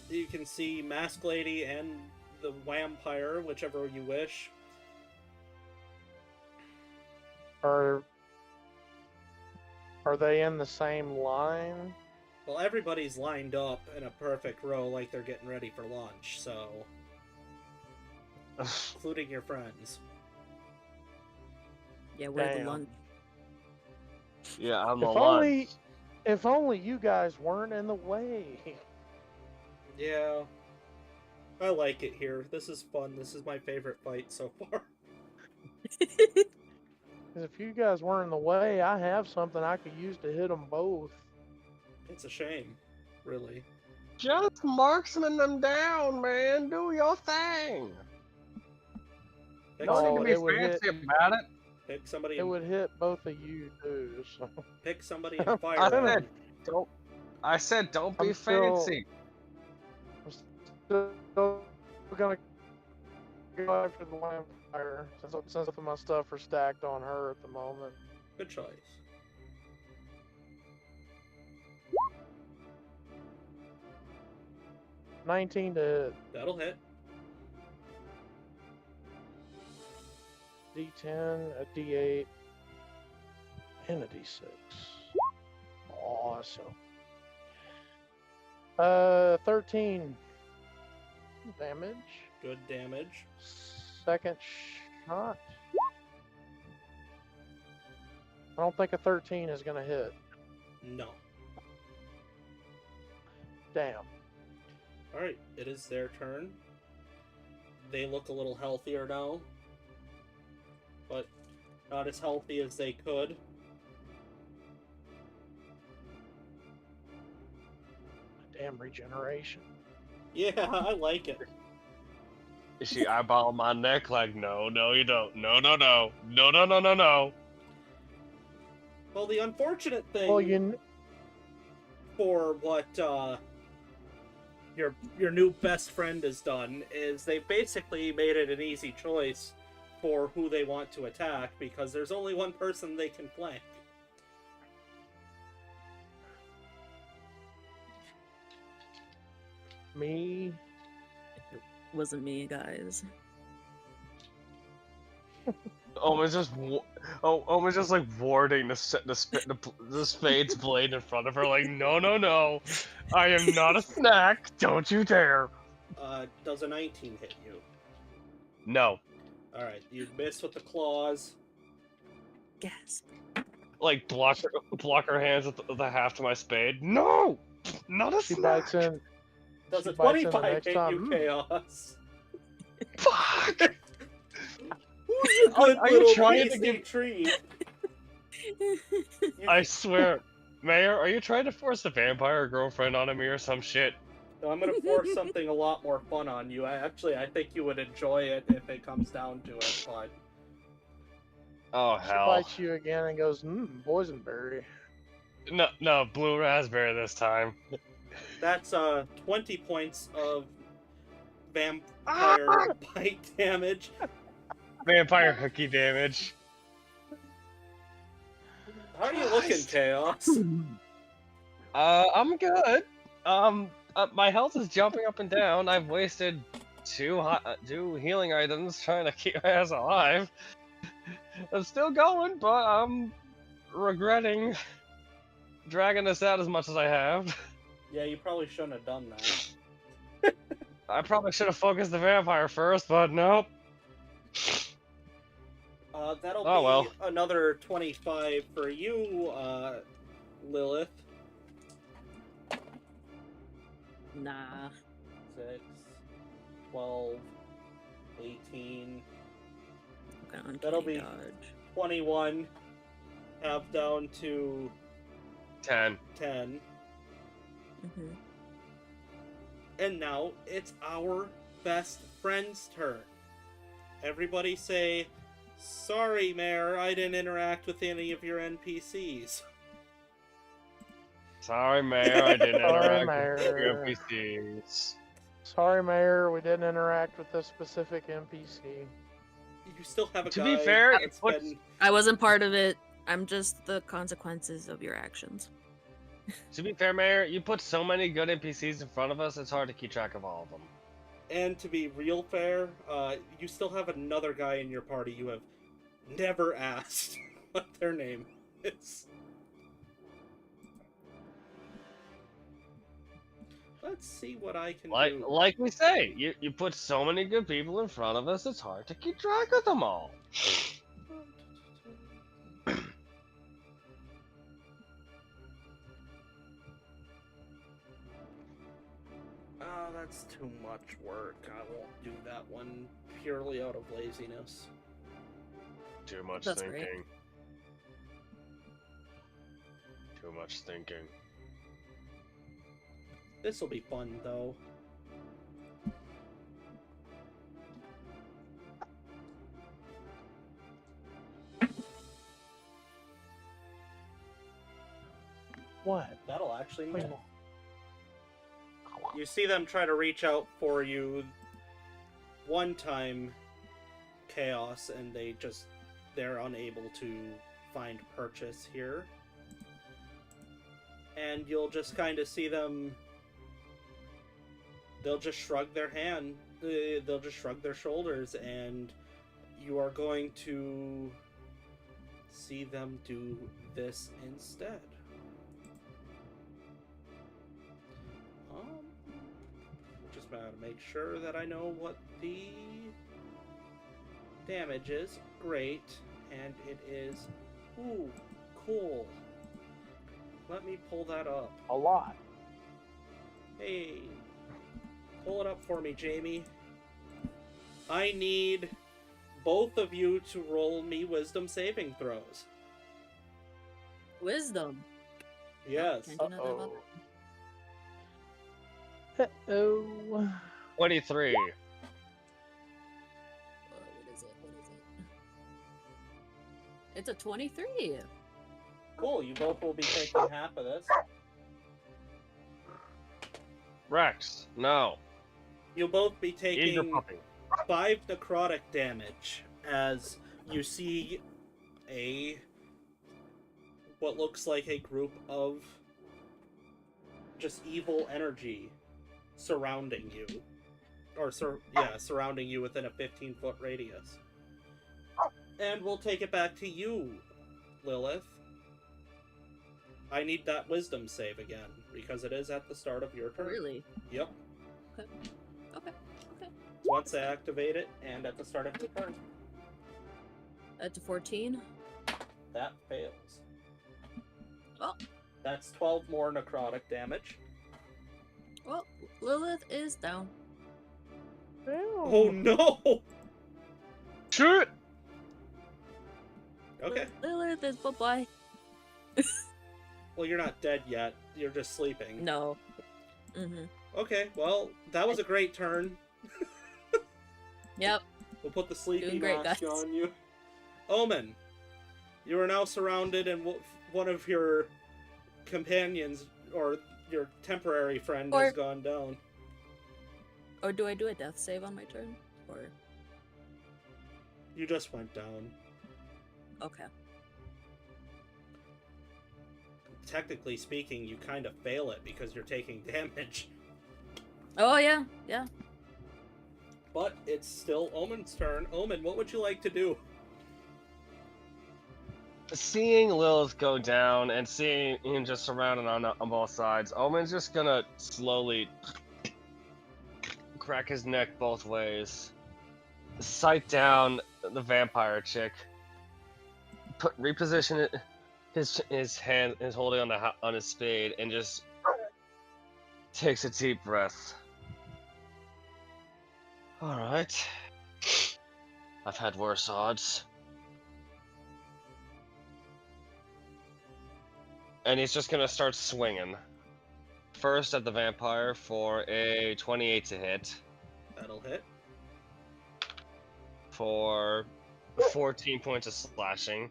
You can see Mask Lady and the Vampire, whichever you wish. Are they in the same line? Well, everybody's lined up in a perfect row like they're getting ready for lunch, so... including your friends. Yeah, we're the Damn. lunch. Yeah, I'm the If lunch. only you guys weren't in the way. Yeah. I like it here. This is fun. This is my favorite fight so far. 'Cause if you guys weren't in the way, I have something I could use to hit them both. It's a shame, really. Just marksman them down, man. Do your thing. Pick Don't need to somebody. be it would hit. fancy about it. Pick somebody. It would hit both of you too. So Pick somebody and fire I at 'em. said, don't. I said, don't be I'm still- fancy. I'm still gonna go after the vampire since both of my stuff are stacked on her at the moment. Good choice. $19 to hit. That'll hit. D10, a D8, and a D6. Awesome. 13 damage. Good damage. Second shot. I don't think a 13 is gonna hit. No. Damn. Alright, it is their turn. They look a little healthier now. But not as healthy as they could. Damn regeneration. Yeah, I like it. Is she eyeballing my neck like, no, no, you don't. No, no, no. No, no, no, no, no. Well, the unfortunate thing Well, you for what your new best friend has done is they've basically made it an easy choice for who they want to attack because there's only one person they can flank. me. Wasn't me, guys. Omen's just like warding the spade's blade in front of her, like, no, no, no, I am not a snack. Don't you dare. Does a 19 hit you? No. Alright, you miss with the claws. Gasp. Like block her hands with the haft of my spade. No, not a She snack. bites in. Does She a bites in the 25 next hit time. you, Chaos? Fuck. Who's a good Are you little trying to tasty give- treat? I swear, Mayor, are you trying to force a vampire girlfriend onto me or some shit? No, I'm gonna force something a lot more fun on you. I think you would enjoy it if it comes down to it, but... Oh She hell. bites you again and goes, boysenberry. No, blue raspberry this time. That's 20 points of vampire bite damage. Vampire hooky damage. How are you looking, Christ. Chaos? I'm good. My health is jumping up and down. I've wasted two healing items trying to keep my ass alive. I'm still going, but I'm regretting dragging this out as much as I have. Yeah, you probably shouldn't have done that. I probably should have focused the vampire first, but nope. That'll Oh, be well. another 25 for you, Lilith. Nah. 6, 12, 18, Okay, uncanny That'll be- dodge. 21, half down to 10. 10. Mm-hmm. And now it's our best friend's turn. Everybody say, sorry, Mayor, I didn't interact with any of your NPCs. Sorry, Mayor, I didn't Sorry, interact with your Mayor. NPCs. Sorry, Mayor, we didn't interact with this specific NPC. You still have a To guy be fair, it that's puts- been... I wasn't part of it. I'm just the consequences of your actions. To be fair, Mayor, you put so many good NPCs in front of us, it's hard to keep track of all of them. And to be real fair, you still have another guy in your party you have never asked what their name is. Let's see what I can do. Like we say, you put so many good people in front of us, it's hard to keep track of them all. That's too much work. I won't do that one purely out of laziness. Too much That's thinking. great. Too much thinking. This will be fun, though. What? That'll actually Wait. miss. You see them try to reach out for you one time, Chaos, and they're unable to find purchase here. And you'll just kind of see them, they'll just shrug their they'll just shrug their shoulders, and you are going to see them do this instead. Just gotta make sure that I know what the damage is. Great. And it is... Ooh, cool. Let me pull that up. A lot. Hey. Pull it up for me, Jamie. I need both of you to roll me wisdom saving throws. Wisdom. Yes. Can't do nothing about Uh-oh. Uh-oh. 23. What is it? What is it? It's a 23. Cool, you both will be taking half of this. Rex, no. You'll both be Eat your taking puppy. 5 necrotic damage as you see what looks like a group of just evil energy surrounding you. Or, surrounding you within a 15-foot radius. And we'll take it back to you, Lilith. I need that wisdom save again, because it is at the start of your turn. Really? Yep. Okay. Okay. Okay. Once I activate it, and at the start of your turn. That's a 14. That fails. Well. That's 12 more necrotic damage. Well, Lilith is down. Oh no! Shoot! Okay. Lilith is bye-bye. Well, you're not dead yet. You're just sleeping. No. Mm-hmm. Okay, well, that was a great turn. Yep. We'll put the sleepy Doing great, mask guys. on you. Omen, you are now surrounded, and one of your companions, or your temporary friend, has gone down. Or do I do a death save on my turn? Or You just went down. okay. Technically speaking, you kind of fail it because you're taking damage. Oh yeah, yeah. But it's still Omen's turn. Omen, what would you like to do? Seeing Lilith go down and seeing him just surrounded on both sides, Omen's just gonna slowly crack his neck both ways, sight down the vampire chick, reposition it, his hand is holding on his spade, and just takes a deep breath. All right, I've had worse odds. And he's just gonna start swinging. First at the vampire for a 28 to hit. That'll hit. For 14 points of slashing.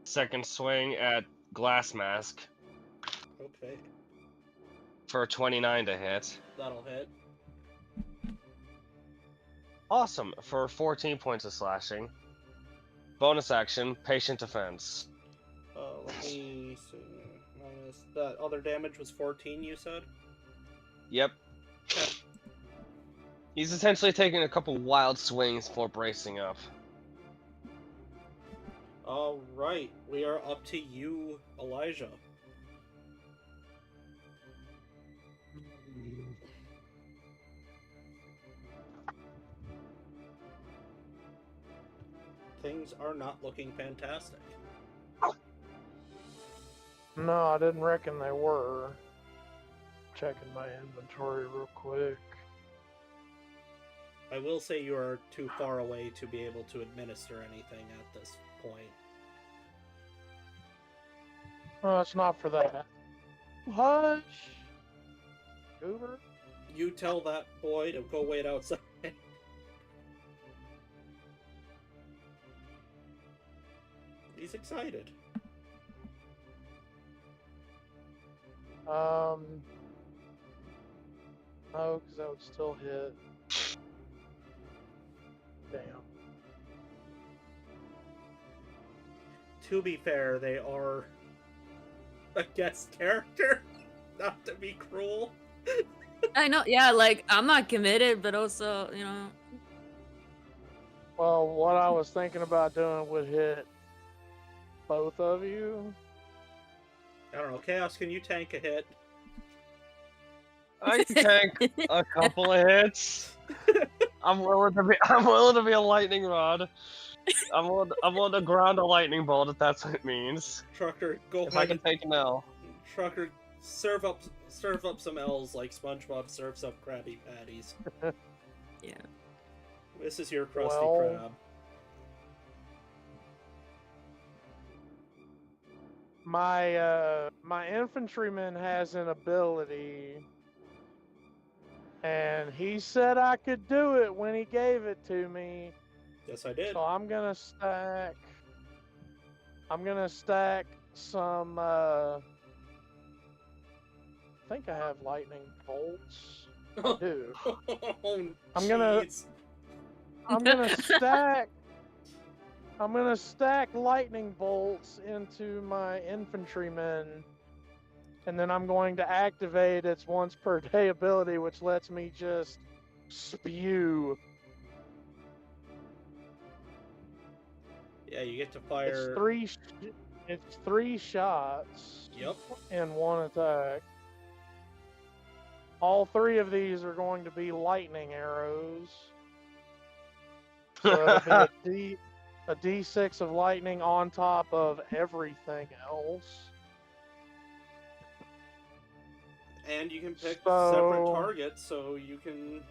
Second swing at Glass Mask Okay. for 29 to hit. That'll hit. Awesome, for 14 points of slashing. Bonus action, Patient Defense. Let me see. Minus that other damage was 14, you said? Yep. Okay. He's essentially taking a couple wild swings before bracing up. Alright, we are up to you, Elijah. Things are not looking fantastic. No, I didn't reckon they were. Checking my inventory real quick. I will say you are too far away to be able to administer anything at this point. Oh, it's not for that. Hush! Goober? You tell that boy to go wait outside. He's excited. No, because that would still hit. Damn. To be fair, they are a guest character. Not to be cruel. I know, yeah, like, I'm not committed, but also, you know. Well, what I was thinking about doing would hit both of you. I don't know. Chaos, can you tank a hit? I can tank a couple of hits. I'm willing to be a lightning rod. I'm willing to ground a lightning bolt if that's what it means. Trucker, go If I ahead can take an L. Trucker, serve up some L's like SpongeBob serves up Krabby Patties. Yeah. This is your Krusty Well, Krab. My infantryman has an ability, and he said I could do it when he gave it to me. Yes, I did. So I'm gonna stack some. I think I have lightning bolts. I do. Oh, I'm gonna jeez. I'm gonna stack lightning bolts into my infantryman, and then I'm going to activate its once per day ability, which lets me just spew. Yeah, you get to fire. It's three shots Yep. in one attack. All three of these are going to be lightning arrows. So it'll be a D6 of lightning on top of everything else. And you can pick So- separate targets, so you can.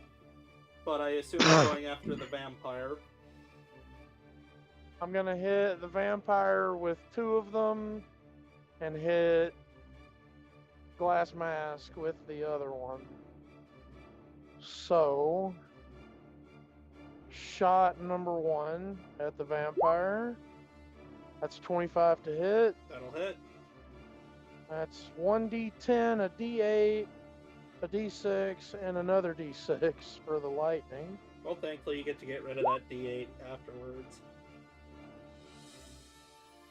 But I assume you're going after the vampire. I'm gonna hit the vampire with two of them, and hit Glass Mask with the other one. So, shot number 1 at the vampire. That's 25 to hit. That'll hit. That's 1d10, a d8, a d6, and another d6 for the lightning. Well, thankfully you get to get rid of that D8 afterwards.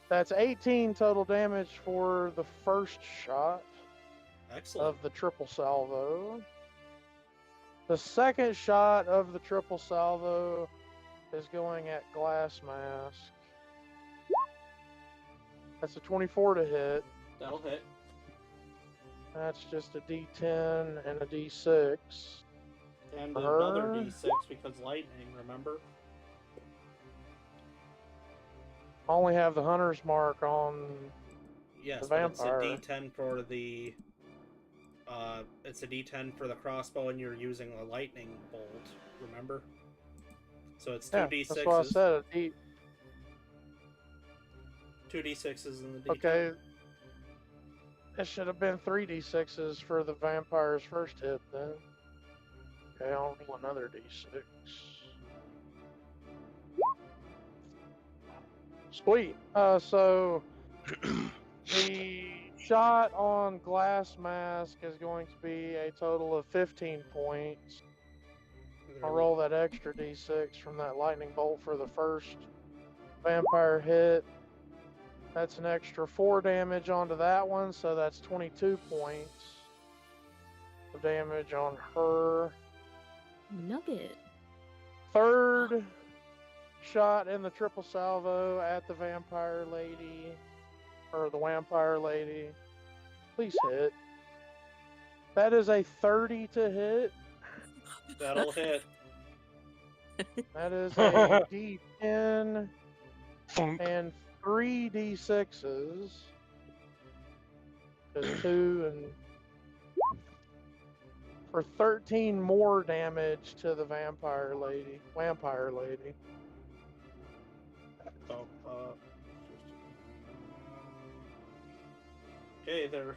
That's 18 total damage for the first shot Excellent. of the triple salvo. The second shot of the triple salvo is going at Glass Mask. That's a 24 to hit. That'll hit. That's just a d10 and a d6. And another Her. D6 because lightning, remember? I only have the hunter's mark on. Yes, The but it's a vampire. D10 for the. It's a D10 for the crossbow, and you're using a lightning bolt. Remember? So it's two Yeah, D6s. that's what I said. Two D6s in the D10. Okay. It should have been 3d6s for the vampire's first hit then. Okay, I'll roll another d6. Sweet. So the shot on Glass Mask is going to be a total of 15 points. I'll roll that extra d6 from that lightning bolt for the first vampire hit. That's an extra 4 damage onto that one, so that's 22 points of damage on her. Nugget. Third shot in the triple salvo at the vampire lady, or the vampire lady. Please hit. That is a 30 to hit. That'll hit. That is a d10 and 3 d6s. There's 2 and for 13 more damage to the vampire lady. So, okay, they're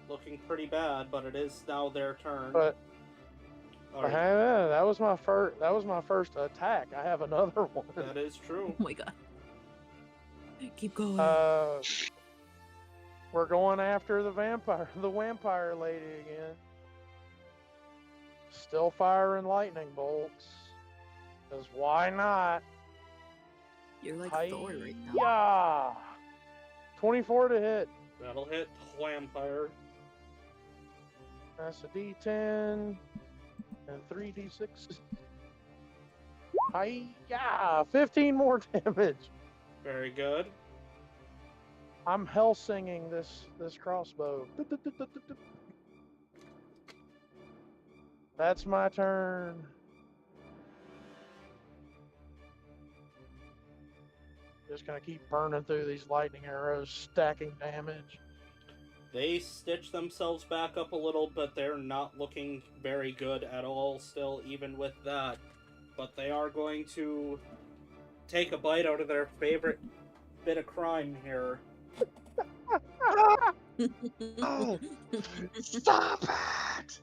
looking pretty bad, but it is now their turn. But All right, that was my first attack. I have another one. that is true. Oh my god. Keep going. We're going after the vampire lady again. Still firing lightning bolts. Because why not? You're like Thor right now. Yeah. 24 to hit. That'll hit Vampire. That's a D10 and 3d6. Hi-ya! 15 more damage. Very good. I'm hell singing this crossbow. That's my turn. Just gonna keep burning through these lightning arrows, stacking damage. They stitch themselves back up a little, but they're not looking very good at all still, even with that. But they are going to take a bite out of their favorite bit of crime here. Oh, stop it!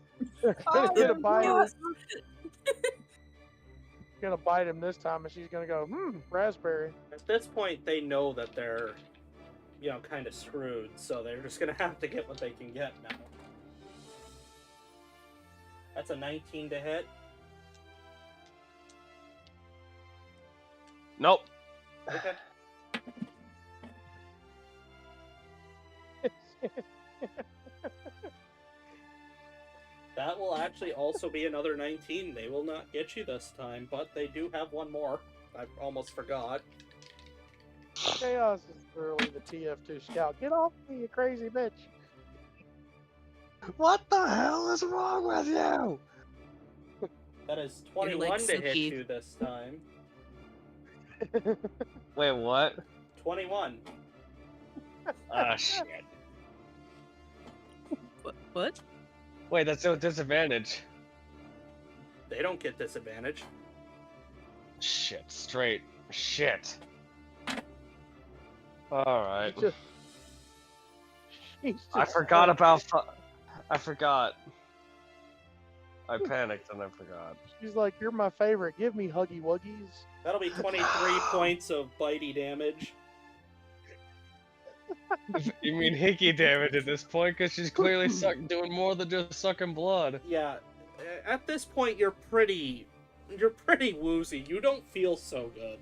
Gonna bite him this time, and she's gonna go, raspberry. At this point, they know that they're, kind of screwed, so they're just gonna have to get what they can get now. That's a 19 to hit. Nope. Okay. That will actually also be another 19. They will not get you this time, but they do have one more. I almost forgot. Chaos is literally the TF2 scout. Get off me, you crazy bitch. What the hell is wrong with you? That is You're 21 like to hit Suki. you this time. Wait, what? 21. Ah, shit. What? Wait, that's no disadvantage. They don't get disadvantage. Shit, straight. Shit. Alright. I forgot about... I forgot. I panicked and I forgot. She's like, you're my favorite. Give me huggy wuggies. That'll be 23 points of bitey damage. You mean hickey damage at this point? Because she's clearly doing more than just sucking blood. Yeah, at this point you're pretty woozy. You don't feel so good.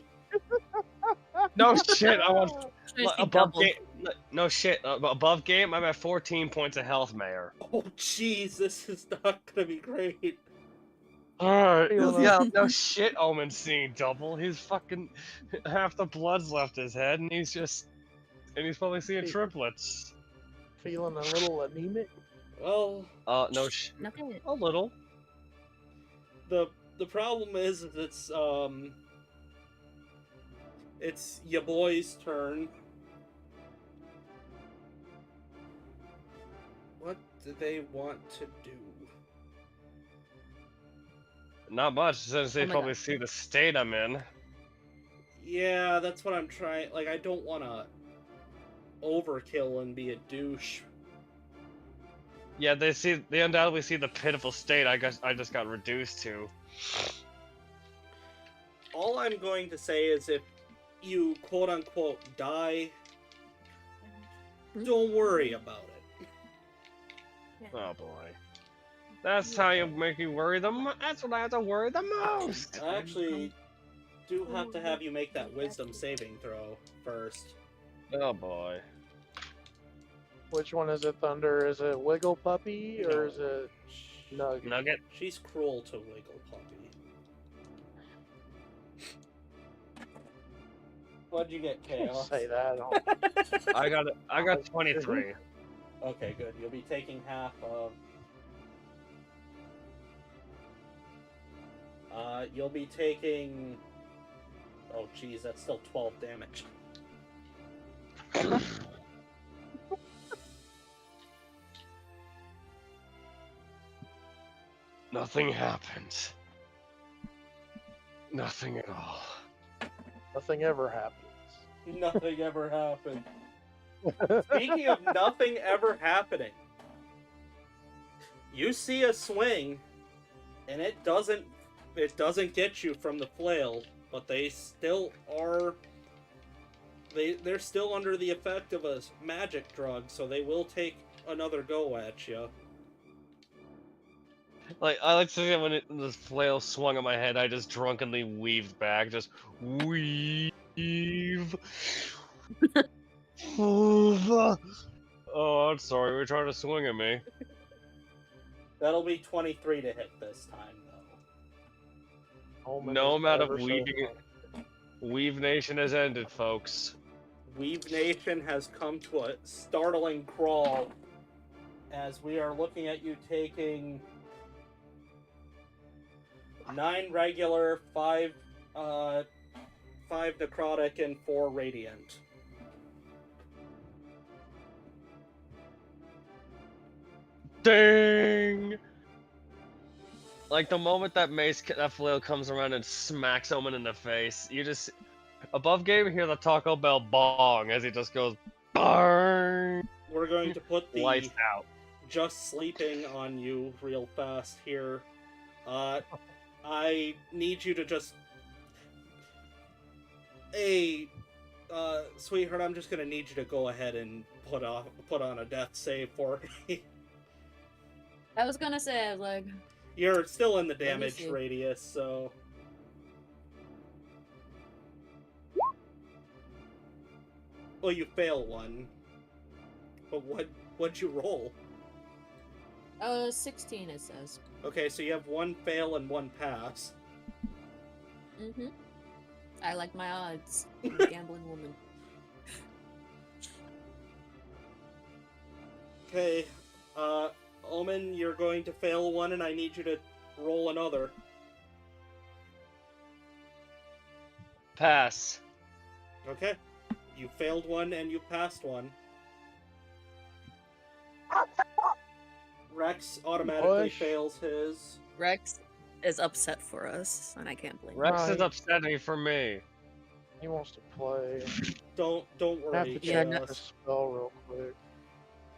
No shit, I want Should I see above double? game. No shit, above game. I'm at 14 points of health, Mayor. Oh jeez, this is not gonna be great. Alright, Feeling yeah, no shit. Omen's seeing double. He's fucking half the blood's left his head, and he's probably seeing triplets. Feeling a little anemic. Well, No shit. Okay. A little. the problem is it's your boy's turn. What do they want to do? Not much, since they Oh my probably God. see the state I'm in. Yeah, that's what I'm trying. Like, I don't want to overkill and be a douche. Yeah, they undoubtedly see the pitiful state I just got reduced to. All I'm going to say is if you quote-unquote die, don't worry about it. Oh boy. That's how you make me worry that's when I have to worry the most! I actually do have to have you make that wisdom saving throw first. Oh boy. Which one is it, Thunder? Is it Wiggle Puppy or is it Nugget? Nugget? She's cruel to Wiggle Puppy. What'd you get, Can't Chaos? say that. I got 23. Okay, good. You'll be taking half of... you'll be taking... Oh, geez, that's still 12 damage. Nothing happened. Nothing at all. Nothing ever happens. Nothing ever happened. Speaking of nothing ever happening, you see a swing, and it doesn't get you from the flail, but they still are. They're still under the effect of a magic drug, so they will take another go at you. Like, I like to see when the flail swung at my head, I just drunkenly weaved back, just weave. Oh, I'm sorry, we're trying to swing at me. That'll be 23 to hit this time, though. Omen No is amount of ever so weaving. fun. Weave Nation has ended, folks. Weave Nation has come to a startling crawl as we are looking at you taking 9 regular, 5 necrotic, and 4 radiant. Ding! Like the moment that that flail comes around and smacks Omen in the face, you just above game hear the Taco Bell bong as he just goes bang. We're going to put the Lights out. just sleeping on you real fast here. I need you to just... Hey, sweetheart, I'm just gonna need you to go ahead and put on a death save for me. I was gonna say, like, You're still in the me damage see. radius, so... Well, you fail one. But what'd you roll? 16 it says. Okay, so you have 1 fail and 1 pass. Mm-hmm. I like my odds. I'm a gambling woman. Okay, Omen, you're going to fail one, and I need you to roll another. Pass. Okay. You failed one, and you passed one. Rex automatically Push. fails his. Rex is upset for us, and I can't blame him. Rex is Right. upsetting for me. He wants to play. Don't I have worry, to Yeah, check no- the spell real quick.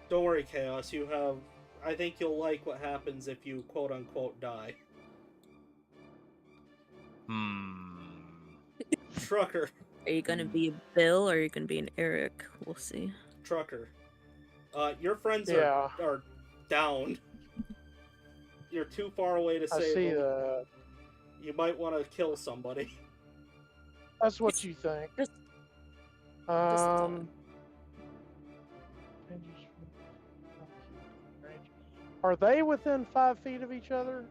Don't worry, Chaos. You have... I think you'll like what happens if you quote-unquote die. Trucker. Are you gonna be Bill or are you gonna be an Eric? We'll see. Trucker. Your friends Yeah, are down. You're too far away to I save see them. that. You might want to kill somebody. That's what you think. Just- Um. Are they within 5 feet of each other?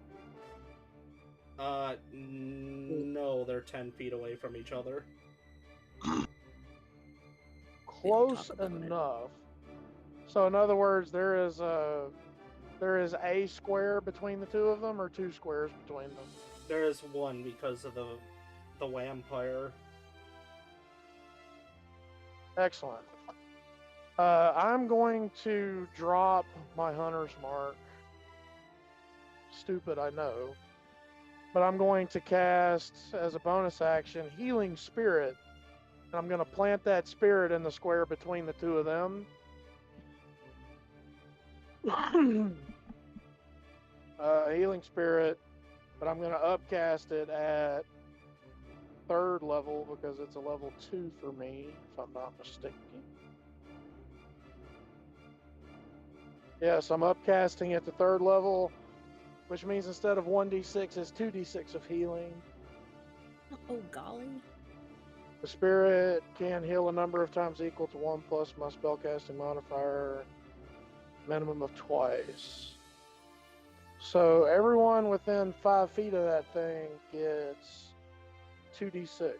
No, they're 10 feet away from each other. Close talk about it. enough. So in other words, there is a square between the two of them, or 2 squares between them. There is one because of the vampire. Excellent. I'm going to drop my hunter's mark. Stupid, I know. But I'm going to cast, as a bonus action, Healing Spirit. And I'm going to plant that spirit in the square between the two of them. Healing Spirit. But I'm going to upcast it at 3rd level because it's a level 2 for me, if I'm not mistaken. Yes, I'm upcasting at the 3rd level, which means instead of 1d6, it's 2d6 of healing. Oh golly. The spirit can heal a number of times equal to 1 plus my spellcasting modifier, minimum of twice. So everyone within 5 feet of that thing gets 2d6.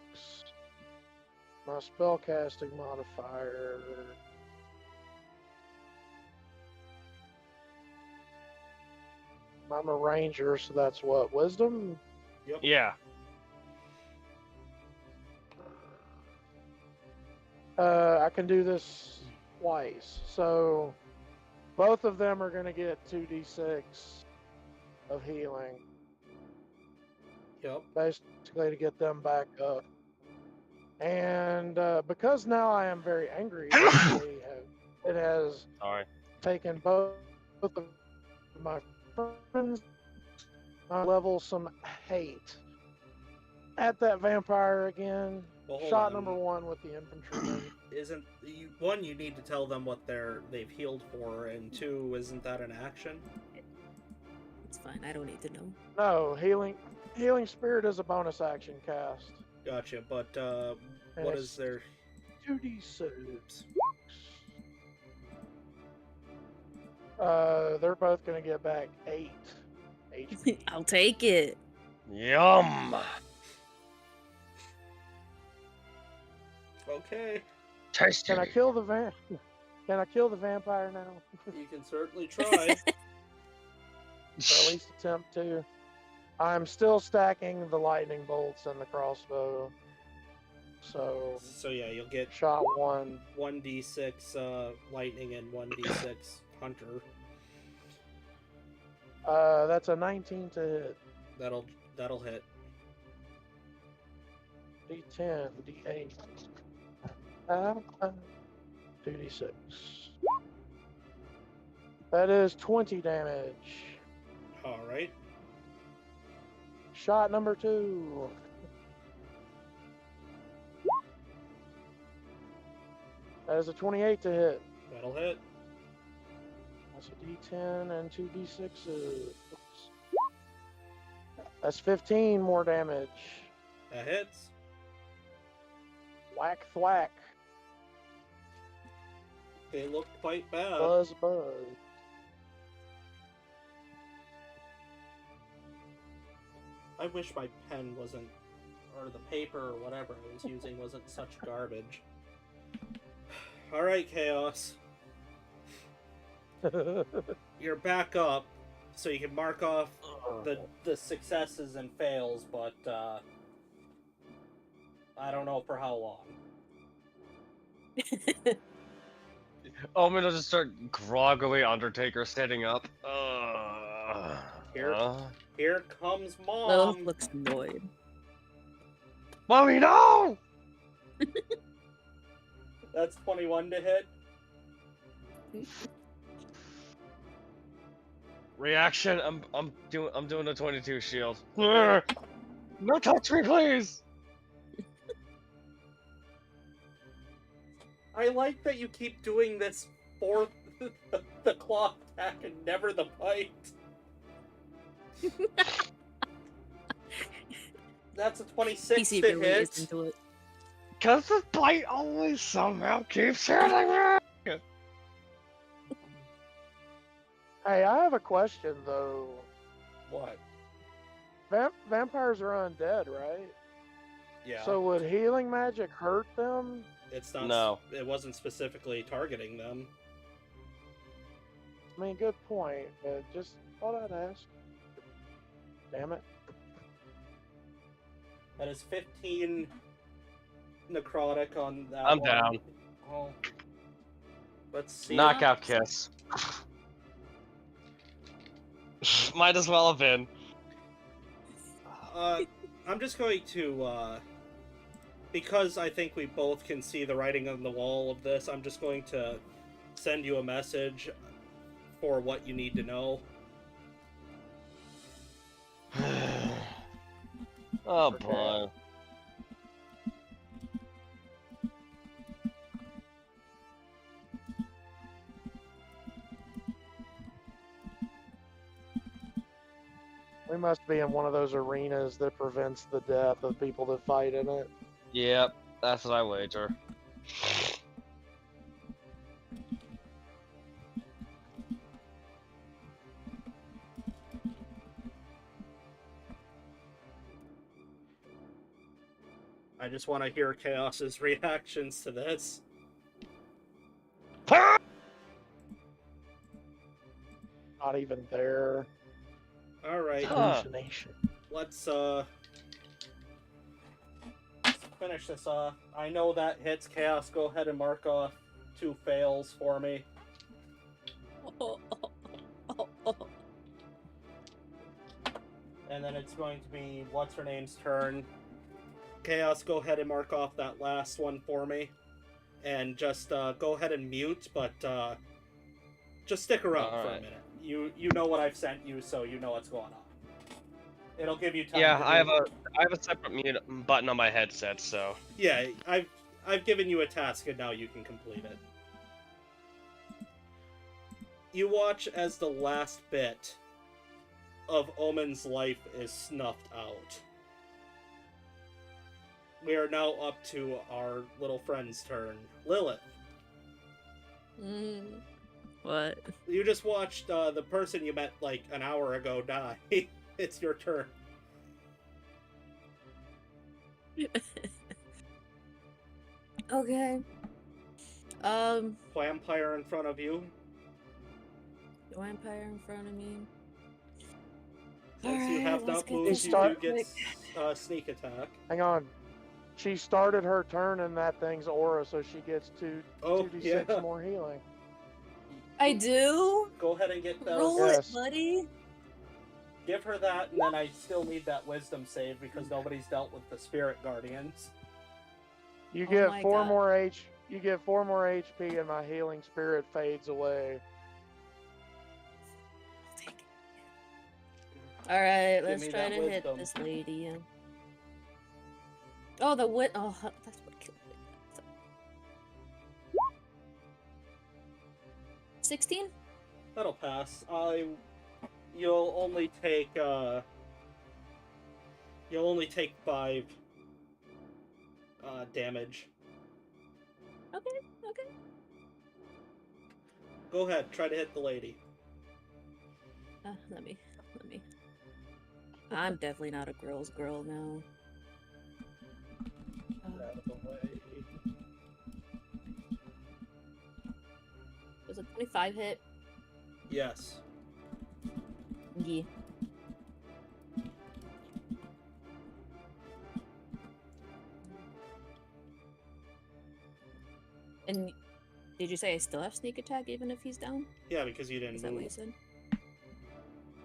My spellcasting modifier. I'm a ranger, so that's what? Wisdom? Yep. Yeah. I can do this twice. So both of them are going to get 2d6. of healing, Yep. basically to get them back up. And because now I am very angry, it has Sorry. taken both of my friends level some hate at that vampire again. Well, hold Shot on. number 1 with the infantryman. Isn't you, one? You need to tell them what they've healed for, and 2, isn't that an action? It's fine. I don't need to know. No, healing spirit is a bonus action cast. Gotcha. But And what it's is their? 2d6. Oops. They're both gonna get back 8 HP. I'll take it. Yum. Okay. Tasty. Can I kill the Can I kill the vampire now? You can certainly try. Or at least attempt to. I'm still stacking the lightning bolts and the crossbow. So So yeah, you'll get shot 1. 1d6 lightning and 1d6 hunter. That's a 19 to hit. That'll hit. D10, D8. 2d6. That is 20 damage. All right. Shot number 2. That is a 28 to hit. That'll hit. That's a D10 and 2 D6s. That's 15 more damage. That hits. Whack thwack. They look quite bad. Buzz buzz. I wish my pen wasn't, or the paper or whatever I was using wasn't such garbage. Alright, Chaos. You're back up, so you can mark off the successes and fails, but I don't know for how long. Oh, I'm gonna just start groggily Undertaker standing up. Here comes Mom. Lilith looks annoyed. Mommy, no! That's 21 to hit. Reaction. I'm doing a 22 shield. No, touch me, please. I like that you keep doing this for the claw attack and never the bite. That's a 26 PC to really hit. is into it. Cause the bite always somehow keeps hitting me. Hey, I have a question though. What? Vampires are undead, right? Yeah. So would healing magic hurt them? It's not. No. It wasn't specifically targeting them. I mean, good point, but just thought I'd ask. Damn it. That is 15 necrotic on that. I'm one. down. Oh. Let's see. Knockout kiss. Might as well have been. I'm just going to, because I think we both can see the writing on the wall of this, I'm just going to send you a message for what you need to know. Oh boy. We must be in one of those arenas that prevents the death of people that fight in it. Yep, that's what I wager. I just want to hear Chaos's reactions to this. Not even there. Alright, Hallucination. let's finish this off. I know that hits. Chaos, go ahead and mark off 2 fails for me. And then it's going to be what's her name's turn. Chaos, go ahead and mark off that last one for me. And just go ahead and mute, but just stick around for a minute. You know what I've sent you, so you know what's going on. It'll give you time. Yeah, to I have a separate mute button on my headset, so. Yeah, I've given you a task and now you can complete it. You watch as the last bit of Omen's life is snuffed out. We are now up to our little friend's turn. Lilith. What? You just watched the person you met like an hour ago die. It's your turn. Okay. Vampire in front of you. Vampire in front of me. Since you have not moved, you do get sneak attack. Hang on. She started her turn in that thing's aura, so she gets 2d6 more healing. I do? Go ahead and get those. Roll it, buddy. Give her that, and then I still need that wisdom save because nobody's dealt with the spirit guardians. You get four more HP, and my healing spirit fades away. I'll take it. All right, Give let's me try that to hit wisdom. this lady. Oh, the wit. Oh, that's what killed me. 16? That'll pass. You'll only take 5 damage. Okay. Go ahead, try to hit the lady. Let me. I'm definitely not a girl's girl now. Out of the way. Was it 25 hit? Yes. Yeah. And did you say I still have sneak attack even if he's down? Yeah, because you didn't Is that what you move. said?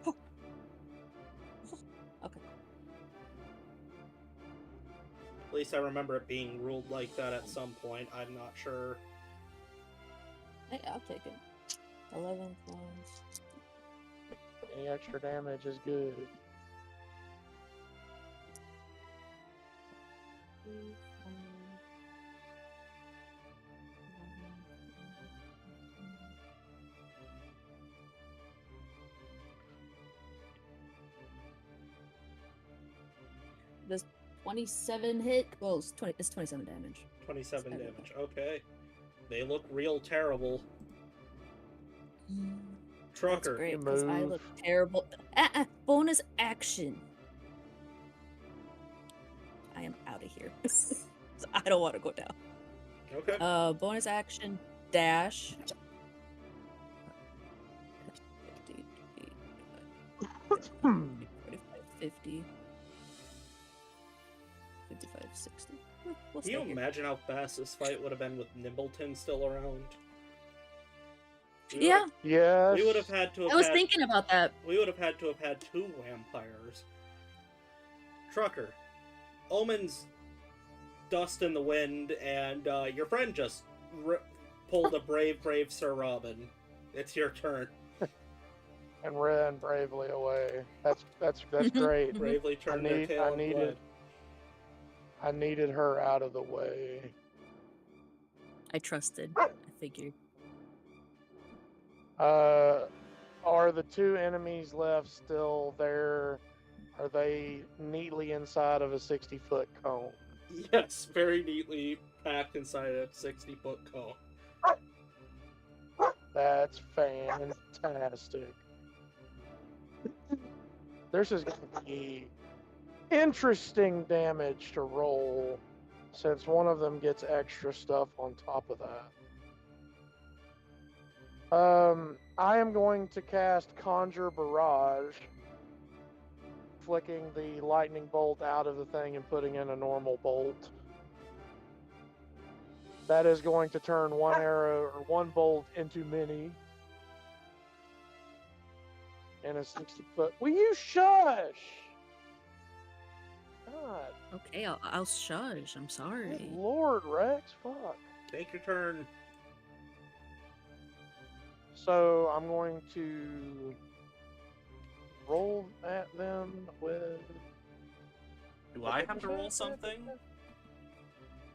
Oh. Okay. At least I remember it being ruled like that at some point. I'm not sure. Hey, I'll take it. 11 plus. Any extra damage is good. Does 27 hit? Well, it's 27 damage. 27 damage. Okay. They look real terrible. That's Trucker. great, because I look terrible. Bonus action. I am out of here. I don't want to go down. Okay. Bonus action, dash. 45, 50. 55, 60. We'll Can you stay here. imagine how fast this fight would have been with Nimbleton still around? Yeah. Yes. We would have had to have I was thinking about that. We would have had to have had 2 vampires. Trucker. Omen's dust in the wind, and your friend just pulled a brave Sir Robin. It's your turn. And ran bravely away. That's great. Bravely turned their tail and fled. I needed her out of the way. I trusted. I figured. Are the 2 enemies left still there? Are they neatly inside of a 60-foot cone? Yes, very neatly packed inside a 60-foot cone. That's fantastic. This is going to be interesting damage to roll, since one of them gets extra stuff on top of that. I am going to cast Conjure Barrage, flicking the lightning bolt out of the thing and putting in a normal bolt. That is going to turn one bolt into many. In a 60-foot. Will you shush? God. Okay, I'll shush. I'm Good sorry. Lord, Rex. Fuck. Take your turn. So I'm going to roll at them with. Do I have to roll something?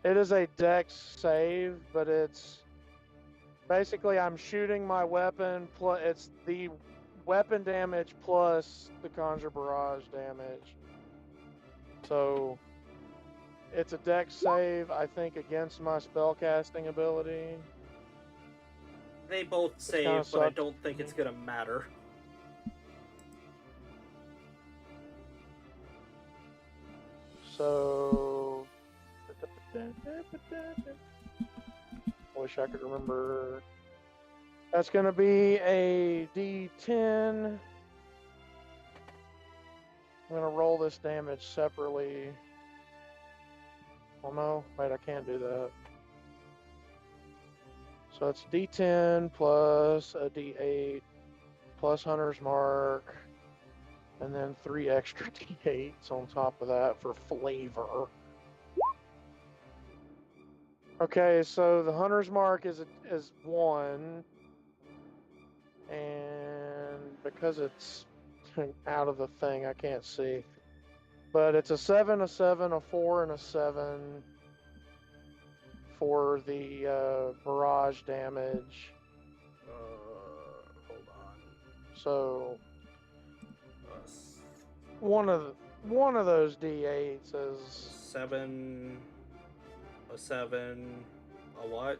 It is a dex save, but it's basically I'm shooting my weapon plus it's the weapon damage plus the conjure barrage damage. So it's a dex save, I think, against my spellcasting ability. They both kinda save, but I sucks. don't think it's gonna matter. So wish I could remember. That's gonna be a D10. I'm gonna roll this damage separately. Oh no, wait, I can't do that. So it's D10 plus a D8 plus Hunter's Mark, and then 3 extra D8s on top of that for flavor. Okay, so the Hunter's Mark is 1, and because it's out of the thing, I can't see. But it's a 7, a 7, a 4, and a 7 for the barrage damage. Hold on. So S- one of those D8s is 7, a 7, a what?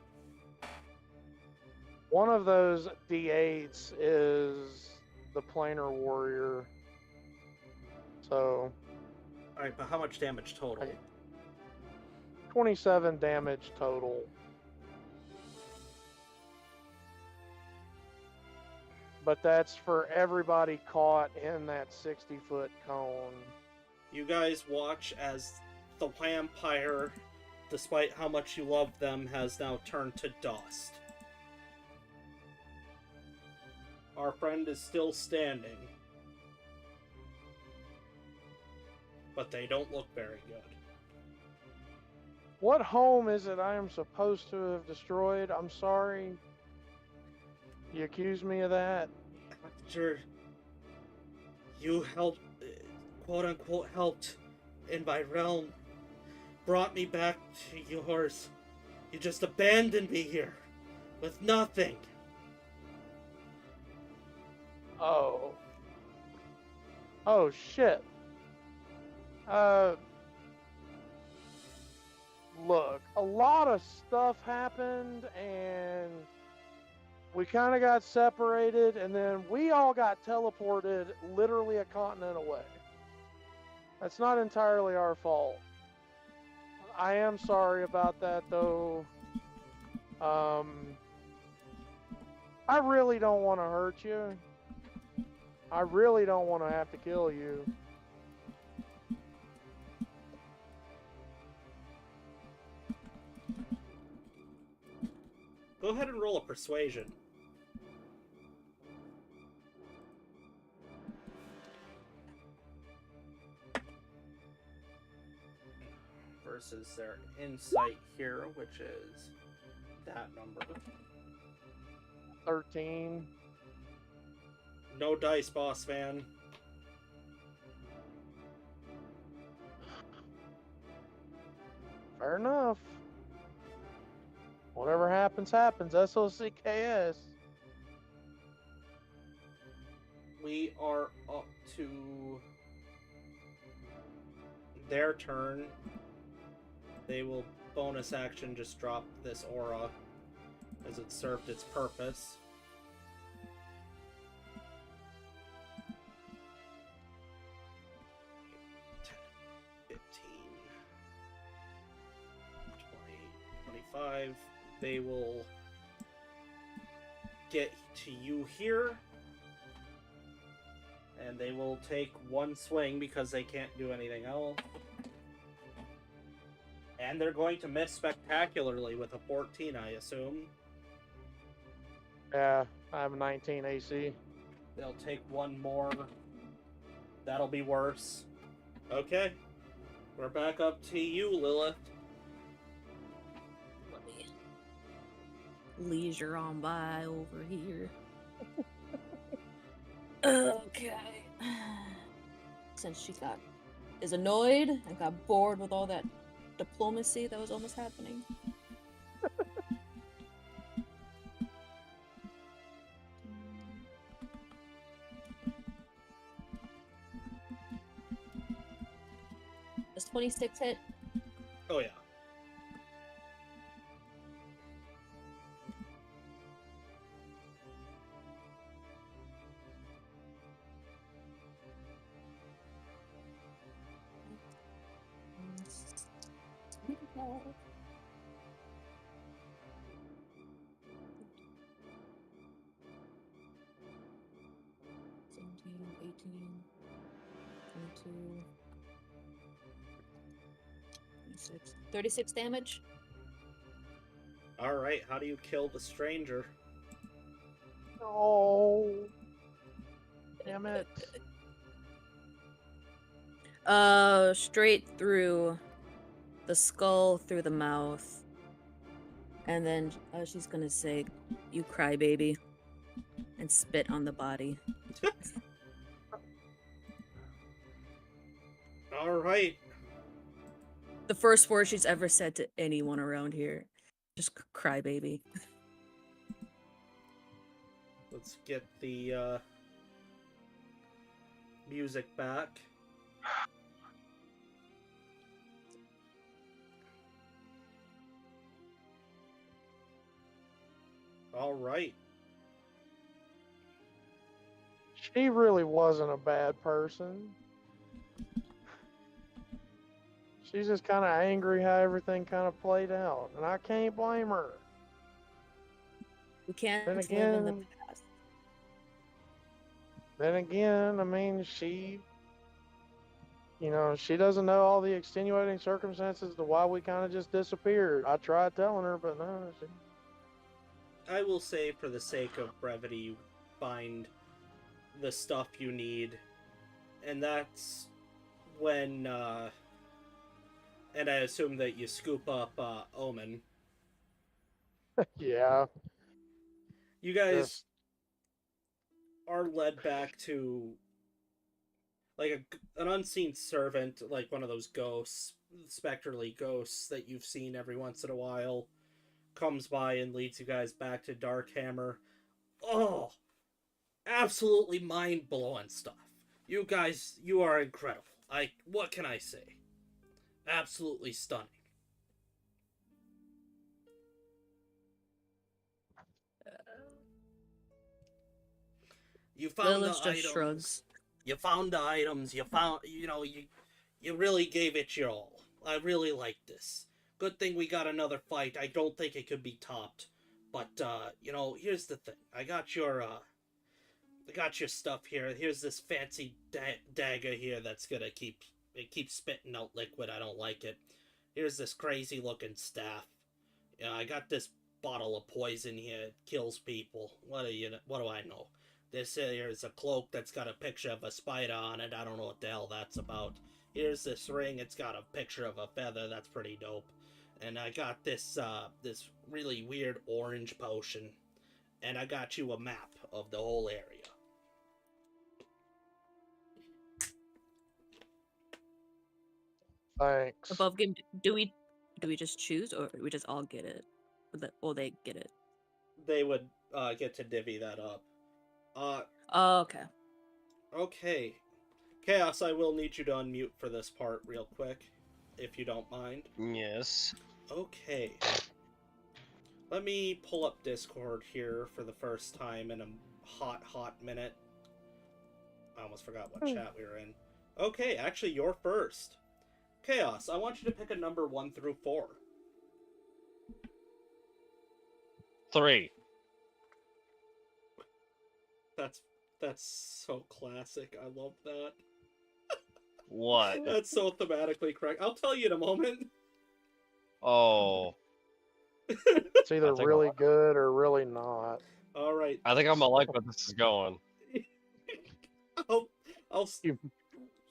one of those D8s is the planar warrior. So Alright, but how much damage total? Okay. 27 damage total. But that's for everybody caught in that 60-foot cone. You guys watch as the vampire, despite how much you love them, has now turned to dust. Our friend is still standing, but they don't look very good. What home is it I am supposed to have destroyed? I'm sorry. You accuse me of that? Sure, you helped, quote unquote, helped in my realm, brought me back to yours. You just abandoned me here with nothing. Oh. Oh, shit. Look, a lot of stuff happened, and we kind of got separated, and then we all got teleported literally a continent away. That's not entirely our fault. I am sorry about that, though. I really don't want to hurt you. I really don't want to have to kill you. Go ahead and roll a persuasion. Versus their insight here, which is that number. 13. No dice, boss man. Fair enough. Whatever happens, happens. SOCKS. We are up to their turn. They will bonus action just drop this aura as it served its purpose. They will get to you here, and they will take one swing because they can't do anything else. And they're going to miss spectacularly with a 14, I assume. Yeah, I have a 19 AC. They'll take one more. That'll be worse. Okay. We're back up to you, Lilith. Let me leisure on by over here. Okay. Since she is annoyed and got bored with all that diplomacy that was almost happening. Does 26 hit? Oh yeah. $17, $18, $22, $26. 36 damage. All right. How do you kill the stranger? Oh, damn it. Straight through the skull, through the mouth. And then she's gonna say, "You crybaby," and spit on the body. All right. The first word she's ever said to anyone around here. Just crybaby. Let's get the music back. All right. She really wasn't a bad person. She's just kind of angry how everything kind of played out, and I can't blame her. We can't Then live in the again, past. I mean, she doesn't know all the extenuating circumstances to why we kind of just disappeared. I tried telling her, but no, I will say, for the sake of brevity, you find the stuff you need, and that's when, and I assume that you scoop up Omen. yeah. You guys Just, are led back to like an unseen servant, like one of those ghosts, spectrally ghosts that you've seen every once in a while, comes by and leads you guys back to Darkhammer. Oh, absolutely mind-blowing stuff. You guys, you are incredible. What can I say? Absolutely stunning. You found Lilith the just items. shrugs. You found the items. You found, you really gave it your all. I really like this. Good thing we got another fight. I don't think it could be topped. But here's the thing. I got your stuff here. Here's this fancy dagger here that's gonna keep spitting out liquid. I don't like it. Here's this crazy looking staff. I got this bottle of poison here. It kills people. What do I know? This here is a cloak that's got a picture of a spider on it. I don't know what the hell that's about. Here's this ring. It's got a picture of a feather. That's pretty dope. And I got this this really weird orange potion. And I got you a map of the whole area. thanks. Above game, do we just choose, or we just all get it? Or they get it? They would get to divvy that up. Oh, okay. Okay. Chaos, I will need you to unmute for this part real quick, if you don't mind. Yes. Okay. Let me pull up Discord here for the first time in a hot minute. I almost forgot what chat we were in. Okay, actually, you're first. Chaos, I want you to pick a number 1 through 4. 3. That's so classic. I love that. What? That's so thematically correct. I'll tell you in a moment. Oh. It's either I think really I'll- good or really not. All right. I think I'm gonna like where this is going. I'll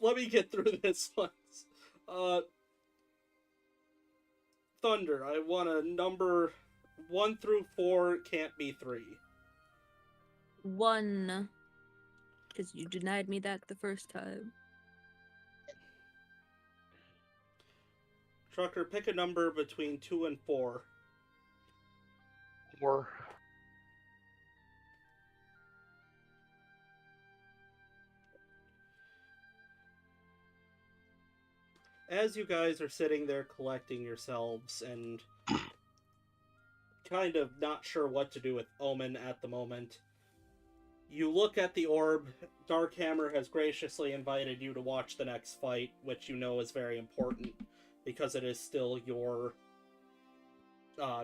let me get through this once. Thunder, I want a number 1 through 4, can't be 3. 1. Because you denied me that the first time. Trucker, pick a number between 2 and 4. 4. As you guys are sitting there collecting yourselves and kind of not sure what to do with Omen at the moment, you look at the orb. Darkhammer has graciously invited you to watch the next fight, which you know is very important because it is still your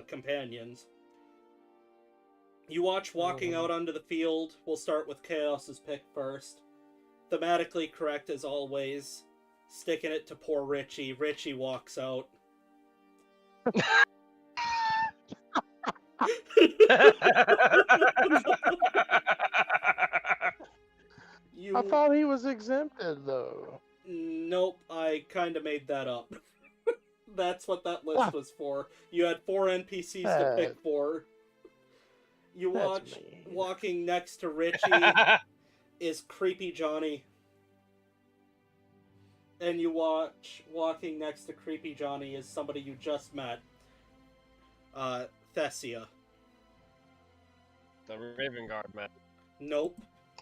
companions. You watch walking out onto the field. We'll start with Chaos's pick first. Thematically correct as always. Sticking it to poor Richie. Richie walks out. I thought he was exempted, though. Nope, I kind of made that up. That's what that list was for. You had 4 NPCs to pick for. You watch walking next to Richie is Creepy Johnny. And you watch walking next to Creepy Johnny is somebody you just met. Thessia. The Raven Guard, man. Nope.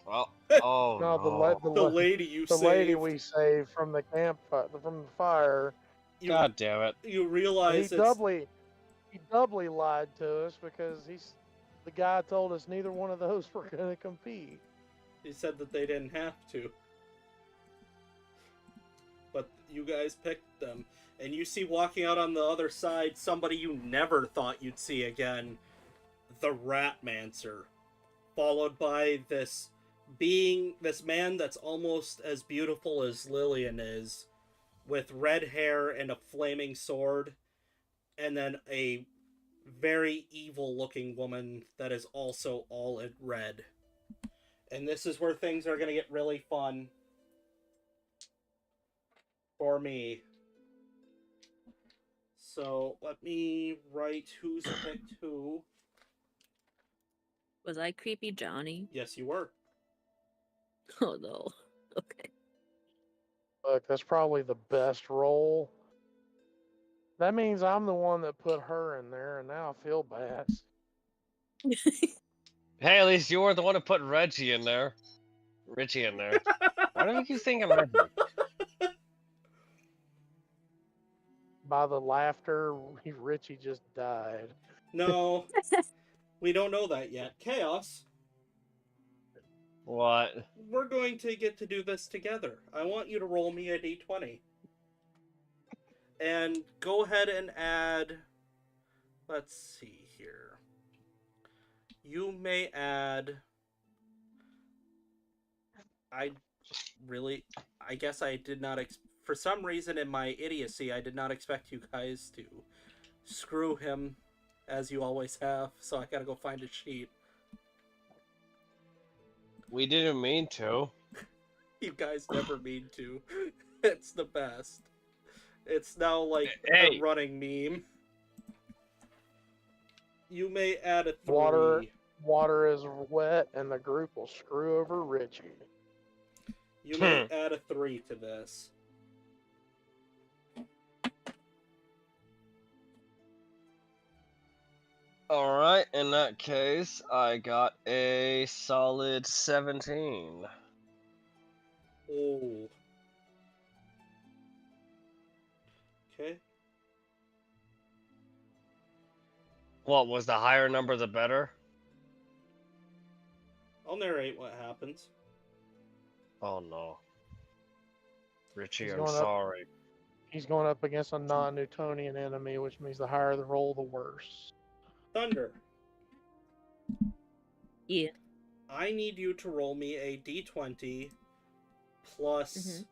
Well, the lady you saved. The lady we saved from the campfire, from the fire. God damn it. You realize he doubly lied to us because the guy told us neither one of those were going to compete. He said that they didn't have to. But you guys picked them. And you see walking out on the other side somebody you never thought you'd see again. The Ratmancer. Followed by this man that's almost as beautiful as Lillian is, with red hair and a flaming sword, and then a very evil looking woman that is also all in red. And this is where things are going to get really fun for me. So let me write who's picked who. Was I Creepy Johnny? Yes, you were. Oh no. Okay. Look, that's probably the best role. That means I'm the one that put her in there, and now I feel bad. Hey, at least you weren't the one to put Richie in there. Why do you keep thinking Reggie? By the laughter, Richie just died. No, we don't know that yet. Chaos. What? We're going to get to do this together. I want you to roll me a d20. And go ahead and add... Let's see here. You may add... I guess I did not... For some reason in my idiocy, I did not expect you guys to screw him, as you always have. So I gotta go find a sheet. We didn't mean to. You guys never mean to. It's the best. It's now like Hey. a running meme. You may add a 3. Water is wet, and the group will screw over Richie. You may add a 3 to this. Alright, in that case, I got a solid 17. Oh. Okay. What, was the higher number the better? I'll narrate what happens. Oh no. Richie, He's I'm going up. sorry. He's going up against a non-Newtonian enemy, which means the higher the roll, the worse. Thunder. Yeah. I need you to roll me a d20 plus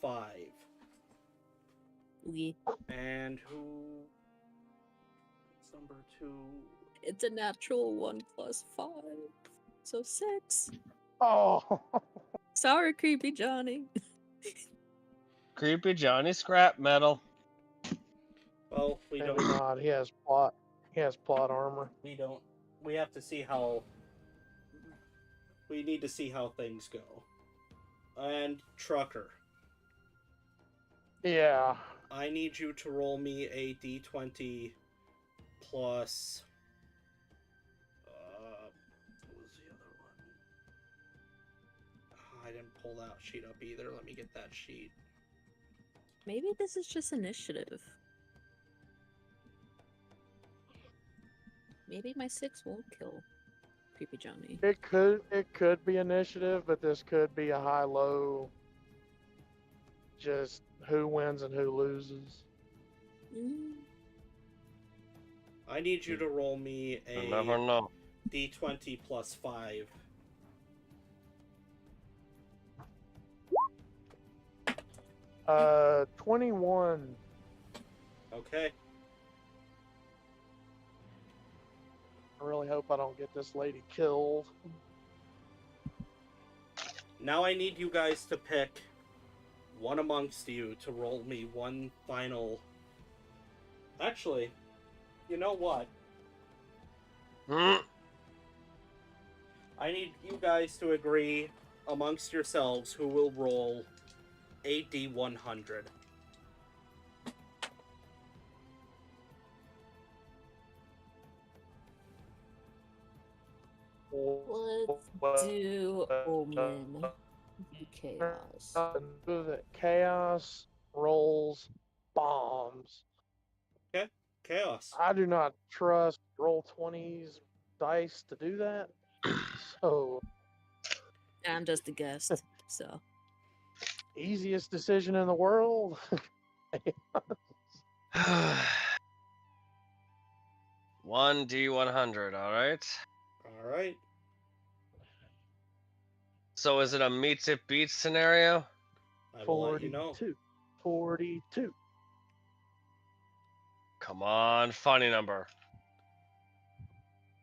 5. Yeah. And who... It's number 2. It's a natural 1 plus 5. So 6. Oh! Sorry, Creepy Johnny. Creepy Johnny scrap metal. Well, we Maybe don't. not. He has plot. He has plot armor. We don't. We have to see how. We need to see how things go. And Trucker, Yeah. I need you to roll me a d20 plus. What was the other one? Oh, I didn't pull that sheet up either. Let me get that sheet. Maybe this is just initiative. Maybe my 6 won't kill Creepy Johnny. It could be initiative, but this could be a high-low. Just who wins and who loses. I need you to roll me You never a know. d20 plus 5. Uh, 21. Okay. I really hope I don't get this lady killed. Now I need you guys to pick one amongst you to roll me one final. Actually, you know what? Hmm? I need you guys to agree amongst yourselves who will roll a d100. Let's do Omen. Do Chaos. Chaos rolls bombs. Chaos. I do not trust roll 20s dice to do that. So I'm just a guest, so. easiest decision in the world. 1d100, alright? Alright. So is it a meets it beats scenario? I will let you know. 42. Come on, funny number.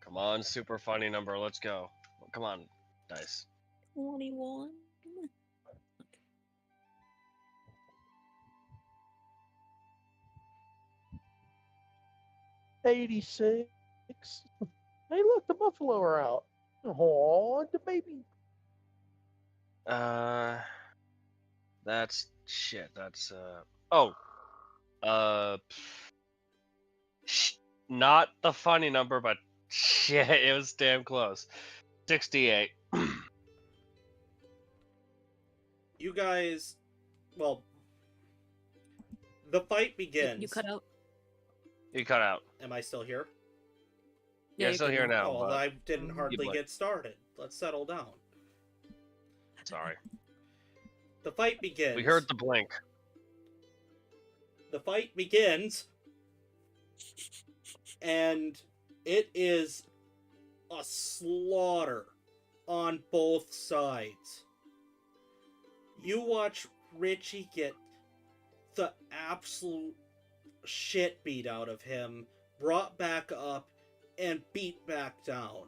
Come on, super funny number. Let's go. Come on, dice. 21. 86. Hey, look, the buffalo are out. Oh, the baby. That's shit. That's oh, not the funny number, but shit, it was damn close. 68. You guys, well, the fight begins. You cut out? You cut out. Am I still here? Yeah, you're still good here now. Oh, well, But I didn't hardly but- get started. Let's settle down. sorry, The fight begins. we heard the blink. The fight begins, and it is a slaughter on both sides. You watch Richie get the absolute shit beat out of him, brought back up, and beat back down.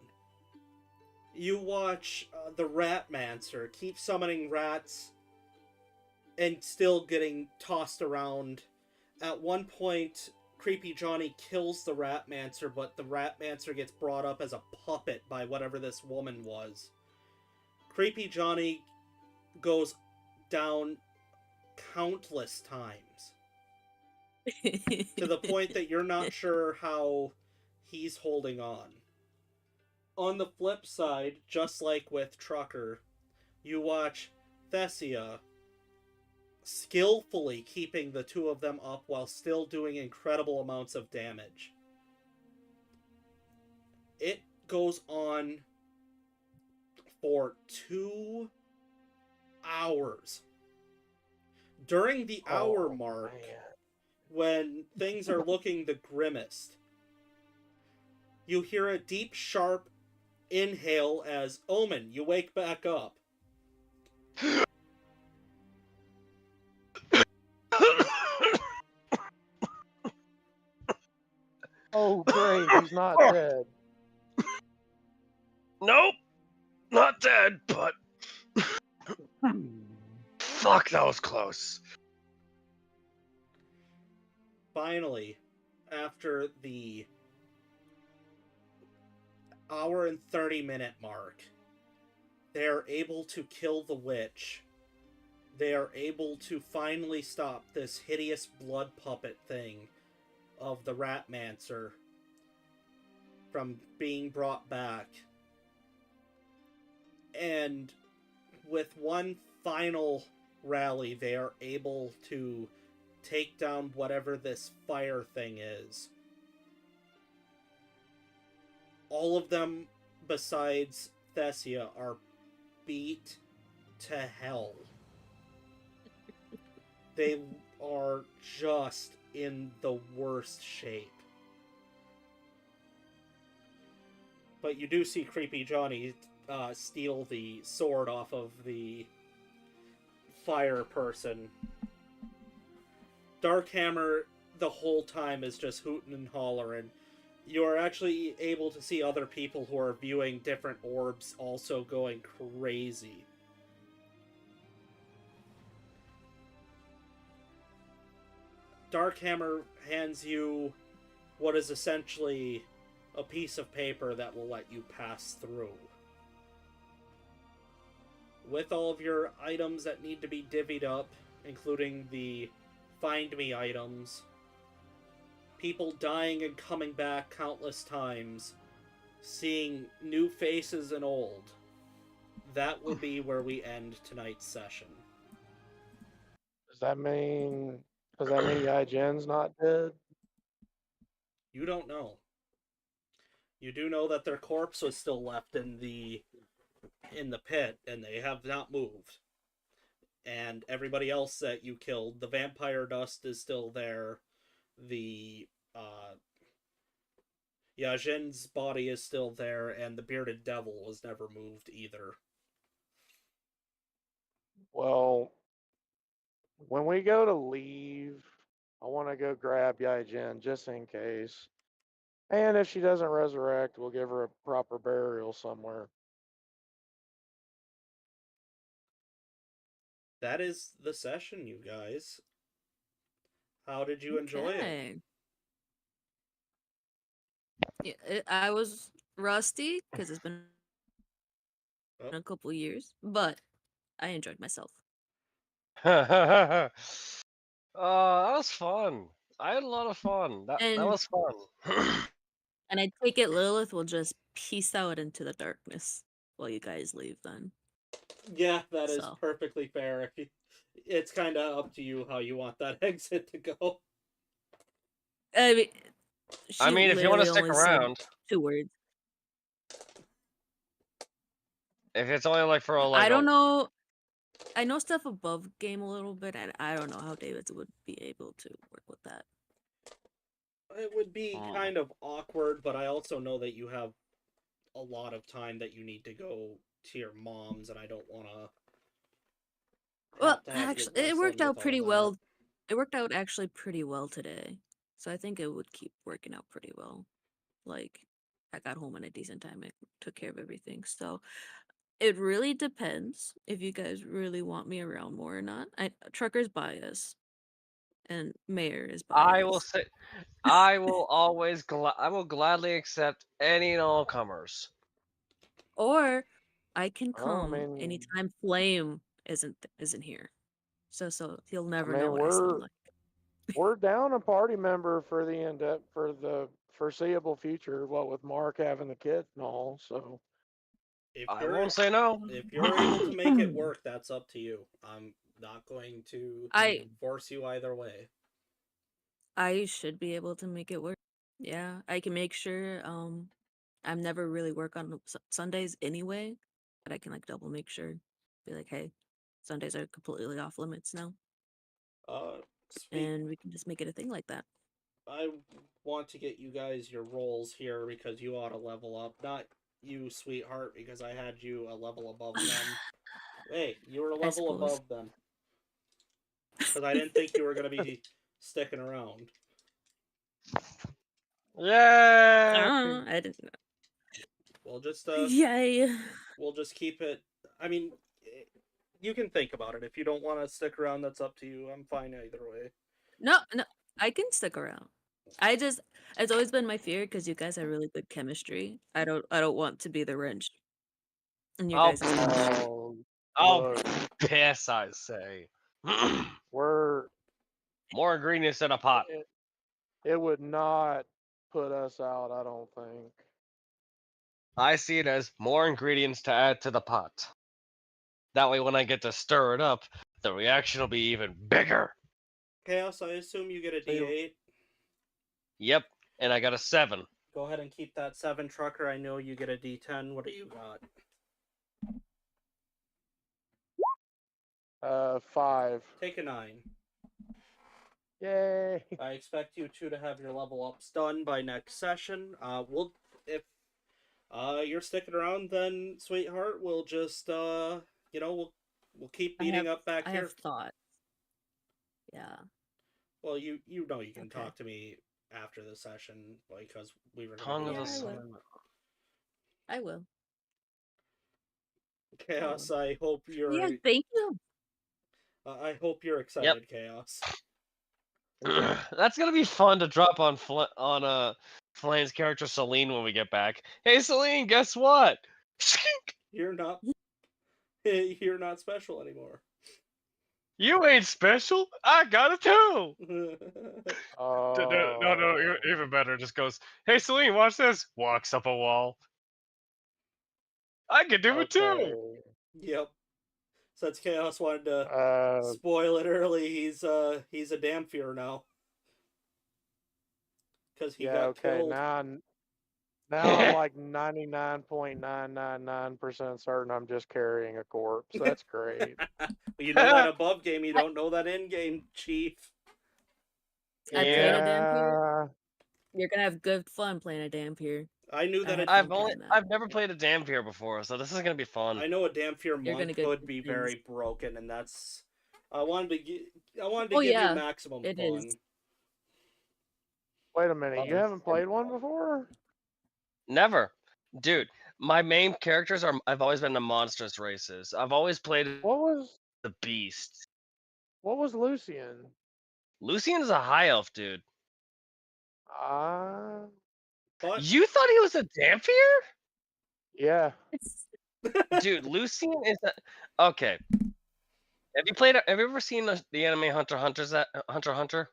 You watch the Ratmancer keep summoning rats and still getting tossed around. At one point, Creepy Johnny kills the Ratmancer, but the Ratmancer gets brought up as a puppet by whatever this woman was. Creepy Johnny goes down countless times, to the point that you're not sure how he's holding on. On the flip side, just like with Trucker, you watch Thessia skillfully keeping the two of them up while still doing incredible amounts of damage. It goes on for 2 hours. During the hour mark, Man. when things are looking the grimmest, you hear a deep, sharp inhale as Omen, you wake back up. Oh, great. He's not dead. Nope, not dead, but fuck, that was close. finally, after the hour and 30-minute mark, they are able to kill the witch. They are able to finally stop this hideous blood puppet thing of the Ratmancer from being brought back. And with one final rally, they are able to take down whatever this fire thing is. All of them, besides Thessia, are beat to hell. They are just in the worst shape. But you do see Creepy Johnny steal the sword off of the fire person. Darkhammer the whole time is just hooting and hollering. You are actually able to see other people who are viewing different orbs also going crazy. Darkhammer hands you what is essentially a piece of paper that will let you pass through. With all of your items that need to be divvied up, including the Find Me items, people dying and coming back countless times, seeing new faces and old, that will be where we end tonight's session. Does that mean Yi Jin's not dead? You don't know. You do know that their corpse was still left in the pit, and they have not moved. And everybody else that you killed, the vampire dust is still there. The Yajin's body is still there, and the bearded devil was never moved either. Well, when we go to leave, I want to go grab Yi Jin just in case. And if she doesn't resurrect, we'll give her a proper burial somewhere. That is the session, you guys. How did you enjoy it? Okay. Yeah, I was rusty because it's been Oh. a couple years, but I enjoyed myself. That was fun. I had a lot of fun. That And was fun. and I take it Lilith will just peace out into the darkness while you guys leave then. Yeah, that is So. perfectly fair. It's kind of up to you how you want that exit to go. I mean, if you want to stick literally only said around, 2 words. if it's only like for a like I don't know. I know stuff above game a little bit, and I don't know how David would be able to work with that. It would be kind of awkward, but I also know that you have a lot of time that you need to go to your mom's, and I don't want to. Well, actually, it worked out pretty well. It worked out actually pretty well today, so I think it would keep working out pretty well. Like, I got home in a decent time and took care of everything. So, it really depends if you guys really want me around more or not. Trucker's bias, and Mayor is bias. I will say, I will always I will gladly accept any and all comers. Or I can Well, I come mean, anytime Flame isn't here. So he'll never I mean, know what I sound like. we're down a party member for the foreseeable future. What with Mark having the kids and all, so I won't say no. If you're able to make it work, that's up to you. I'm not going to force you either way. I should be able to make it work. Yeah, I can make sure. I'm never really work on Sundays anyway, but I can like double make sure. Be like, hey, Sundays are completely off limits now. And we can just make it a thing like that. I want to get you guys your roles here because you ought to level up. Not you, sweetheart, because I had you a level above them. Hey, you were a level above them. Because I didn't think you were going to be sticking around. Yeah. I didn't know. We'll just yay. We'll just keep it. I mean, you can think about it. If you don't want to stick around, that's up to you. I'm fine either way. No, I can stick around. It's always been my fear because you guys have really good chemistry. I don't want to be the wrench in your Oh, guys' chemistry. Oh, oh, look, piss! I say. we're More ingredients in a pot. it would not put us out, I don't think. I see it as more ingredients to add to the pot. That way, when I get to stir it up, the reaction will be even bigger. Chaos, I assume you get a See- D8. Yep, and I got a 7. Go ahead and keep that 7, Trucker. I know you get a D10. What do you got? 5. Take a 9. Yay! I expect you two to have your level ups done by next session. If you're sticking around, then sweetheart, we'll just we'll keep beating up back I here. have thought. Yeah. Well, you know you can Okay. talk to me after the session because we were Tongue going of to the Yeah, I will. sun. I will. Chaos. I hope Yeah, you're. thank you. I hope you're excited, Chaos. That's gonna be fun to drop on Flame's character Celine when we get back. Hey Celine, guess what? You're not. You're not special anymore. You ain't special. I got it too. No, Oh, even better. Just goes, hey Celine, watch this. Walks up a wall. I can do it too. okay. Yep. Since Chaos wanted to Uh, spoil it early, he's a Dampier now. Because he yeah, got okay. killed. Now I'm like 99.999% certain I'm just carrying a corpse. That's great. You know that above game, you don't know that in game, Chief. I played a Dampier. Yeah, You're gonna have good fun playing a Dampier. I knew that I it. have faith in that. I've never played a Dampier before, so this is gonna be fun. I know a Dampier You're monk gonna get could good be things. very broken, and that's. I wanted to give Oh, you yeah, maximum it fun. is. wait a minute. You Uh-oh. haven't played one before? Never, dude. My main characters are. I've always been the monstrous races. I've always played What was the beast. Lucian? Lucian is a high elf, dude. Ah, But You thought he was a Dampier? yeah. Dude, Lucian is a. Okay. Have you ever seen the anime Hunter x Hunter x Hunter?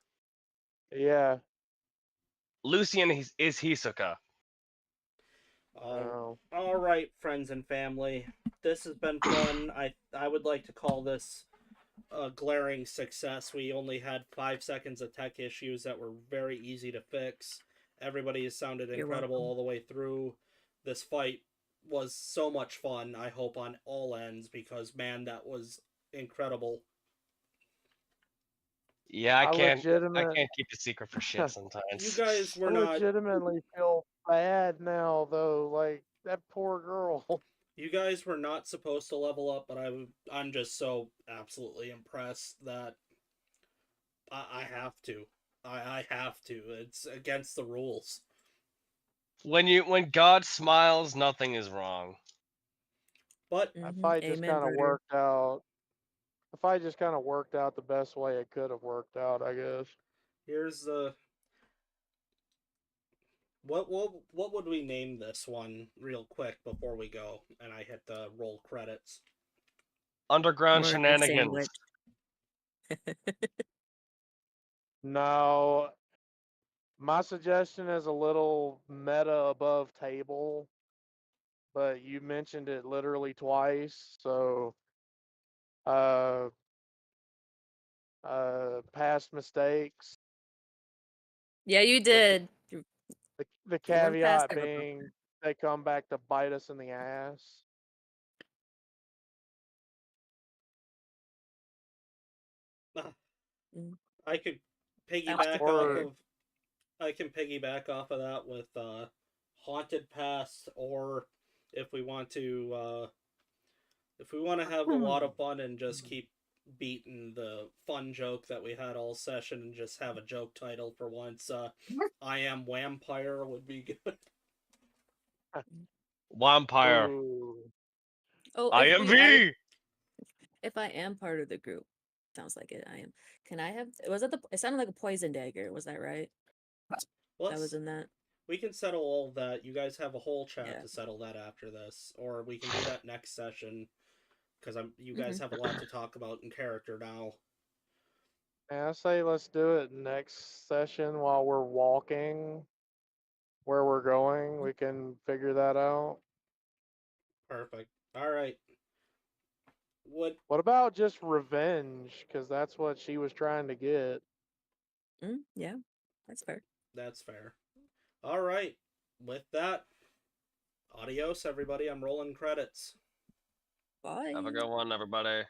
Yeah. Lucian is Hisoka. Oh. all right, friends and family, this has been fun. I would like to call this a glaring success. We only had 5 seconds of tech issues that were very easy to fix. Everybody has sounded You're incredible welcome. all the way through. This fight was so much fun, I hope, on all ends, because man, that was incredible. Yeah, I can't legitimate. keep a secret for shit sometimes. You guys I were not. legitimately feel bad now, though. Like that poor girl. You guys were not supposed to level up, but I'm just so absolutely impressed that I have to. I have to. It's against the rules. When God smiles, nothing is wrong. But If I just Amen, kind of brother. worked out. If I just kind of worked out the best way it could have worked out, I guess. here's the what would we name this one real quick before we go and I hit the roll credits? Underground More like a shenanigans. sandwich. No, my suggestion is a little meta above table, but you mentioned it literally twice, so past mistakes. Yeah, you did. The You went past caveat it. being they come back to bite us in the ass. I could That piggyback was off Or- of I can piggyback off of that with haunted past, or if we want to have a lot of fun and just keep beating the fun joke that we had all session and just have a joke title for once, I Am Vampire would be good. Vampire. Ooh. Oh, I am V. if I am part of the group, sounds like it. I am. Can I have? Was that the? It sounded like a poison dagger. Was that right? Well, That was in that. we can settle all that. You guys have a whole chat Yeah. to settle that after this, or we can do that next session because you guys Mhm. have a lot to talk about in character now. And I say let's do it next session while we're walking where we're going. We can figure that out. Perfect. All right. What? What about just revenge? Because that's what she was trying to get. Yeah, that's fair. That's fair. All right. With that, adios, everybody. I'm rolling credits. Bye. Have a good one, everybody.